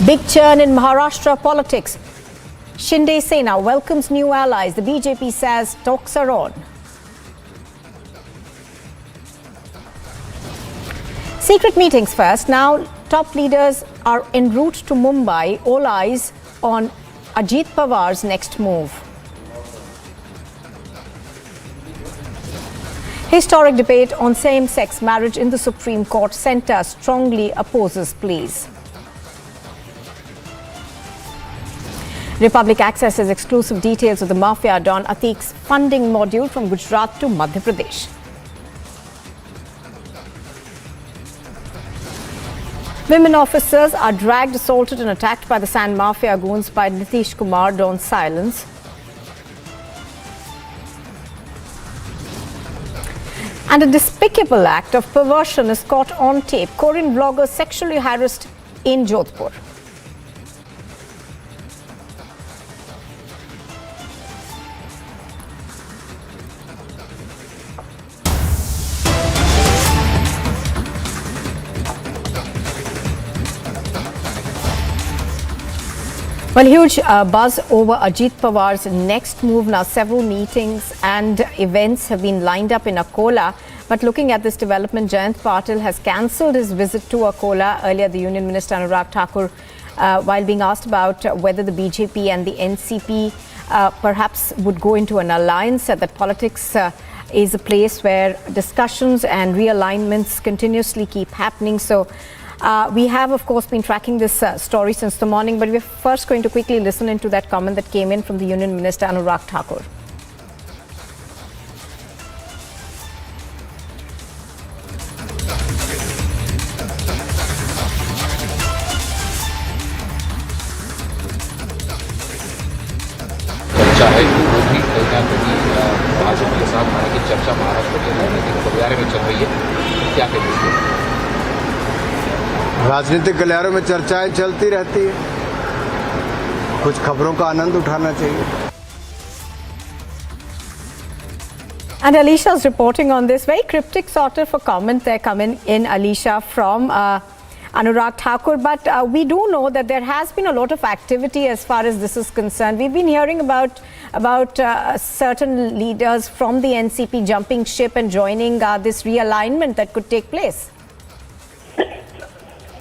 Big churn in Maharashtra politics. Shinde Sena welcomes new allies. The BJP says talks are on. Secret meetings first. Now, top leaders are en route to Mumbai. All eyes on Ajit Pawar's next move. Historic debate on same-sex marriage in the Supreme Court. Centre strongly opposes pleas. Republic accesses exclusive details of the mafia don Atiq's funding module from Gujarat to Madhya Pradesh. Women officers are dragged, assaulted and attacked by the sand mafia goons by Nitish Kumar don silence. And a despicable act of perversion is caught on tape. Korean vlogger sexually harassed in Jodhpur. Well, huge buzz over Ajit Pawar's next move. Now, several meetings and events have been lined up in Akola. But looking at this development, Jayant Patil has cancelled his visit to Akola. Earlier, the Union Minister Anurag Thakur, while being asked about whether the BJP and the NCP perhaps would go into an alliance, said that politics is a place where discussions and realignments continuously keep happening. So, we have, of course, been tracking this story since the morning, but we're first going to quickly listen into that comment that came in from the Union Minister Anurag Thakur.
चर्चा है वो भी कहीं ना कहीं भाजपा के साथ हालांकि चर्चा महाराष्ट्र के राजनीतिक गलियारे में चल रही है, क्या कहेंगे?
राजनीतिक गलियारों में चर्चाएं चलती रहती है, कुछ खबरों का आनंद उठाना चाहिए.
And Alisha's reporting on this. Very cryptic sort of a comment there coming in, Alisha, from Anurag Thakur. But we do know that there has been a lot of activity as far as this is concerned. We've been hearing about certain leaders from the NCP jumping ship and joining this realignment that could take place.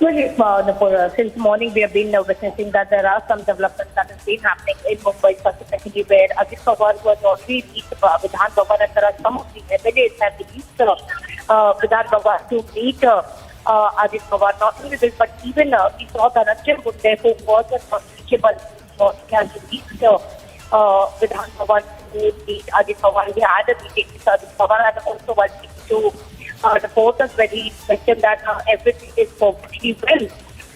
Well, since morning we have been witnessing that there are some developments that have been happening in Mumbai, specifically where Ajit Pawar was already reached Vidhan Bhavan, and there are some of the MLAs have reached Vidhan Bhavan to meet Ajit Pawar. Not only this, but even we saw Dhananjay Munde, who was unreachable, he has reached Vidhan Bhavan to meet Ajit Pawar. He had a meeting with Ajit Pawar and also was to reporters where he mentioned that everything is perfectly well.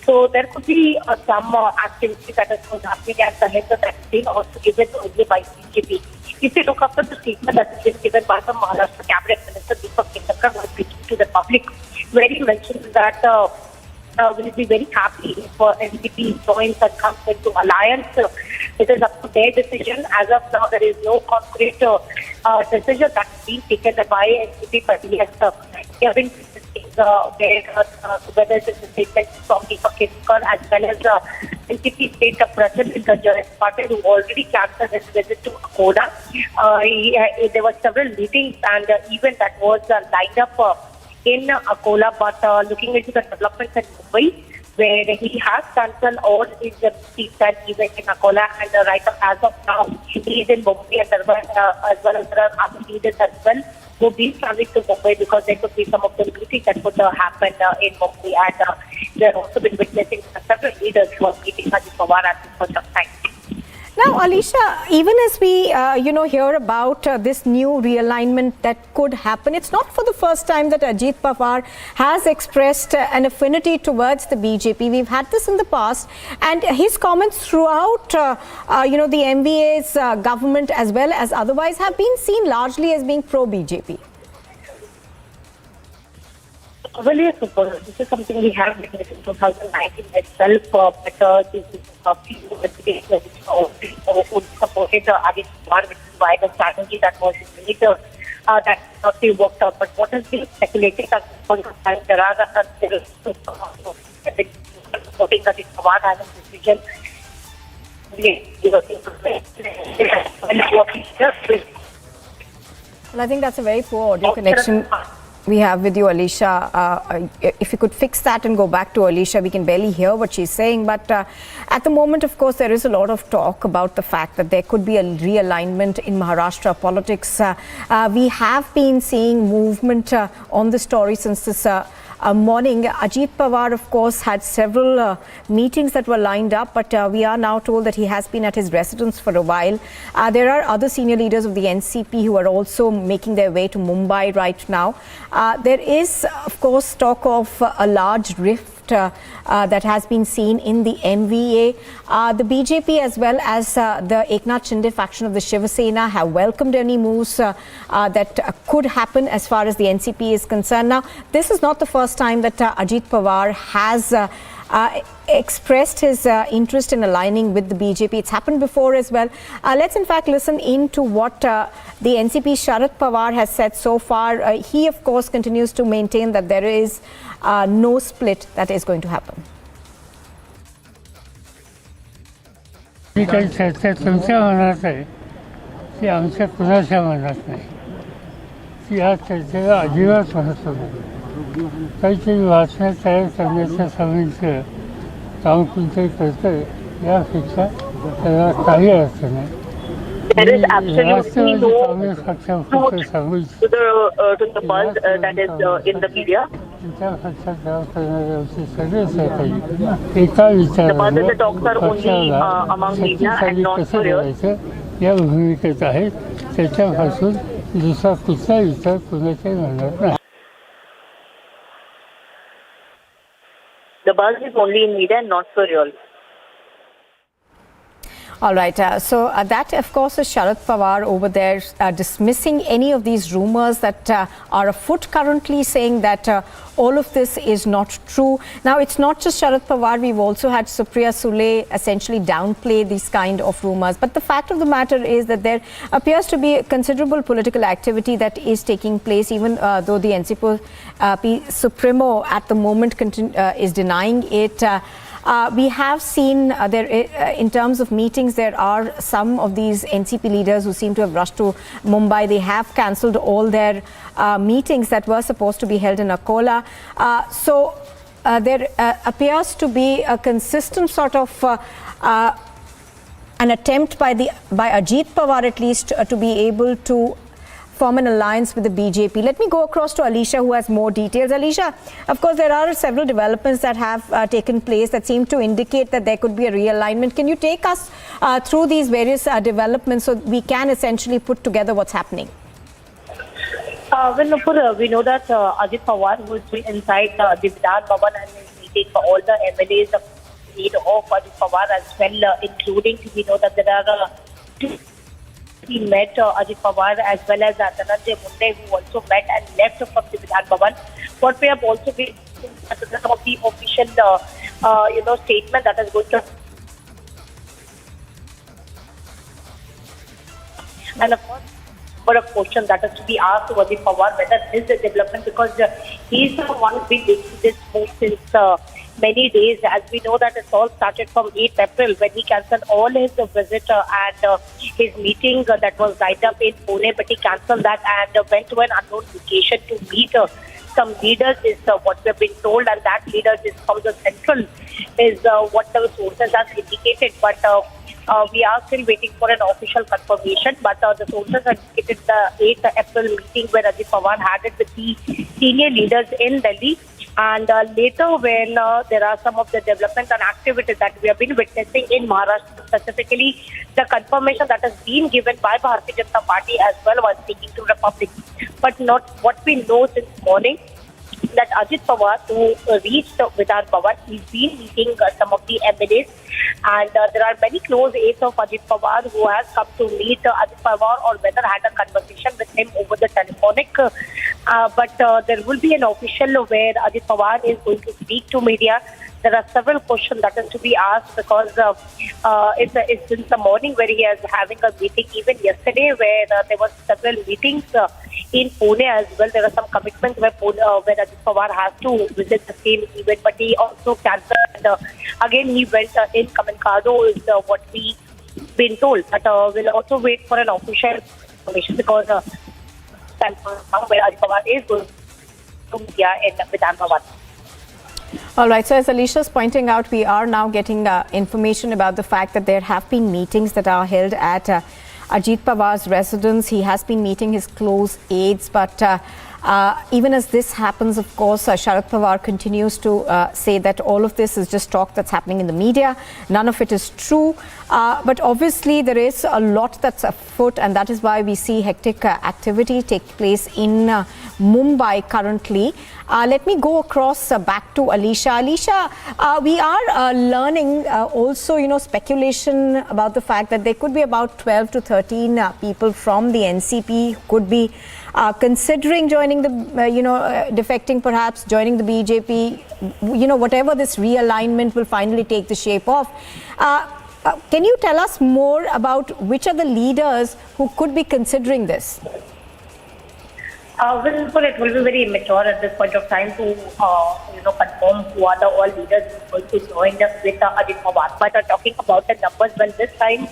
So there could be some activity that is happening at the head of that thing, also given only by BJP. If you look after the statement that has been given by the Maharashtra Cabinet Minister Deepak Ketkar while speaking to the public, where he mentioned that will be very happy if NCP joins and comes into alliance. It is up to their decision. As of now, there is no concrete decision that is being taken by NCP, but yes, there have been whether it is a statement from Deepak Ketkar as well as NCP state president Jaipur Patel, who already cancelled his visit to Akola. There were several meetings and event that was lined up in Akola, but looking into the developments in Mumbai, where he has cancelled all his meetings and events in Akola, and right as of now, he is in Mumbai, and as well as there are other leaders as well who have been traveling to Mumbai because there could be some of the meetings that could happen in Mumbai, and they have also been witnessing several leaders who are meeting Ajit Pawar at this point of time.
Now, Alisha, even as we, hear about this new realignment that could happen, it's not for the first time that Ajit Pawar has expressed an affinity towards the BJP. We've had this in the past, and his comments throughout, the MVA's government as well as otherwise have been seen largely as being pro-BJP.
Well, yes, of course. This is something we have witnessed in 2019 itself. But this is a few investigations who supported Ajit Pawar, which is why the strategy that was made that not be worked out. But what has been speculated at this point of time, there are supporting Ajit Pawar has a decision.
Well, I think that's a very poor audio connection we have with you, Alisha. If you could fix that and go back to Alisha, we can barely hear what she's saying. But at the moment, of course, there is a lot of talk about the fact that there could be a realignment in Maharashtra politics. We have been seeing movement on the story since this morning. Ajit Pawar, of course, had several meetings that were lined up, but we are now told that he has been at his residence for a while. There are other senior leaders of the NCP who are also making their way to Mumbai right now. There is, of course, talk of a large rift that has been seen in the MVA. The BJP as well as the Eknath Shinde faction of the Shiv Sena have welcomed any moves that could happen as far as the NCP is concerned. Now, this is not the first time that Ajit Pawar has expressed his interest in aligning with the BJP. It's happened before as well. Let's in fact listen in to what the NCP Sharad Pawar has said so far. He of course continues to maintain that there is no split that is going to happen.
काही चर्चा तुमच्या मनात आहे ती आमच्या कुणाच्या मनात नाही ती या चर्चेला अजिबात महत्त्व नाही काहीतरी वाचण्या तयार करण्याच्या सवयीचं काम कोणतरी करतं यापेक्षा त्याला काही अर्थ नाही.
There is absolutely no truth to the buzz that is in the media. The buzz and the talks are only among media and not for real.
या भूमिकेत आहेत त्याच्यापासून दुसरा कुठला विचार कुणाच्याही मनात नाही.
The buzz is only in media and not for real.
All right. So that, of course, is Sharad Pawar over there dismissing any of these rumors that are afoot currently, saying that all of this is not true. Now, it's not just Sharad Pawar. We've also had Supriya Sule essentially downplay these kind of rumors. But the fact of the matter is that there appears to be considerable political activity that is taking place, even though the NCP Supremo at the moment is denying it. We have seen there in terms of meetings, there are some of these NCP leaders who seem to have rushed to Mumbai. They have cancelled all their meetings that were supposed to be held in Akola. So there appears to be a consistent sort of an attempt by Ajit Pawar at least to be able to form an alliance with the BJP. Let me go across to Alisha, who has more details. Alisha, of course, there are several developments that have taken place that seem to indicate that there could be a realignment. Can you take us through these various developments so we can essentially put together what's happening?
Well, Nupur, we know that Ajit Pawar was inside the Vidhan Bhavan and is meeting for all the MLAs of Ajit Pawar as well, including we know that there are he met Ajit Pawar as well as Dhananjay Munde, who also met and left from the Vidhan Bhavan. What we have also been some of the official, statement that is going to. And of course, for a question that is to be asked to Ajit Pawar whether this is a development, because he's the one who's been making this move since many days. As we know that it all started from 8th April when he cancelled all his visit and his meeting that was lined up in Pune, but he cancelled that and went to an unknown location to meet some leaders is what we have been told, and that leaders is from the central is what the sources have indicated. But we are still waiting for an official confirmation. But the sources have indicated the 8th April meeting where Ajit Pawar had it with the senior leaders in Delhi. And later when there are some of the developments and activities that we have been witnessing in Maharashtra, specifically the confirmation that has been given by Bharatiya Janata Party as well while speaking to the public. But not what we know since morning, that Ajit Pawar, who reached Vidhan Bhavan, he's been meeting some of the MLAs, and there are many close aides of Ajit Pawar who has come to meet Ajit Pawar or whether had a conversation with him over the telephonic. But there will be an official where Ajit Pawar is going to speak to media. There are several questions that is to be asked because it's since the morning where he is having a meeting. Even yesterday where there were several meetings in Pune as well. There are some commitments where Ajit Pawar has to visit the same event, but he also cancelled. Again, he went in Kamenkado is what we been told. But we'll also wait for an official information because where Ajit Pawar is going to media in Vidhan Bhavan.
All right. So as Alisha is pointing out, we are now getting information about the fact that there have been meetings that are held at Ajit Pawar's residence. He has been meeting his close aides, but even as this happens, of course, Sharad Pawar continues to say that all of this is just talk that's happening in the media. None of it is true. But obviously, there is a lot that's afoot, and that is why we see hectic activity take place in Mumbai currently. Let me go across back to Alisha. Alisha, we are learning also, speculation about the fact that there could be about 12 to 13 people from the NCP who could be considering joining the, defecting perhaps, joining the BJP, whatever this realignment will finally take the shape of. Can you tell us more about which are the leaders who could be considering this?
Well, it will be very immature at this point of time to, confirm who are the all leaders who are going to join us with Ajit Pawar. But talking about the numbers, well, this time,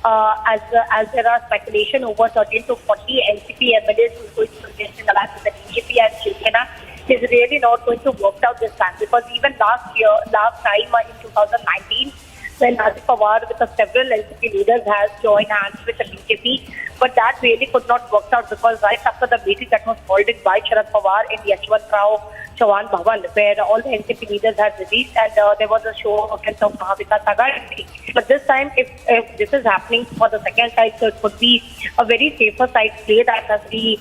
as there are speculation over 13 to 40 NCP MLAs who are going to suggest in alliance with the BJP and Shivsena is really not going to work out this time, because even last time in 2019, when Ajit Pawar with several NCP leaders has joined hands with the BJP, but that really could not work out because right after the meeting that was called in by Sharad Pawar in Yashwantrao Chauhan Bhavan, where all the NCP leaders had released, and there was a show of Mahavika Tagari. But this time, if this is happening for the second time, so it could be a very safer side play that has been,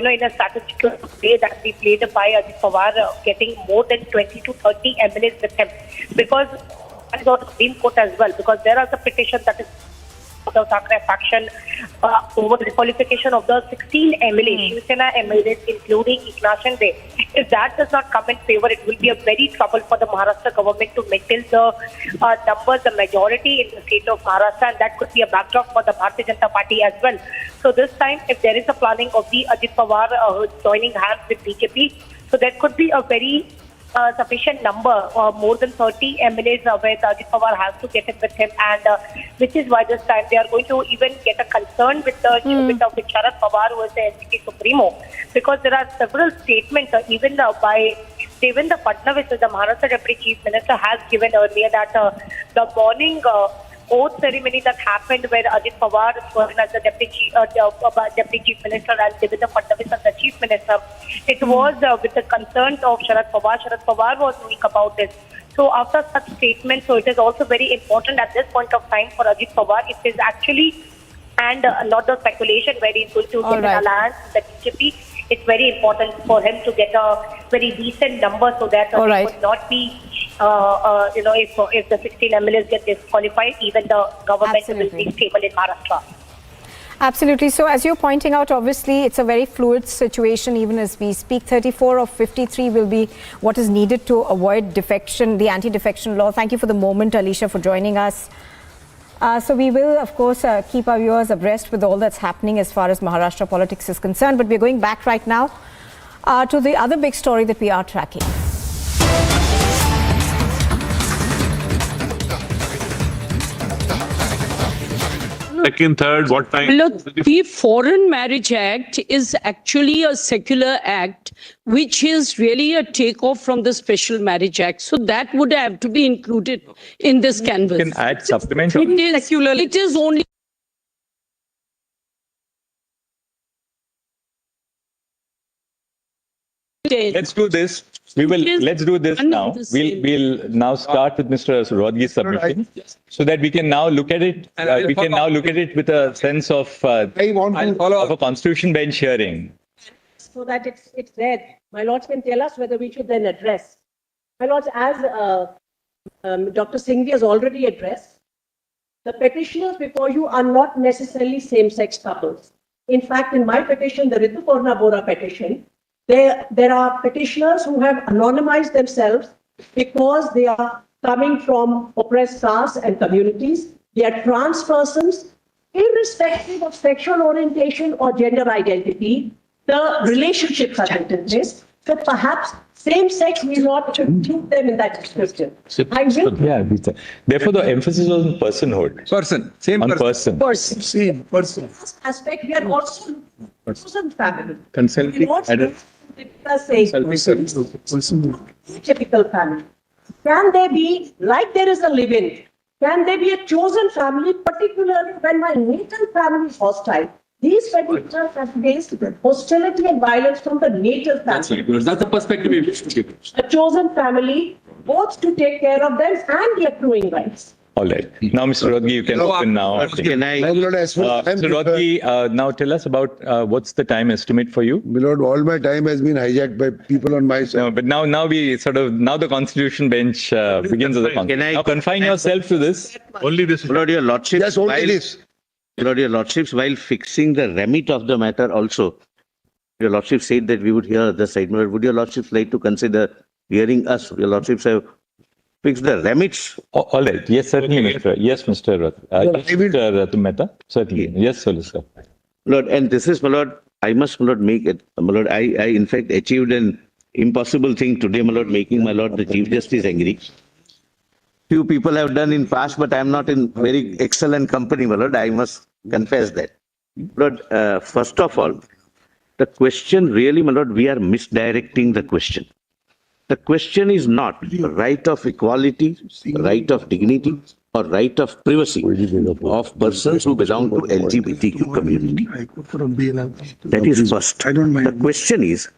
in a strategic way that we played by Ajit Pawar, getting more than 20 to 30 MLAs with him, because and got Supreme Court as well, because there are the petitions that is the Thackeray faction over the qualification of the 16 MLAs, Shivsena MLAs, including Eknath Shinde. If that does not come in favor, it will be a very trouble for the Maharashtra government to maintain the numbers, the majority in the state of Maharashtra, and that could be a backdrop for the Bharatiya Janata Party as well. So this time, if there is a planning of the Ajit Pawar joining hands with BJP, so there could be a very sufficient number, more than 30 MLAs where Ajit Pawar has to get it with him, and which is why this time they are going to even get a concern with Sharad Pawar, who is the NCP Supremo, because there are several statements even by Devendra Fadnavis, the Maharashtra Deputy Chief Minister, has given earlier that the morning oath ceremony that happened where Ajit Pawar was as the Deputy Chief Minister and Devendra Fadnavis as the Chief Minister, it was with the consent of Sharad Pawar. Sharad Pawar was knowing about this. So after such statements, so it is also very important at this point of time for Ajit Pawar, it is actually, and not the speculation where he's going to get an alliance with the BJP, it's very important for him to get a very decent number so that it would not be, if the 16 MLAs get disqualified, even the government will be stable in Maharashtra.
Absolutely. So as you're pointing out, obviously, it's a very fluid situation even as we speak. 34 of 53 will be what is needed to avoid defection, the anti-defection law. Thank you for the moment, Alicia, for joining us. So we will, of course, keep our viewers abreast with all that's happening as far as Maharashtra politics is concerned. But we're going back right now to the other big story that we are tracking.
Second, third, what time?
Look, the Foreign Marriage Act is actually a secular act, which is really a takeoff from the Special Marriage Act. So that would have to be included in this canvas.
You can add supplement.
It is only.
Let's do this. Let's do this now. We'll now start with Mr. Rodgi's submission, so that we can now look at it. We can now look at it with a sense of a constitution bench hearing.
So that it's read. My lords can tell us whether we should then address. My lords, as Dr. Singhvi has already addressed, the petitioners before you are not necessarily same-sex couples. In fact, in my petition, the Rituparna Bora petition, there are petitioners who have anonymized themselves because they are coming from oppressed castes and communities. They are trans persons, irrespective of sexual orientation or gender identity. The relationships are this. So perhaps same-sex may not include them in that description.
Therefore, the emphasis on personhood. Same person.
Same person. This aspect, we are also chosen family.
Consenting
typical family. Can they be, like there is a live-in, can they be a chosen family, particularly when my natal family is hostile? These petitioners have faced hostility and violence from the native family.
That's the perspective we wish to give.
A chosen family, both to take care of them and the accruing rights.
All right. Now, Mr. Rodgi, you can open now. Mr. Rodgi, now tell us about what's the time estimate for you?
My lord, all my time has been hijacked by people on my side.
No, but now the Constitution bench begins as a constitution. Now confine yourself to this. Only this.
My lord, your lordship.
Yes, only this.
My lord, your lordships, while fixing the remit of the matter also, your lordship said that we would hear the side. Would your lordships like to consider hearing us? Your lordships have fixed the remits.
All right. Yes, certainly, Mr. Yes, Mr. Mehta. Certainly. Yes, Solicitor.
Lord, and this is, my lord, I must, my lord, make it. My lord, I in fact achieved an impossible thing today, my lord, making my lord the Chief Justice angry. Few people have done in past, but I am not in very excellent company, my lord. I must confess that. Lord, first of all, the question really, my lord, we are misdirecting the question. The question is not right of equality, right of dignity, or right of privacy of persons who belong to LGBTQ community. That is first. The question is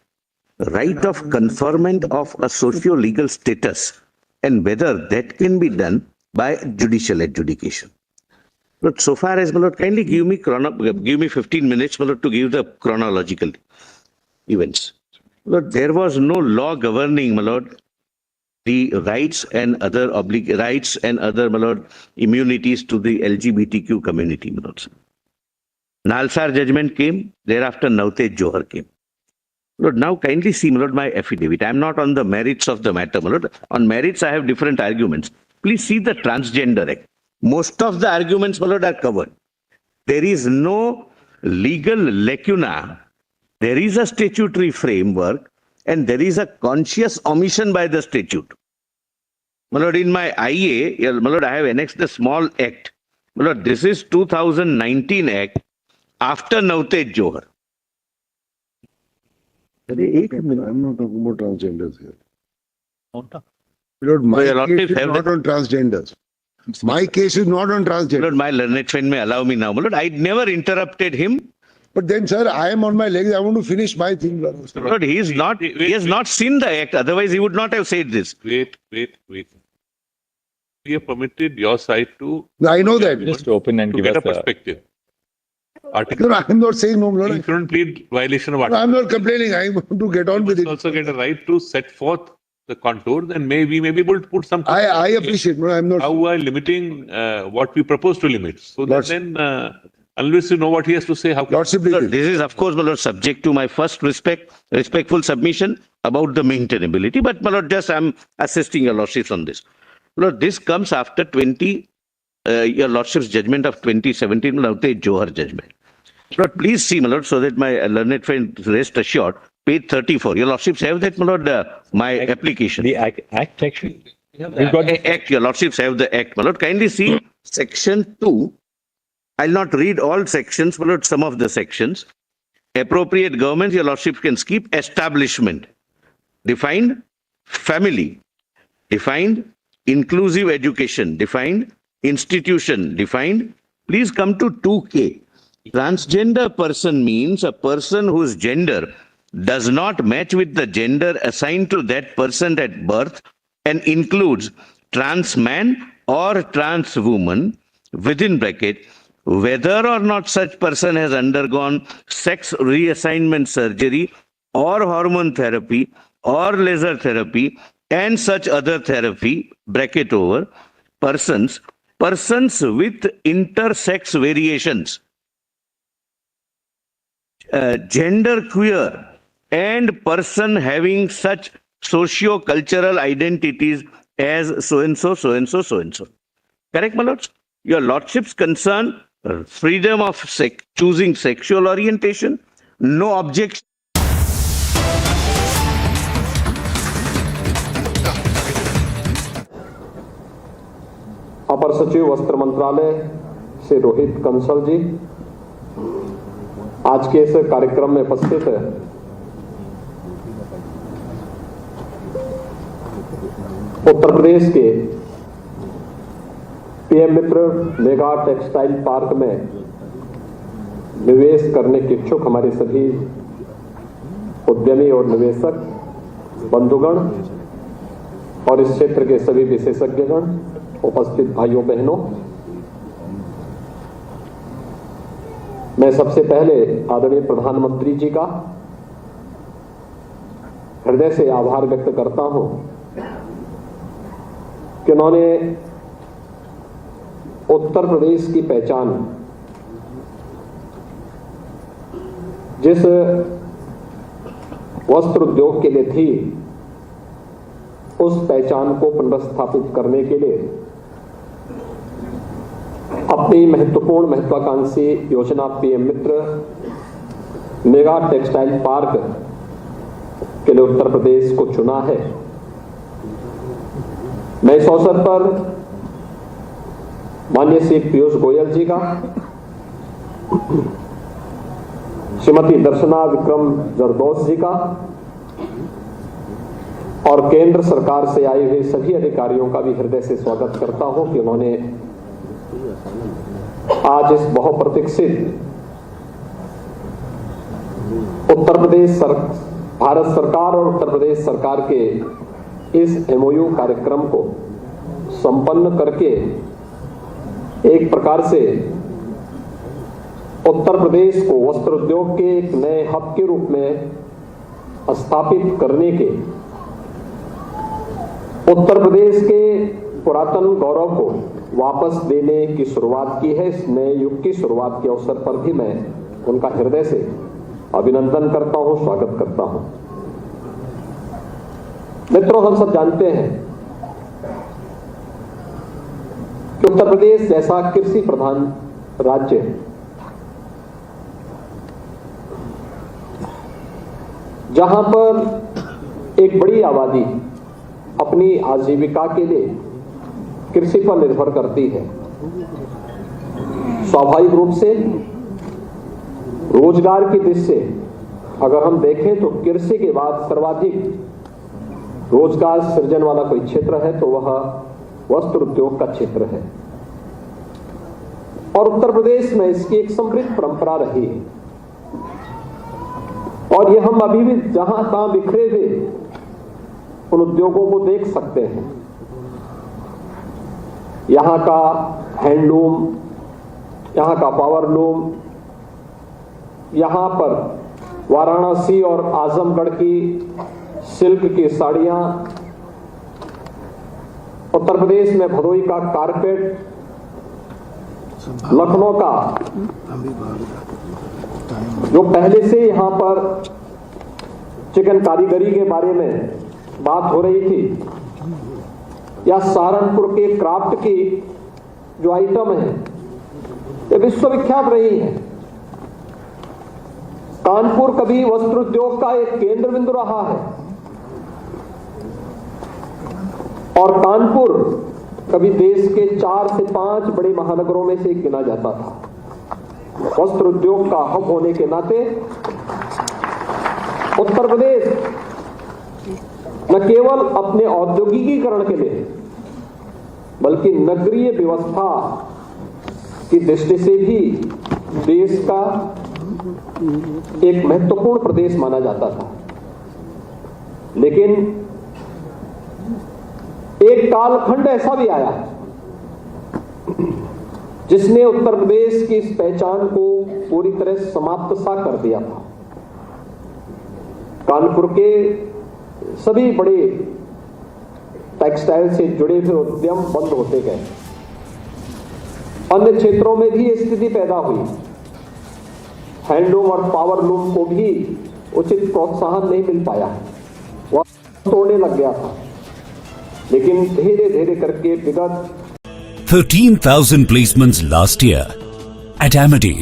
right of conferment of a socio-legal status and whether that can be done by judicial adjudication. But so far as, my lord, kindly give me 15 minutes, my lord, to give the chronological events. Lord, there was no law governing, my lord, the rights and other rights and other, my lord, immunities to the LGBTQ community, my lord. Nalsar judgment came, thereafter Navtej Johar came. Lord, now kindly see, my lord, my affidavit. I am not on the merits of the matter, my lord. On merits, I have different arguments. Please see the Transgender Act. Most of the arguments, my lord, are covered. There is no legal lacuna. There is a statutory framework and there is a conscious omission by the statute. My lord, in my IA, my lord, I have annexed the small act. My lord, this is 2019 Act after Navtej Johar.
I'm not talking about transgenders here. Lord, my
Your
case
Lordship
is
have
not on transgenders. My case is not on transgender.
Lord, my learned friend may allow me now. Lord, I never interrupted him.
But then, sir, I am on my legs. I want to finish my thing.
Lord, he is not. He has not seen the act. Otherwise, he would not have said this.
Wait. We have permitted your side to.
I know that.
Just open and give us a perspective. Article.
No, I am not saying no, Lord.
You shouldn't plead violation of article.
I am not complaining. I want to get on with it.
Also get a right to set forth the contours, and maybe be able to put some.
I appreciate. No, I am not.
How we are limiting what we propose to limit. So that then, unless you know what he has to say, how?
Lordship,
Lord, this is of course, my Lord, subject to my first respectful submission about the maintainability. But my Lord, just I am assisting your Lordships on this. Lord, this comes after your Lordship's judgment of 2017, Lord, the Johar judgment. Lord, please see, my Lord, so that my learned friend rest assured. Page 34. Your Lordships have that, my Lord, my application.
The act actually.
We've got the act. Your Lordships have the act, my Lord. Kindly see section 2. I'll not read all sections, my Lord, some of the sections. Appropriate government, your Lordship can skip. Establishment. Defined. Family. Defined. Inclusive education. Defined. Institution. Defined. Please come to 2K. Transgender person means a person whose gender does not match with the gender assigned to that person at birth and includes trans man or trans woman, within bracket, whether or not such person has undergone sex reassignment surgery or hormone therapy or laser therapy and such other therapy, bracket over, persons with intersex variations, gender queer, and person having such socio-cultural identities as so-and-so, so-and-so, so-and-so. Correct, my lords? Your lordships concern freedom of choosing sexual orientation, no objection.
अपर सचिव वस्त्र मंत्रालय से रोहित कंसल जी आज के इस कार्यक्रम में उपस्थित है। उत्तर प्रदेश के पीएम मित्र मेगा टेक्सटाइल पार्क में निवेश करने के इच्छुक हमारे सभी उद्यमी और निवेशक बंधुगण और इस क्षेत्र के सभी विशेषज्ञगण, उपस्थित भाइयों बहनों, मैं सबसे पहले आदरणीय प्रधानमंत्री जी का हृदय से आभार व्यक्त करता हूं कि उन्होंने उत्तर प्रदेश की पहचान जिस वस्त्र उद्योग के लिए थी, उस पहचान को पुनर्स्थापित करने के लिए अपनी महत्वाकांक्षी योजना पीएम मित्र मेगा टेक्सटाइल पार्क के लिए उत्तर प्रदेश को चुना है। मैं इस अवसर पर माननीय श्री पीयूष गोयल जी का, श्रीमती दर्शना विक्रम जरदोस जी का और केंद्र सरकार से आए हुए सभी अधिकारियों का भी हृदय से स्वागत करता हूं कि उन्होंने आज इस बहुप्रतीक्षित भारत सरकार और उत्तर प्रदेश सरकार के इस एमओयू कार्यक्रम को संपन्न करके एक प्रकार से उत्तर प्रदेश को वस्त्र उद्योग के एक नए हब के रूप में स्थापित करने के, उत्तर प्रदेश के पुरातन गौरव को वापस देने की शुरुआत की है। इस नए युग की शुरुआत के अवसर पर भी मैं उनका हृदय से अभिनंदन करता हूं, स्वागत करता हूं। मित्रों, हम सब जानते हैं कि उत्तर प्रदेश जैसा कृषि प्रधान राज्य जहां पर एक बड़ी आबादी अपनी आजीविका के लिए कृषि पर निर्भर करती है, स्वाभाविक रूप से रोजगार की दृष्टि से अगर हम देखें तो कृषि के बाद सर्वाधिक रोजगार सृजन वाला कोई क्षेत्र है तो वह वस्त्र उद्योग का क्षेत्र है और उत्तर प्रदेश में इसकी एक समृद्ध परंपरा रही है और ये हम अभी भी जहां तहां बिखरे हुए उन उद्योगों को देख सकते हैं। यहां का हैंडलूम, यहां का पावरलूम, यहां पर वाराणसी और आजमगढ़ की सिल्क की साड़ियां, उत्तर प्रदेश में भदोई का कारपेट, लखनऊ का जो पहले से यहां पर चिकन कारीगरी के बारे में बात हो रही थी, या सहारनपुर के क्राफ्ट की जो आइटम है ये विश्वविख्यात रही है। कानपुर कभी वस्त्र उद्योग का एक केंद्र बिंदु रहा है और कानपुर कभी देश के 4 से 5 बड़े महानगरों में से एक गिना जाता था। वस्त्र उद्योग का हब होने के नाते उत्तर प्रदेश न केवल अपने औद्योगिकीकरण के लिए बल्कि नगरीय व्यवस्था की दृष्टि से भी देश का एक महत्वपूर्ण प्रदेश माना जाता था। लेकिन एक कालखंड ऐसा भी आया जिसने उत्तर प्रदेश की इस पहचान को पूरी तरह समाप्त सा कर दिया था। कानपुर के सभी बड़े टेक्सटाइल से जुड़े हुए उद्यम बंद होते गए। अन्य क्षेत्रों में भी ये स्थिति पैदा हुई। हैंडलूम और पावरलूम को भी उचित प्रोत्साहन नहीं मिल पाया, वह तोड़ने लग गया था। लेकिन धीरे धीरे करके विगत
13,000 placements last year. At Amity,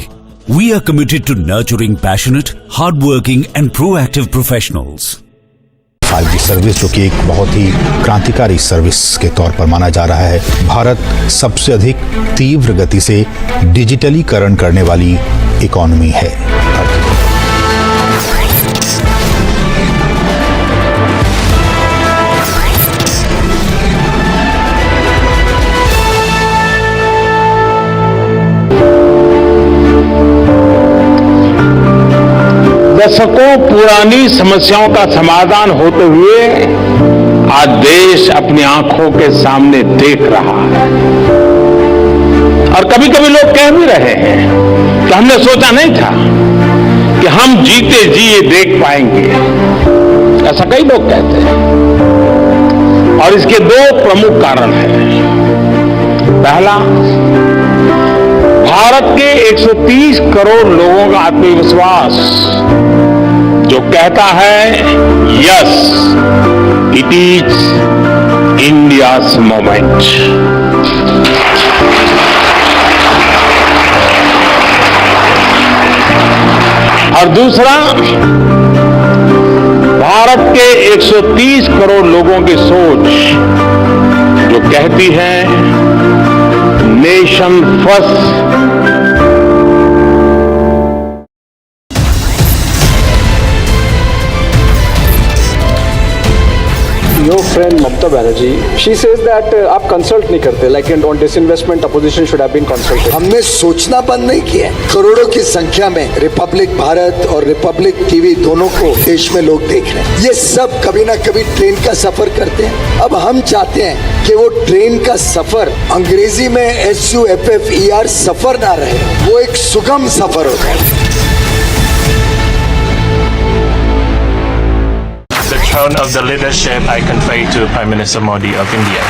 we are committed to nurturing passionate, hardworking and proactive professionals.
5G service जो कि एक बहुत ही क्रांतिकारी सर्विस के तौर पर माना जा रहा है। भारत सबसे अधिक तीव्र गति से डिजिटलीकरण करने वाली इकोनॉमी है।
दशकों पुरानी समस्याओं का समाधान होते हुए आज देश अपनी आंखों के सामने देख रहा है। और कभी कभी लोग कह भी रहे हैं कि हमने सोचा नहीं था कि हम जीते जी ये देख पाएंगे। ऐसा कई लोग कहते हैं और इसके 2 प्रमुख कारण हैं। पहला, भारत के 130 करोड़ लोगों का आत्मविश्वास जो कहता है yes, it is India's moment. और दूसरा, भारत के 130 करोड़ लोगों की सोच जो कहती है nation first.
Your friend Mamta Banerjee, she says that आप कंसल्ट नहीं करते, like on disinvestment opposition should have been consulted.
हमने सोचना बंद नहीं किया। करोड़ों की संख्या में रिपब्लिक भारत और रिपब्लिक टीवी दोनों को देश में लोग देख रहे हैं। ये सब कभी ना कभी ट्रेन का सफर करते हैं। अब हम चाहते हैं कि वो ट्रेन का सफर, अंग्रेजी में SUFFER सफर ना रहे, वो एक सुगम सफर हो जाए।
The throne of the leadership I convey to Prime Minister Modi of India.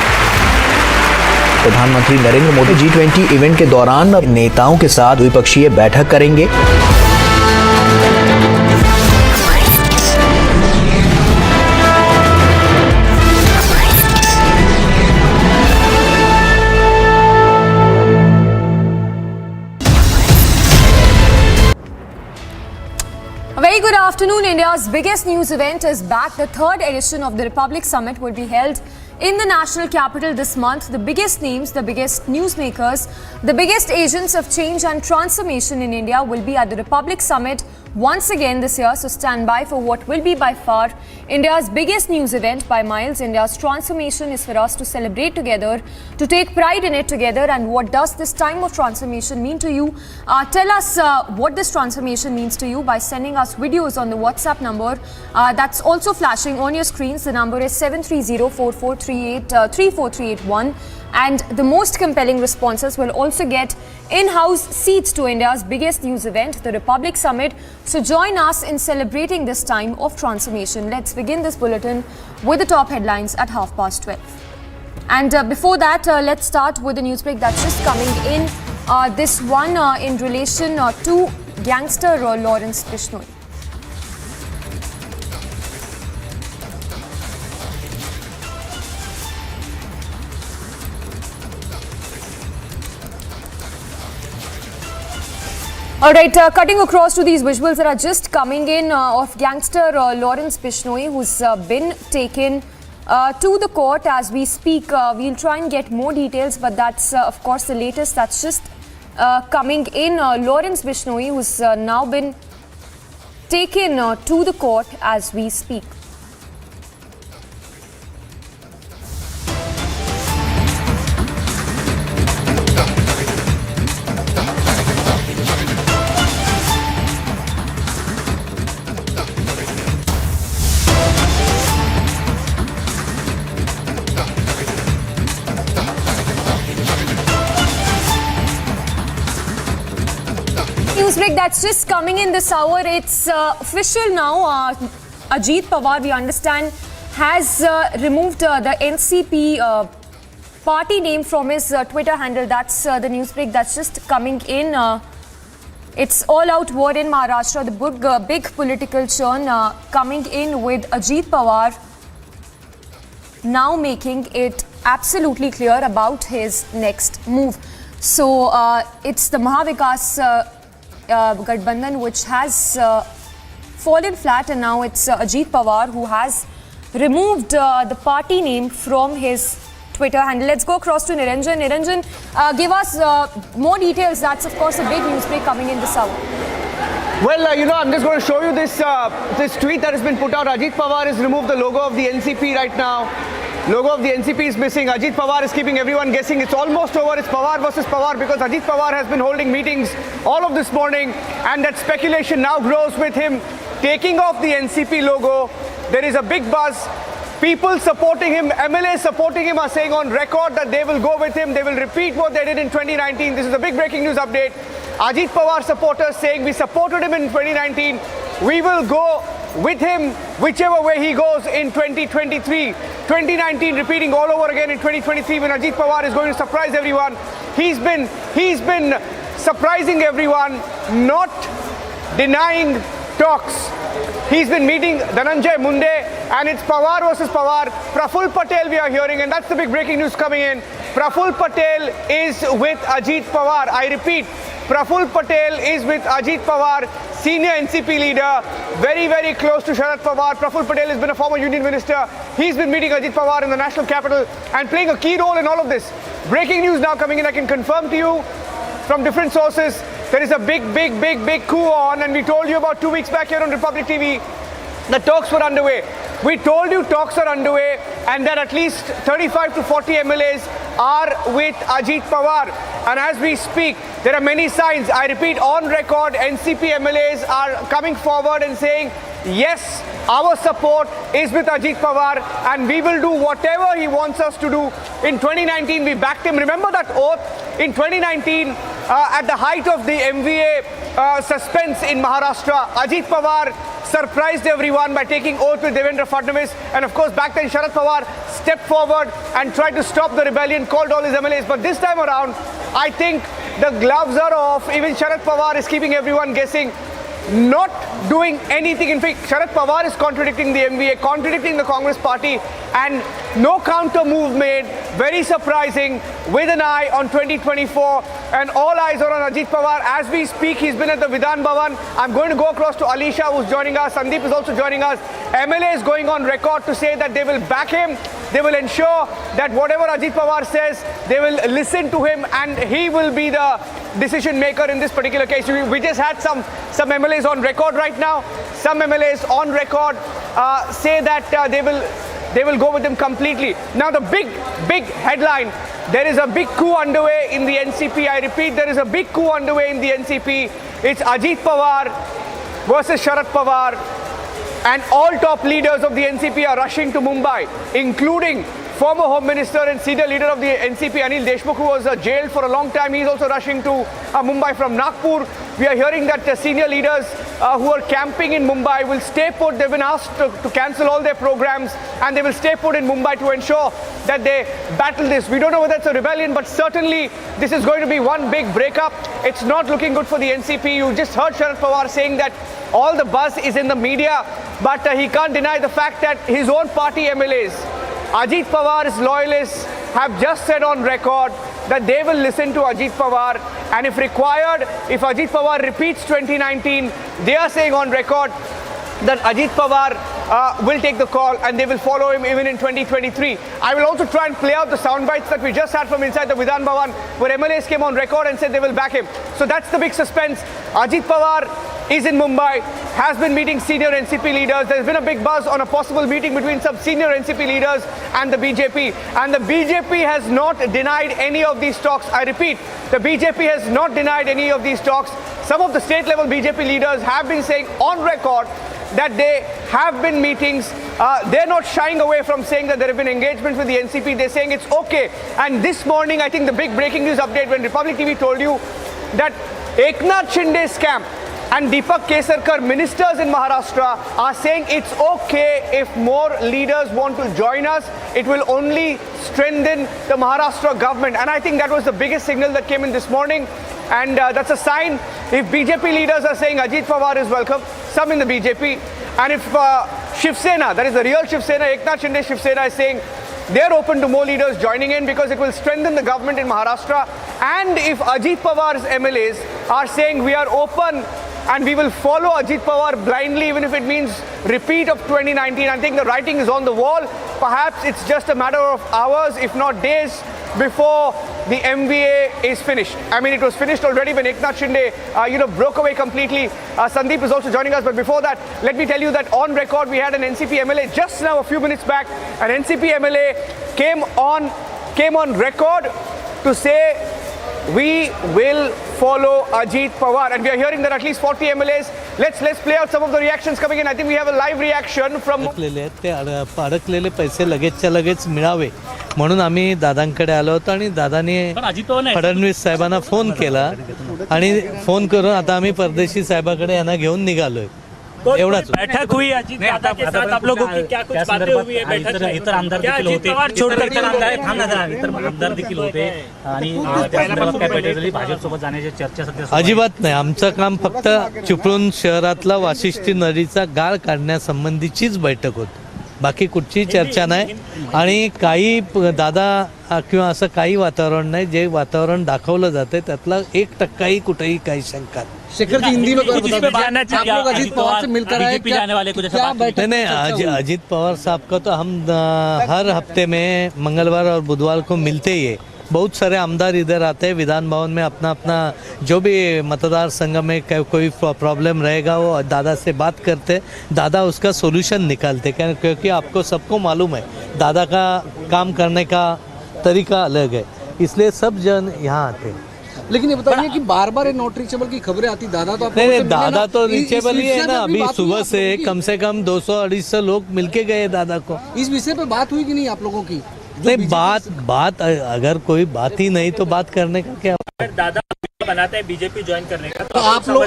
प्रधानमंत्री नरेंद्र मोदी G20 इवेंट के दौरान नेताओं के साथ द्विपक्षीय बैठक करेंगे।
Very good afternoon. India's biggest news event is back. The 3rd edition of the Republic Summit will be held
in the national capital this month. The biggest names, the biggest newsmakers, the biggest agents of change and transformation in India will be at the Republic Summit once again this year. So stand by for what will be by far India's biggest news event by miles. India's transformation is for us to celebrate together, to take pride in it together. And what does this time of transformation mean to you? Tell us what this transformation means to you by sending us videos on the WhatsApp number that's also flashing on your screens. The number is 730-4438-34381. And the most compelling responses will also get in-house seats to India's biggest news event, the Republic Summit. So join us in celebrating this time of transformation. Let's begin this bulletin with the top headlines at 12:30. And before that, let's start with the news break that's just coming in. This one in relation to gangster Lawrence Bishnoi. All right, cutting across to these visuals that are just coming in of gangster Lawrence Bishnoi, who's been taken to the court as we speak. We'll try and get more details, but that's of course the latest that's just coming in. Lawrence Bishnoi, who's now been taken to the court as we speak. Break that's just coming in this hour. It's official now. Ajit Pawar, we understand, has removed the NCP party name from his Twitter handle. That's the news break that's just coming in. It's all out war in Maharashtra. The big political churn coming in with Ajit Pawar now making it absolutely clear about his next move. So it's the Mahavikas Gadbandhan which has fallen flat, and now it's Ajit Pawar who has removed the party name from his Twitter handle. Let's go across to Niranjan. Niranjan, give us more details. That's of course a big news break coming in this hour.
Well, I'm just going to show you this this tweet that has been put out. Ajit Pawar has removed the logo of the NCP right now. Logo of the NCP is missing. Ajit Pawar is keeping everyone guessing. It's almost over. It's Pawar versus Pawar because Ajit Pawar has been holding meetings all of this morning, and that speculation now grows with him taking off the NCP logo. There is a big buzz. People supporting him, MLAs supporting him are saying on record that they will go with him. They will repeat what they did in 2019. This is a big breaking news update. Ajit Pawar supporters saying we supported him in 2019. We will go with him whichever way he goes in 2023. 2019 repeating all over again in 2023 when Ajit Pawar is going to surprise everyone. He's been surprising everyone, not denying talks. He's been meeting Dhananjay Munde, and it's Pawar versus Pawar. Praful Patel we are hearing, and that's the big breaking news coming in. Praful Patel is with Ajit Pawar. I repeat, Praful Patel is with Ajit Pawar, senior NCP leader, very, very close to Sharad Pawar. Praful Patel has been a former union minister. He's been meeting Ajit Pawar in the national capital and playing a key role in all of this. Breaking news now coming in. I can confirm to you from different sources, there is a big coup on, and we told you about 2 weeks back here on Republic TV, the talks were underway. We told you talks are underway and that at least 35 to 40 MLAs are with Ajit Pawar. And as we speak, there are many signs. I repeat, on record, NCP MLAs are coming forward and saying, yes, our support is with Ajit Pawar and we will do whatever he wants us to do. In 2019, we backed him. Remember that oath? In 2019, at the height of the MVA suspense in Maharashtra, Ajit Pawar surprised everyone by taking oath with Devendra Fadnavis. And of course, back then, Sharad Pawar stepped forward and tried to stop the rebellion, called all his MLAs. But this time around, I think the gloves are off. Even Sharad Pawar is keeping everyone guessing, not doing anything. In fact, Sharad Pawar is contradicting the MVA, contradicting the Congress party, and no counter move made. Very surprising, with an eye on 2024, and all eyes are on Ajit Pawar. As we speak, he's been at the Vidhan Bhavan. I'm going to go across to Alisha, who's joining us. Sandeep is also joining us. MLA is going on record to say that they will back him. They will ensure that whatever Ajit Pawar says, they will listen to him and he will be the decision maker in this particular case. We just had some MLAs on record right now. Some MLAs on record say that they will go with him completely. Now the big headline, there is a big coup underway in the NCP. I repeat, there is a big coup underway in the NCP. It's Ajit Pawar versus Sharad Pawar. And all top leaders of the NCP are rushing to Mumbai, including former Home Minister and senior leader of the NCP, Anil Deshmukh, who was jailed for a long time. He's also rushing to Mumbai from Nagpur. We are hearing that senior leaders who are camping in Mumbai will stay put. They've been asked to cancel all their programs and they will stay put in Mumbai to ensure that they battle this. We don't know whether it's a rebellion, but certainly this is going to be one big breakup. It's not looking good for the NCP. You just heard Sharad Pawar saying that all the buzz is in the media, but he can't deny the fact that his own party MLAs, Ajit Pawar's loyalists, have just said on record that they will listen to Ajit Pawar, and if required, if Ajit Pawar repeats 2019, they are saying on record that Ajit Pawar will take the call and they will follow him even in 2023. I will also try and play out the sound bites that we just had from inside the Vidhan Bhavan, where MLAs came on record and said they will back him. So that's the big suspense. Ajit Pawar is in Mumbai, has been meeting senior NCP leaders. There's been a big buzz on a possible meeting between some senior NCP leaders and the BJP. And the BJP has not denied any of these talks. I repeat, the BJP has not denied any of these talks. Some of the state level BJP leaders have been saying on record that they have been meetings. They're not shying away from saying that there have been engagements with the NCP. They're saying it's okay. And this morning, I think the big breaking news update when Republic TV told you that Eknath Shinde's camp and Deepak Kesarkar, ministers in Maharashtra, are saying it's okay if more leaders want to join us. It will only strengthen the Maharashtra government. And I think that was the biggest signal that came in this morning. And that's a sign. If BJP leaders are saying Ajit Pawar is welcome, some in the BJP, and if Shiv Sena, that is the real Shiv Sena, Eknath Shinde Shiv Sena, is saying they're open to more leaders joining in because it will strengthen the government in Maharashtra. And if Ajit Pawar's MLAs are saying we are open and we will follow Ajit Pawar blindly, even if it means repeat of 2019, I think the writing is on the wall. Perhaps it's just a matter of hours, if not days, before the MVA is finished. I mean, it was finished already when Eknath Shinde, broke away completely. Sandeep is also joining us. But before that, let me tell you that on record, we had an NCP MLA just now, a few minutes back. An NCP MLA came on record to say, we will follow Ajit Pawar. And we are hearing that at least 40 MLAs. Let's play out some of the reactions coming in. I think we have a live reaction from...
अडकलेले पैसे लगेचच्या लगेच मिळावे म्हणून आम्ही दादांकडे आलो होतो आणि दादांनी फडणवीस साहेबांना फोन केला आणि फोन करून आता आम्ही परदेशी साहेबाकडे यांना घेऊन निघालोय. एवढाच
बैठक हुई अजीत दादा के साथ आप लोगों की क्या कुछ बातें हुई है बैठक में? इतर आमदार देखील होते, छोडकर इतर आमदार देखील होते आणि त्या संदर्भात काय बैठक झाली? भाजपसोबत जाण्याची चर्चा सध्या
अजिबात नाही. आमचं काम फक्त चिपळूण शहरातला वाशिष्ठी नदीचा गाळ काढण्यासंबंधीचीच बैठक होती. बाकी कुठची चर्चा नाही आणि काही दादा किंवा असं काही वातावरण नाही. जे वातावरण दाखवलं जाते त्यातला 1% कुठेही काही शंका नाही.
शेखर जी हिंदी में आप लोग अजीत पवार से मिलकर आए, जाने वाले कुछ ऐसा बात
नहीं. अजीत पवार साहब का तो हम हर हफ्ते में मंगलवार और बुधवार को मिलते ही है. बहुत सारे आमदार इधर आते हैं विधान भवन में, अपना अपना जो भी मतदार संघ में कोई प्रॉब्लम रहेगा वो दादा से बात करते, दादा उसका सोल्यूशन निकालते. क्योंकि आपको सबको मालूम है दादा का काम करने का तरीका अलग है, इसलिए सब जन यहाँ आते हैं.
लेकिन ये बताइए कि बार बार नॉट रीचेबल की खबरें आती, दादा तो
नहीं, दादा तो रीचेबल ही है ना. अभी सुबह से कम 200-250 लोग मिलके गए दादा को.
इस विषय पे बात हुई कि नहीं आप लोगों की?
नहीं, बात अगर कोई बात ही नहीं तो बात करने का क्या?
दादा बनाते हैं बीजेपी ज्वाइन करने का,
तो आप लोग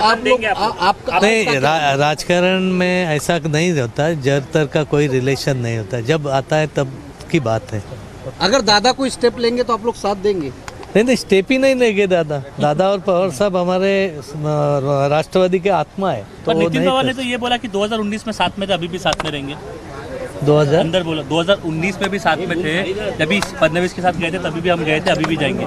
नहीं, राजकारण में ऐसा नहीं होता. जब का कोई रिलेशन नहीं होता, जब आता है तब की बात है.
अगर दादा कोई स्टेप लेंगे तो आप लोग साथ देंगे?
नहीं, स्टेप ही नहीं लेंगे दादा और पवार साहब हमारे राष्ट्रवादी के आत्मा है.
तो नितिन पवार ने तो ये बोला कि 2019 में साथ में थे, अभी भी साथ में रहेंगे. 2019 में भी साथ में थे, जब भी फडणवीस के साथ गए थे तभी भी हम गए थे, अभी भी जाएंगे.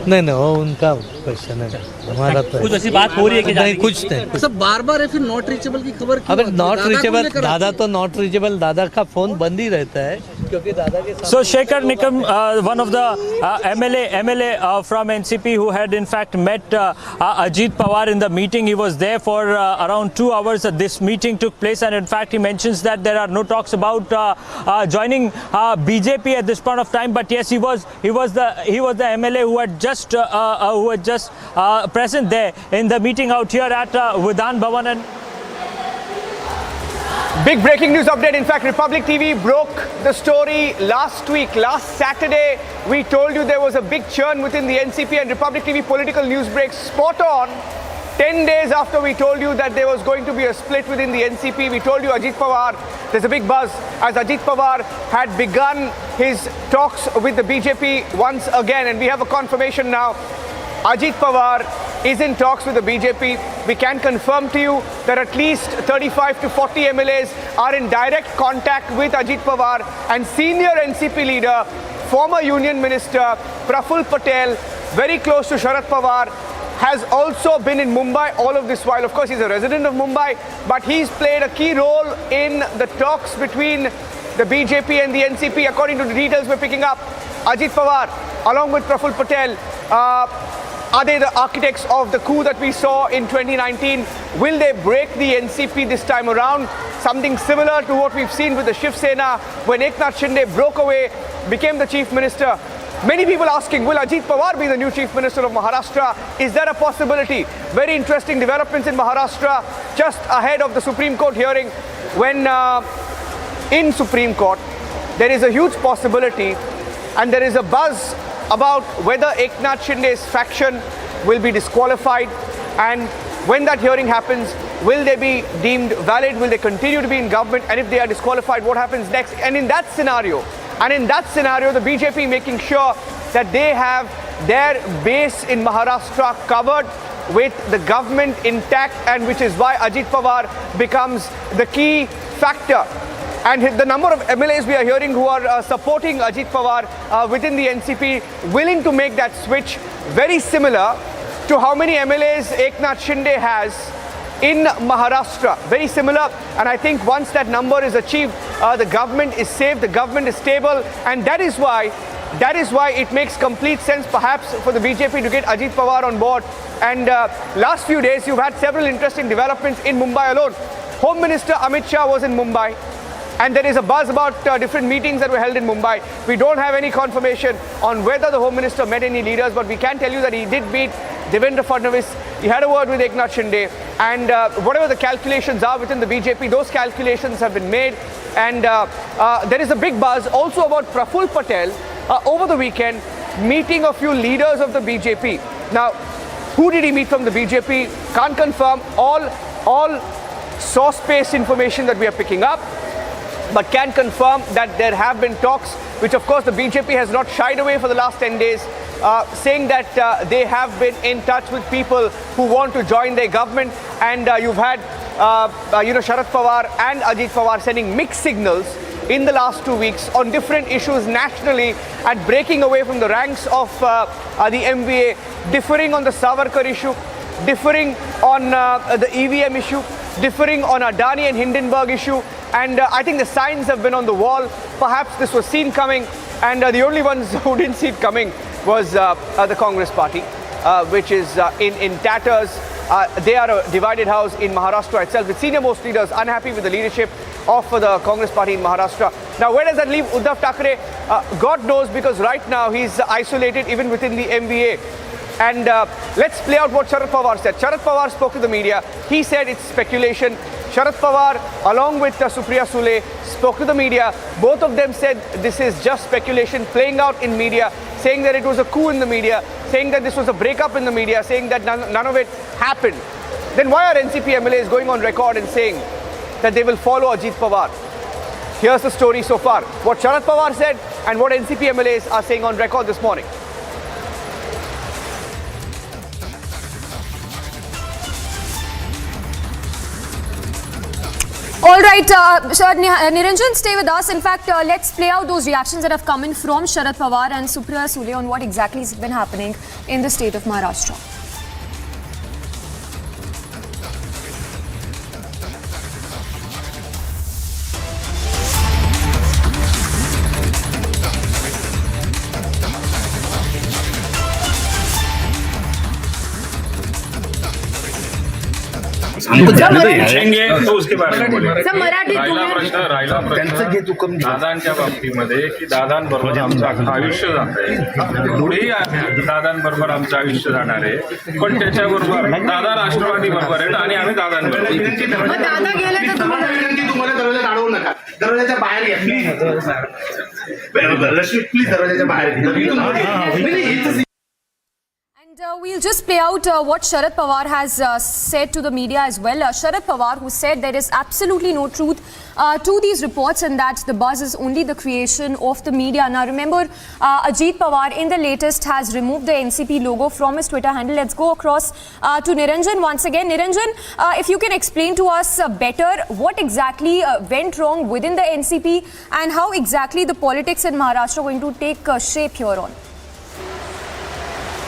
नहीं, वो उनका क्वेश्चन है. हमारा तो
कुछ ऐसी बात हो रही है कि
नहीं, कुछ नहीं.
सब बार है फिर नॉट रीचेबल की खबर.
अगर नॉट रीचेबल, दादा तो नॉट रीचेबल, दादा का फोन बंद ही रहता है.
So Shekhar Nikam, one of the MLA from NCP who had in fact met Ajit Pawar in the meeting. He was there for around 2 hours. This meeting took place, and in fact he mentions that there are no talks about joining BJP at this point of time. But yes, he was the MLA who had just present there in the meeting out here at Vidhan Bhavan. And
big breaking news update. In fact, Republic TV broke the story last week. Last Saturday, we told you there was a big churn within the NCP, and Republic TV political news breaks spot on. 10 days after we told you that there was going to be a split within the NCP, we told you Ajit Pawar, there's a big buzz as Ajit Pawar had begun his talks with the BJP once again, and we have a confirmation now. Ajit Pawar is in talks with the BJP. We can confirm to you that at least 35 to 40 MLAs are in direct contact with Ajit Pawar, and senior NCP leader, former Union Minister Praful Patel, very close to Sharad Pawar, has also been in Mumbai all of this while. Of course, he's a resident of Mumbai, but he's played a key role in the talks between the BJP and the NCP. According to the details we're picking up, Ajit Pawar, along with Praful Patel, are they the architects of the coup that we saw in 2019? Will they break the NCP this time around? Something similar to what we've seen with the Shiv Sena when Eknath Shinde broke away, became the chief minister. Many people asking, will Ajit Pawar be the new chief minister of Maharashtra? Is that a possibility? Very interesting developments in Maharashtra just ahead of the Supreme Court hearing, when in Supreme Court there is a huge possibility and there is a buzz about whether Eknath Shinde's faction will be disqualified, and when that hearing happens, will they be deemed valid? Will they continue to be in government? And if they are disqualified, what happens next? And in that scenario, the BJP making sure that they have their base in Maharashtra covered with the government intact, and which is why Ajit Pawar becomes the key factor. And the number of MLAs we are hearing who are supporting Ajit Pawar within the NCP, willing to make that switch, very similar to how many MLAs Eknath Shinde has in Maharashtra. Very similar. And I think once that number is achieved, the government is safe, the government is stable, and that is why it makes complete sense perhaps for the BJP to get Ajit Pawar on board. And last few days you've had several interesting developments in Mumbai alone. Home Minister Amit Shah was in Mumbai, and there is a buzz about different meetings that were held in Mumbai. We don't have any confirmation on whether the Home Minister met any leaders, but we can tell you that he did meet Devendra Fadnavis. He had a word with Eknath Shinde, and whatever the calculations are within the BJP, those calculations have been made. And there is a big buzz also about Praful Patel over the weekend meeting a few leaders of the BJP. Now, who did he meet from the BJP? Can't confirm. All source-based information that we are picking up, but can confirm that there have been talks, which of course the BJP has not shied away for the last 10 days, saying that they have been in touch with people who want to join their government. And you've had Sharad Pawar and Ajit Pawar sending mixed signals in the last 2 weeks on different issues nationally, and breaking away from the ranks of the MVA, differing on the Savarkar issue, differing on the EVM issue, differing on Adani and Hindenburg issue. And I think the signs have been on the wall. Perhaps this was seen coming, and the only ones who didn't see it coming was the Congress party, which is in tatters. They are a divided house in Maharashtra itself, with senior most leaders unhappy with the leadership of the Congress party in Maharashtra. Now, where does that leave Uddhav Thackeray? God knows, because right now he's isolated even within the MVA. And let's play out what Sharad Pawar said. Sharad Pawar spoke to the media. He said it's speculation. Sharad Pawar, along with Supriya Sule, spoke to the media. Both of them said this is just speculation playing out in media, saying that it was a coup in the media, saying that this was a breakup in the media, saying that none of it happened. Then why are NCP MLAs going on record and saying that they will follow Ajit Pawar? Here's the story so far. What Sharad Pawar said and what NCP MLAs are saying on record this morning.
All right, Niranjan, stay with us. In fact, let's play out those reactions that have come in from Sharad Pawar and Supriya Sule on what exactly has been happening in the state of Maharashtra.
पूछेंगे तो उसके बारे में बोलेंगे. राहिला प्रश्न दादांच्या बाबतीमध्ये की दादांबरोबर आमचं अख्खं आयुष्य जात आहे. पुढेही दादांबरोबर आमचं आयुष्य जाणार आहे. पण त्याच्याबरोबर दादा राष्ट्रवादी बरोबर आहेत आणि आम्ही दादांबरोबर.
दादा गेले तर तुम्हाला दरवाजा अडवू नका. दरवाजाच्या बाहेर घ्या प्लीज. दरवाजाच्या बाहेर घ्या.
And we'll just play out what Sharad Pawar has said to the media as well. Sharad Pawar, who said there is absolutely no truth to these reports and that the buzz is only the creation of the media. Now remember, Ajit Pawar in the latest has removed the NCP logo from his Twitter handle. Let's go across to Niranjan once again. Niranjan, if you can explain to us better what exactly went wrong within the NCP and how exactly the politics in Maharashtra are going to take shape here on.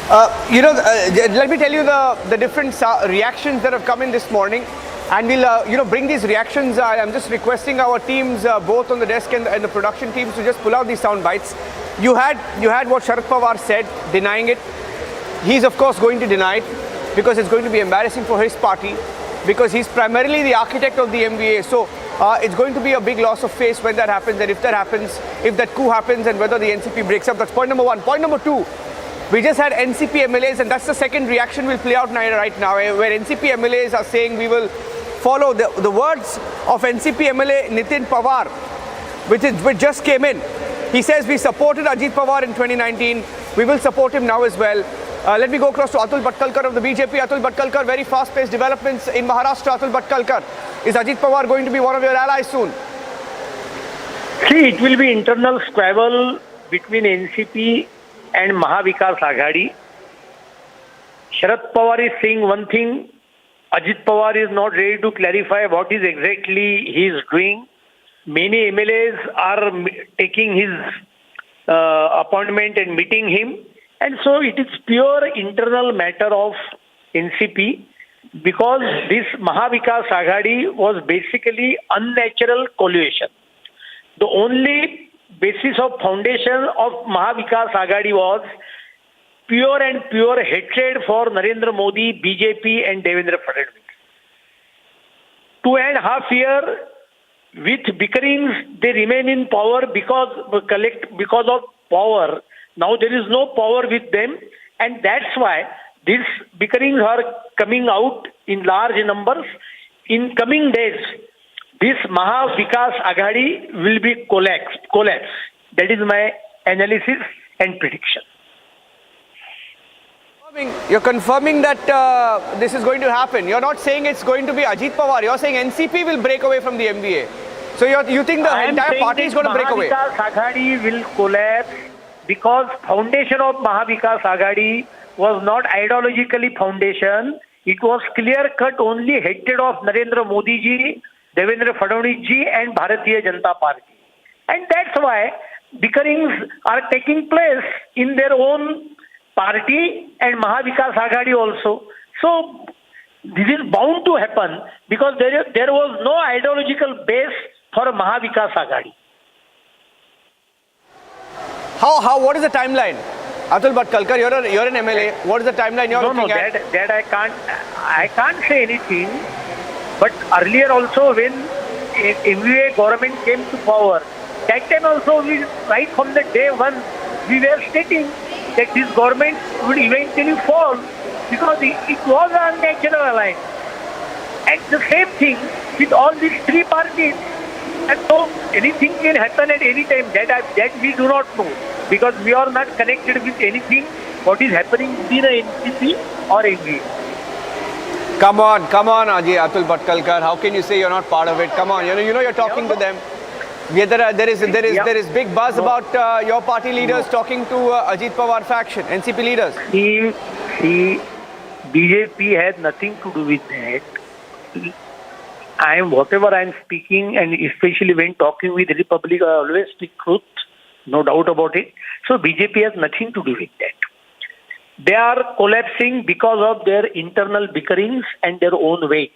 Let me tell you the different reactions that have come in this morning, and we'll bring these reactions. I'm just requesting our teams, both on the desk and the production teams, to just pull out these sound bites. You had what Sharad Pawar said, denying it. He's of course going to deny it because it's going to be embarrassing for his party, because he's primarily the architect of the MVA. So it's going to be a big loss of face when that happens, and if that happens, if that coup happens, and whether the NCP breaks up. That's point number one. Point number two. We just had NCP MLAs, and that's the second reaction we'll play out right now, where NCP MLAs are saying we will follow the words of NCP MLA Nitin Pawar, which just came in. He says we supported Ajit Pawar in 2019. We will support him now as well. Let me go across to Atul Bhatkalkar of the BJP. Atul Bhatkalkar, very fast-paced developments in Maharashtra. Atul Bhatkalkar, is Ajit Pawar going to be one of your allies soon?
See, it will be internal squabble between NCP and Mahavikas Aghadi. Sharad Pawar is saying one thing. Ajit Pawar is not ready to clarify what is exactly he is doing. Many MLAs are taking his appointment and meeting him. And so it is pure internal matter of NCP, because this Mahavikas Aghadi was basically unnatural coalition. The only basis of foundation of Mahavikas Aghadi was pure and pure hatred for Narendra Modi, BJP and Devendra Fadnavis. 2.5 years with bickerings, they remain in power because of power. Now there is no power with them, and that's why these bickerings are coming out in large numbers. In coming days, this Mahavikas Aghadi will be collapse. That is my analysis and prediction.
You're confirming that this is going to happen. You're not saying it's going to be Ajit Pawar. You're saying NCP will break away from the MVA. So you think the entire party is going to break away?
Mahavikas Aghadi will collapse because foundation of Mahavikas Aghadi was not ideologically foundation. It was clear-cut only hatred of Narendra Modi ji, Devendra Fadnavis ji and Bharatiya Janata Party. And that's why bickerings are taking place in their own party and Mahavikas Aghadi also. So this is bound to happen because there was no ideological base for Mahavikas Aghadi.
What is the timeline? Atul Bhatkalkar, you're an MLA. What is the timeline you're looking at?
That I can't say anything. But earlier also, when MVA government came to power, that time also right from the day one, we were stating that this government would eventually fall because it was an unnatural alliance. And the same thing with all these three parties. And so anything can happen at any time. That we do not know, because we are not connected with anything what is happening within the NCP or MVA.
Come on, Atul Bhatkalkar. How can you say you're not part of it? Come on, you're talking to them. Yeah, there is big buzz about your party leaders talking to Ajit Pawar faction, NCP leaders.
See, BJP has nothing to do with that. Whatever I am speaking, and especially when talking with Republic, I always speak truth, no doubt about it. So BJP has nothing to do with that. They are collapsing because of their internal bickerings and their own weight.